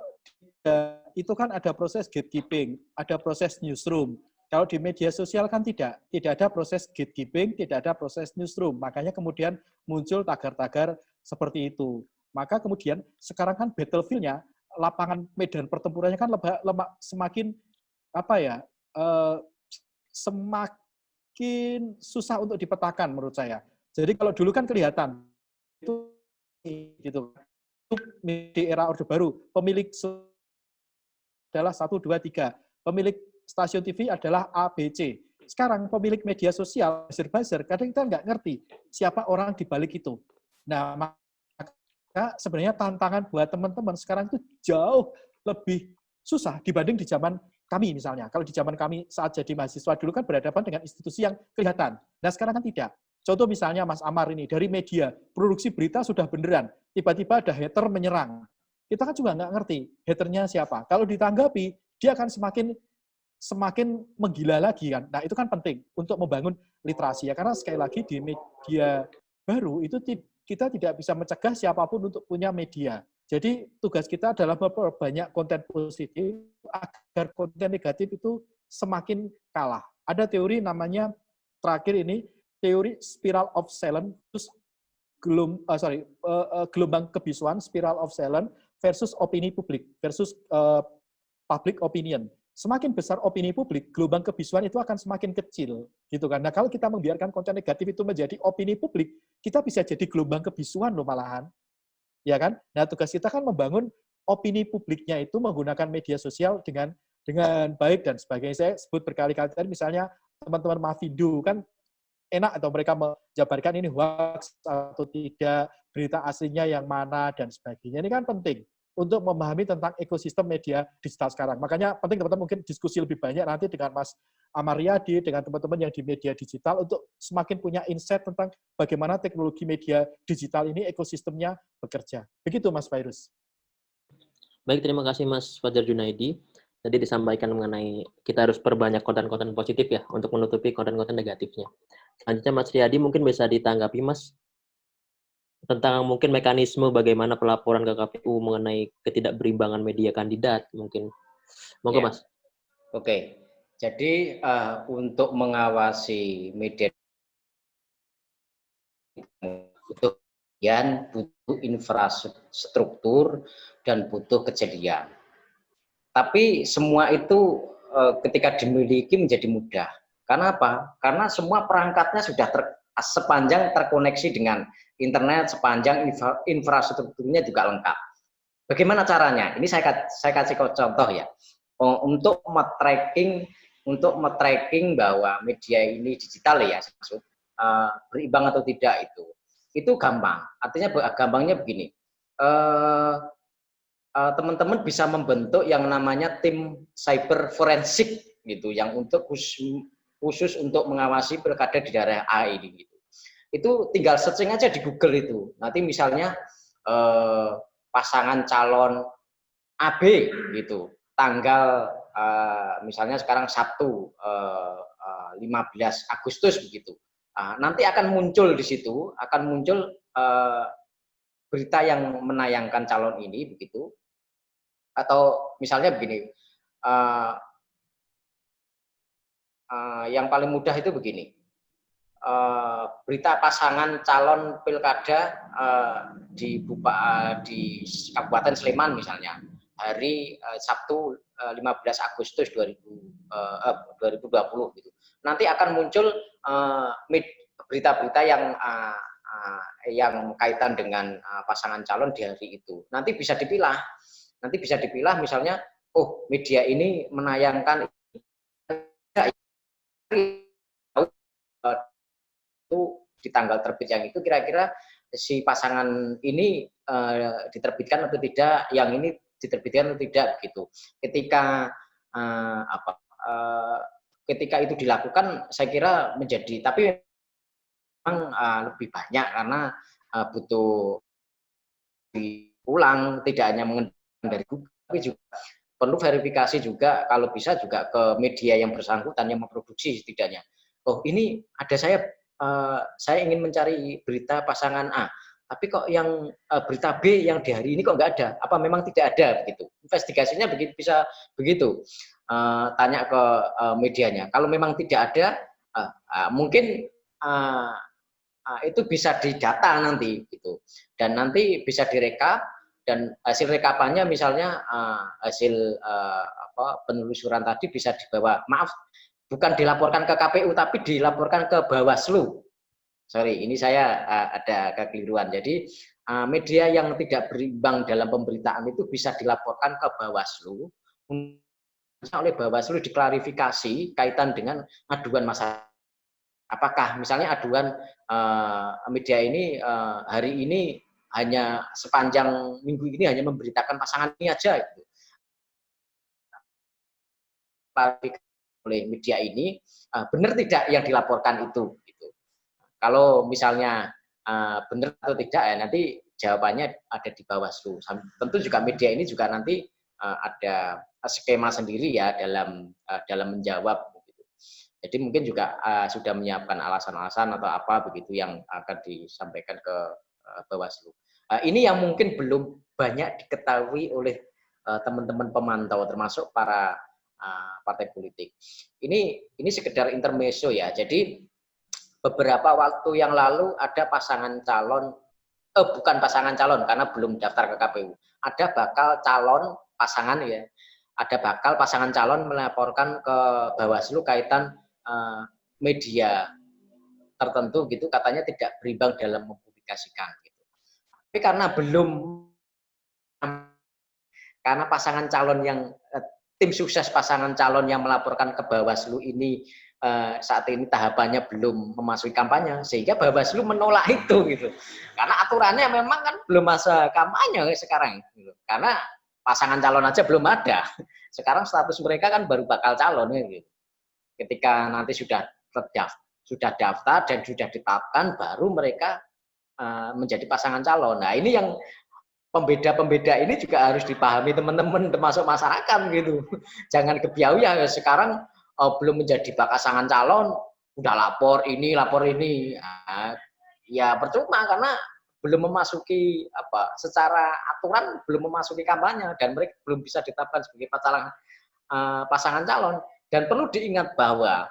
itu kan ada proses gatekeeping, ada proses newsroom. Kalau di media sosial kan tidak ada proses gatekeeping, tidak ada proses newsroom. Makanya kemudian muncul tagar-tagar seperti itu. Maka kemudian sekarang kan battlefield-nya, lapangan medan pertempurannya kan semakin apa ya, semakin susah untuk dipetakan menurut saya. Jadi kalau dulu kan kelihatan itu gitu. Di era Orde Baru, pemilik adalah 1, 2, 3. Pemilik stasiun TV adalah ABC. Sekarang pemilik media sosial, buzzer-buzzer, kadang kita nggak ngerti siapa orang di balik itu. Nah, maka sebenarnya tantangan buat teman-teman sekarang itu jauh lebih susah dibanding di zaman kami misalnya. Kalau di zaman kami saat jadi mahasiswa dulu kan berhadapan dengan institusi yang kelihatan. Nah, sekarang kan tidak. Contoh misalnya Mas Amar ini, dari media, produksi berita sudah beneran. Tiba-tiba ada hater menyerang. Kita kan juga nggak ngerti haternya siapa. Kalau ditanggapi, dia akan semakin menggila lagi kan. Nah, itu kan penting untuk membangun literasi ya. Karena sekali lagi di media baru itu kita tidak bisa mencegah siapapun untuk punya media. Jadi tugas kita adalah memperbanyak konten positif agar konten negatif itu semakin kalah. Ada teori namanya terakhir ini teori spiral of silence gelombang kebisuan spiral of silence versus opini publik versus public opinion. Semakin besar opini publik, gelombang kebisuan itu akan semakin kecil, gitu kan. Nah, kalau kita membiarkan konten negatif itu menjadi opini publik, kita bisa jadi gelombang kebisuan loh malahan. Ya kan? Nah, tugas kita kan membangun opini publiknya itu menggunakan media sosial dengan baik dan sebagainya. Saya sebut berkali-kali tadi misalnya teman-teman Mavindo kan enak atau mereka menjabarkan ini hoax atau tidak, berita aslinya yang mana dan sebagainya. Ini kan penting untuk memahami tentang ekosistem media digital sekarang. Makanya penting teman-teman mungkin diskusi lebih banyak nanti dengan Mas Amaryadi, dengan teman-teman yang di media digital untuk semakin punya insight tentang bagaimana teknologi media digital ini ekosistemnya bekerja. Begitu Mas Virus. Baik, terima kasih Mas Fajar Junaidi. Tadi disampaikan mengenai kita harus perbanyak konten-konten positif ya untuk menutupi konten-konten negatifnya. Selanjutnya Mas Riyadi mungkin bisa ditanggapi Mas tentang mungkin mekanisme bagaimana pelaporan ke KPU mengenai ketidakberimbangan media kandidat mungkin. Monggo Mas. Oke. Jadi untuk mengawasi media butuh infrastruktur dan butuh kejadian. Tapi semua itu ketika dimiliki menjadi mudah. Karena apa? Karena semua perangkatnya sudah sepanjang terkoneksi dengan internet, sepanjang infrastrukturnya juga lengkap. Bagaimana caranya? Ini saya kasih contoh ya. Untuk tracking bahwa media ini digital ya, berimbang atau tidak itu gampang. Artinya gampangnya begini, teman-teman bisa membentuk yang namanya tim cyber forensik gitu, yang untuk khusus untuk mengawasi pilkada di daerah A ini gitu. Itu tinggal searching aja di Google itu. Nanti misalnya pasangan calon AB gitu, tanggal misalnya sekarang Sabtu 15 Agustus begitu. Nanti akan muncul di situ, berita yang menayangkan calon ini begitu. Atau misalnya begini, yang paling mudah itu begini, berita pasangan calon pilkada di Kabupaten Sleman misalnya, hari Sabtu 15 Agustus 2020 gitu. Nanti akan muncul berita-berita yang kaitan dengan pasangan calon di hari itu. Nanti bisa dipilah misalnya, oh media ini menayangkan itu di tanggal terbit yang itu, kira-kira si pasangan ini diterbitkan atau tidak, yang ini diterbitkan atau tidak gitu. Ketika itu dilakukan, saya kira menjadi, tapi memang lebih banyak karena butuh diulang, tidak hanya mengenai dari Google, tapi juga perlu verifikasi juga, kalau bisa juga ke media yang bersangkutan yang memproduksi setidaknya. Oh ini ada saya ingin mencari berita pasangan A, tapi kok yang berita B yang di hari ini kok nggak ada? Apa memang tidak ada begitu? Investigasinya bisa begitu. Tanya ke medianya. Kalau memang tidak ada, mungkin itu bisa didata nanti gitu, dan nanti bisa direkap, dan hasil rekapannya misalnya hasil penelusuran tadi bisa dibawa, bukan dilaporkan ke KPU tapi dilaporkan ke Bawaslu. Sorry, ini saya ada kekeliruan. Jadi media yang tidak berimbang dalam pemberitaan itu bisa dilaporkan ke Bawaslu, oleh Bawaslu diklarifikasi kaitan dengan aduan masyarakat. Apakah misalnya aduan media ini hari ini hanya sepanjang minggu ini hanya memberitakan pasangan ini aja gitu. Oleh media ini benar tidak yang dilaporkan itu gitu. Kalau misalnya benar atau tidak ya nanti jawabannya ada di Bawaslu. Tentu juga media ini juga nanti ada skema sendiri ya dalam menjawab. Jadi mungkin juga sudah menyiapkan alasan-alasan atau apa begitu yang akan disampaikan ke Bawaslu. Ini yang mungkin belum banyak diketahui oleh teman-teman pemantau, termasuk para partai politik. Ini sekedar intermezzo ya. Jadi beberapa waktu yang lalu ada pasangan calon, bukan pasangan calon karena belum daftar ke KPU. Ada bakal calon pasangan ya. Ada bakal pasangan calon melaporkan ke Bawaslu kaitan media tertentu gitu, katanya tidak berimbang dalam mempublikasikan gitu. Tapi karena pasangan calon yang tim sukses pasangan calon yang melaporkan ke Bawaslu ini saat ini tahapannya belum memasuki kampanye, sehingga Bawaslu menolak itu gitu. Karena aturannya memang kan belum masa kampanye sekarang gitu. Karena pasangan calon aja belum ada. Sekarang status mereka kan baru bakal calon gitu. Ketika nanti sudah daftar dan sudah ditetapkan, baru mereka menjadi pasangan calon. Nah ini yang pembeda-pembeda ini juga harus dipahami teman-teman termasuk masyarakat gitu. Jangan kebiau ya sekarang belum menjadi pasangan calon udah lapor ini. Ya percuma karena belum memasuki secara aturan belum memasuki kampanye dan mereka belum bisa ditetapkan sebagai pasangan calon. Dan perlu diingat bahwa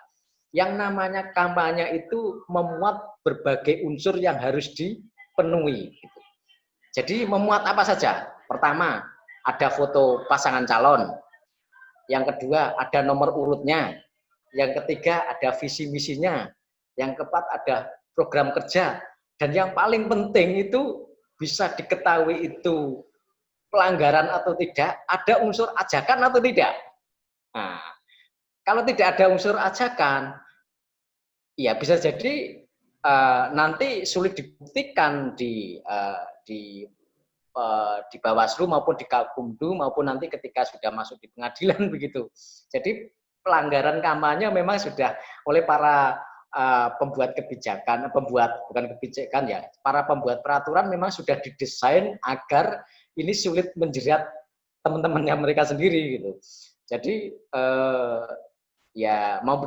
yang namanya kampanye itu memuat berbagai unsur yang harus dipenuhi. Jadi memuat apa saja? Pertama, ada foto pasangan calon. Yang kedua, ada nomor urutnya. Yang ketiga, ada visi misinya. Yang keempat, ada program kerja. Dan yang paling penting itu bisa diketahui itu pelanggaran atau tidak, ada unsur ajakan atau tidak. Nah, kalau tidak ada unsur ajakan, ya bisa jadi nanti sulit dibuktikan di Bawaslu maupun di Gakumdu maupun nanti ketika sudah masuk di pengadilan begitu. Jadi pelanggaran kampanye memang sudah oleh para pembuat kebijakan, bukan kebijakan ya, para pembuat peraturan memang sudah didesain agar ini sulit menjerat teman-temannya mereka sendiri gitu. Jadi ya mau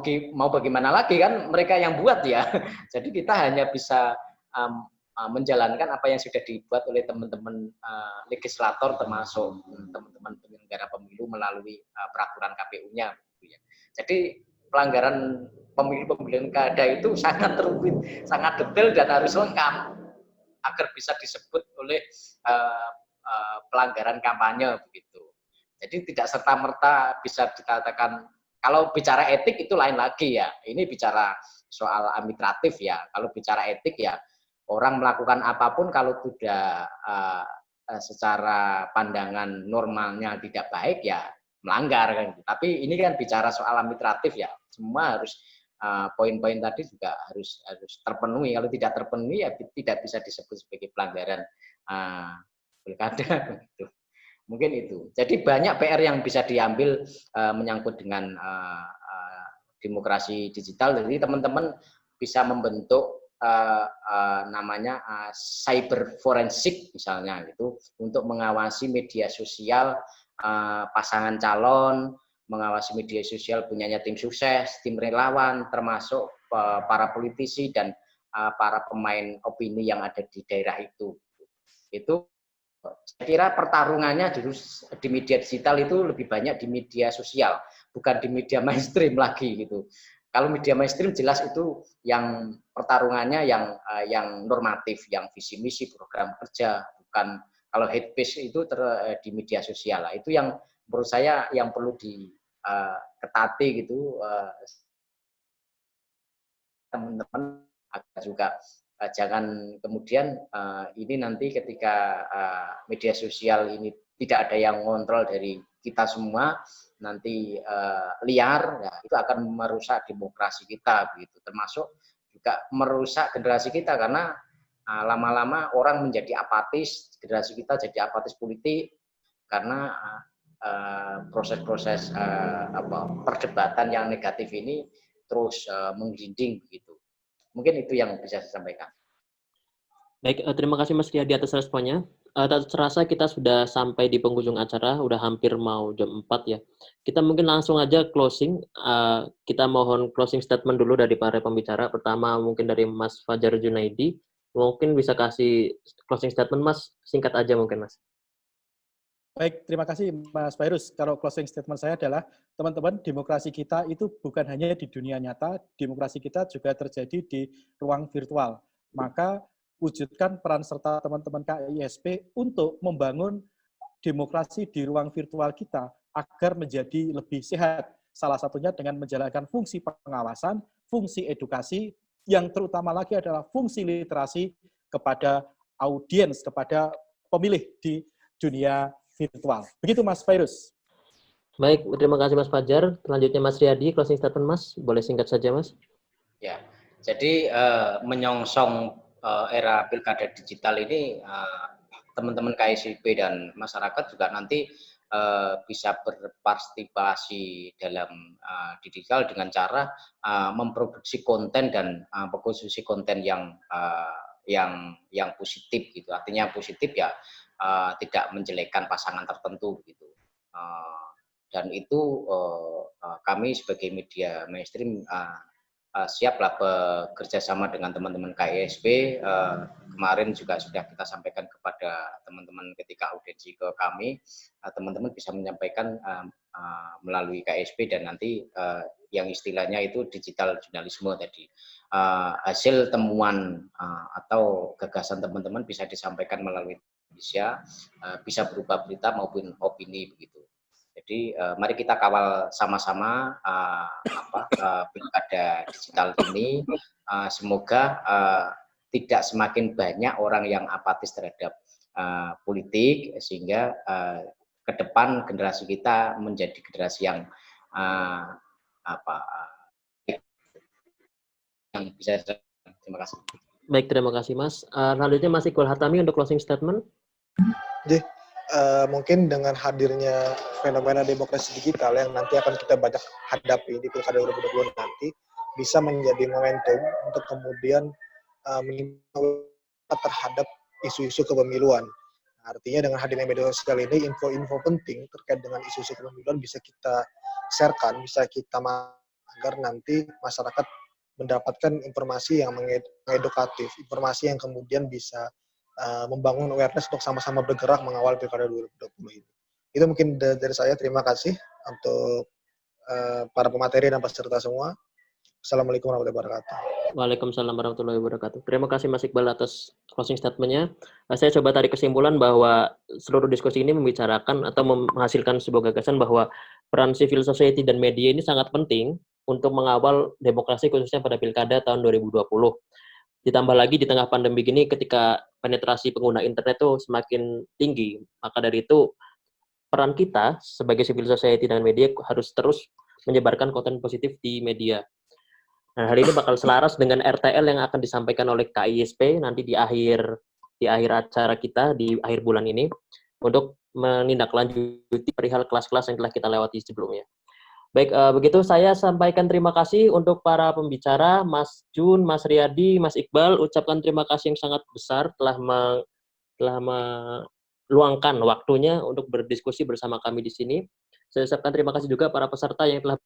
bagaimana lagi kan mereka yang buat ya. Jadi kita hanya bisa menjalankan apa yang sudah dibuat oleh teman-teman legislator termasuk teman-teman penyelenggara pemilu melalui peraturan KPU-nya. Gitu ya. Jadi pelanggaran pemilu-pemilu kada itu sangat rumit, sangat detail dan harus lengkap agar bisa disebut oleh pelanggaran kampanye begitu. Jadi tidak serta-merta bisa dikatakan, kalau bicara etik itu lain lagi ya. Ini bicara soal administratif ya. Kalau bicara etik ya orang melakukan apapun kalau tidak secara pandangan normalnya tidak baik ya melanggar kan. Tapi ini kan bicara soal administratif ya. Semua harus poin-poin tadi juga harus terpenuhi. Kalau tidak terpenuhi ya tidak bisa disebut sebagai pelanggaran pilkada begitu. Mungkin itu. Jadi banyak PR yang bisa diambil menyangkut dengan demokrasi digital. Jadi teman-teman bisa membentuk namanya cyber forensik misalnya gitu untuk mengawasi media sosial pasangan calon, mengawasi media sosial punyanya tim sukses, tim relawan, termasuk para politisi dan para pemain opini yang ada di daerah itu. Itu saya kira pertarungannya di media digital itu lebih banyak di media sosial, bukan di media mainstream lagi gitu. Kalau media mainstream jelas itu yang pertarungannya yang normatif, yang visi misi program kerja, bukan kalau hate speech itu di media sosial. Itu yang menurut saya yang perlu diketati gitu teman-teman agar juga jangan kemudian ini nanti ketika media sosial ini tidak ada yang ngontrol dari kita semua nanti liar ya, itu akan merusak demokrasi kita begitu, termasuk juga merusak generasi kita karena lama-lama orang menjadi apatis, generasi kita jadi apatis politik karena proses-proses perdebatan yang negatif ini terus menggelinding begitu. Mungkin itu yang bisa saya sampaikan. Baik, terima kasih Mas Riyadi atas responnya. Tak terasa kita sudah sampai di penghujung acara, udah hampir mau jam 4 ya. Kita mungkin langsung aja closing. Kita mohon closing statement dulu dari para pembicara. Pertama mungkin dari Mas Fajar Junaidi. Mungkin bisa kasih closing statement Mas, singkat aja mungkin Mas. Baik, terima kasih Mas Virus. Kalau closing statement saya adalah, teman-teman, demokrasi kita itu bukan hanya di dunia nyata, demokrasi kita juga terjadi di ruang virtual. Maka wujudkan peran serta teman-teman KISP untuk membangun demokrasi di ruang virtual kita agar menjadi lebih sehat. Salah satunya dengan menjalankan fungsi pengawasan, fungsi edukasi, yang terutama lagi adalah fungsi literasi kepada audiens, kepada pemilih di dunia virtual. Begitu Mas Virus. Baik, terima kasih Mas Fajar. Selanjutnya Mas Riyadi, closing statement Mas. Boleh singkat saja Mas. Ya, jadi menyongsong era pilkada digital ini teman-teman KISP dan masyarakat juga nanti bisa berpartisipasi dalam digital dengan cara memproduksi konten dan mengkonsumsi konten yang positif gitu. Artinya positif ya tidak menjelekkan pasangan tertentu gitu. Dan itu kami sebagai media mainstream siaplah bekerja sama dengan teman-teman KISP. Kemarin juga sudah kita sampaikan kepada teman-teman ketika audiensi ke kami, teman-teman bisa menyampaikan melalui KISP dan nanti yang istilahnya itu digital jurnalisme tadi. Hasil temuan atau gagasan teman-teman bisa disampaikan melalui Indonesia, bisa berupa berita maupun opini begitu. Jadi mari kita kawal sama-sama pilkada digital ini. Semoga tidak semakin banyak orang yang apatis terhadap politik, sehingga ke depan generasi kita menjadi generasi yang yang bisa. Terima kasih. Baik, terima kasih Mas. Selanjutnya Mas Iqbal Hatami untuk closing statement. Jadi mungkin dengan hadirnya fenomena demokrasi digital yang nanti akan kita banyak hadapi di Pilkada 2020 nanti, bisa menjadi momentum untuk kemudian terhadap isu-isu kepemiluan. Artinya dengan hadirnya media sosial ini, info-info penting terkait dengan isu-isu kepemiluan bisa kita sharekan, bisa kita agar nanti masyarakat mendapatkan informasi yang mengedukatif, informasi yang kemudian bisa membangun awareness untuk sama-sama bergerak mengawal Pilkada 2020 ini. Itu mungkin dari saya. Terima kasih untuk para pemateri dan peserta semua. Assalamualaikum warahmatullahi wabarakatuh. Waalaikumsalam warahmatullahi wabarakatuh. Terima kasih Mas Iqbal atas closing statement-nya. Saya coba tarik kesimpulan bahwa seluruh diskusi ini membicarakan atau menghasilkan sebuah gagasan bahwa peran civil society dan media ini sangat penting untuk mengawal demokrasi khususnya pada Pilkada tahun 2020. Ditambah lagi di tengah pandemi gini ketika penetrasi pengguna internet itu semakin tinggi, maka dari itu peran kita sebagai civil society dan media harus terus menyebarkan konten positif di media. Nah, hal ini bakal selaras dengan RTL yang akan disampaikan oleh KISP nanti di akhir acara kita di akhir bulan ini untuk menindaklanjuti perihal kelas-kelas yang telah kita lewati sebelumnya. Baik, begitu saya sampaikan terima kasih untuk para pembicara, Mas Jun, Mas Riyadi, Mas Iqbal, ucapkan terima kasih yang sangat besar telah meluangkan waktunya untuk berdiskusi bersama kami di sini. Saya ucapkan terima kasih juga para peserta yang telah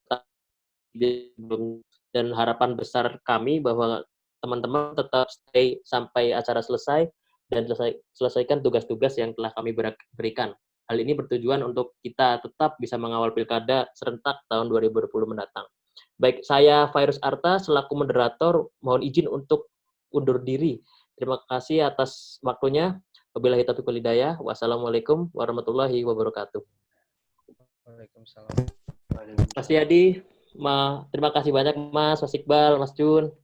dan harapan besar kami bahwa teman-teman tetap stay sampai acara selesai dan selesaikan tugas-tugas yang telah kami berikan. Hal ini bertujuan untuk kita tetap bisa mengawal pilkada serentak tahun 2020 mendatang. Baik, saya Virus Arta selaku moderator mohon izin untuk undur diri. Terima kasih atas waktunya. Wabillahi taufiq wal hidayah. Wassalamualaikum warahmatullahi wabarakatuh. Waalaikumsalam. Mas Yadi, terima kasih banyak Mas Iqbal, Mas Jun.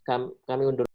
Kami undur.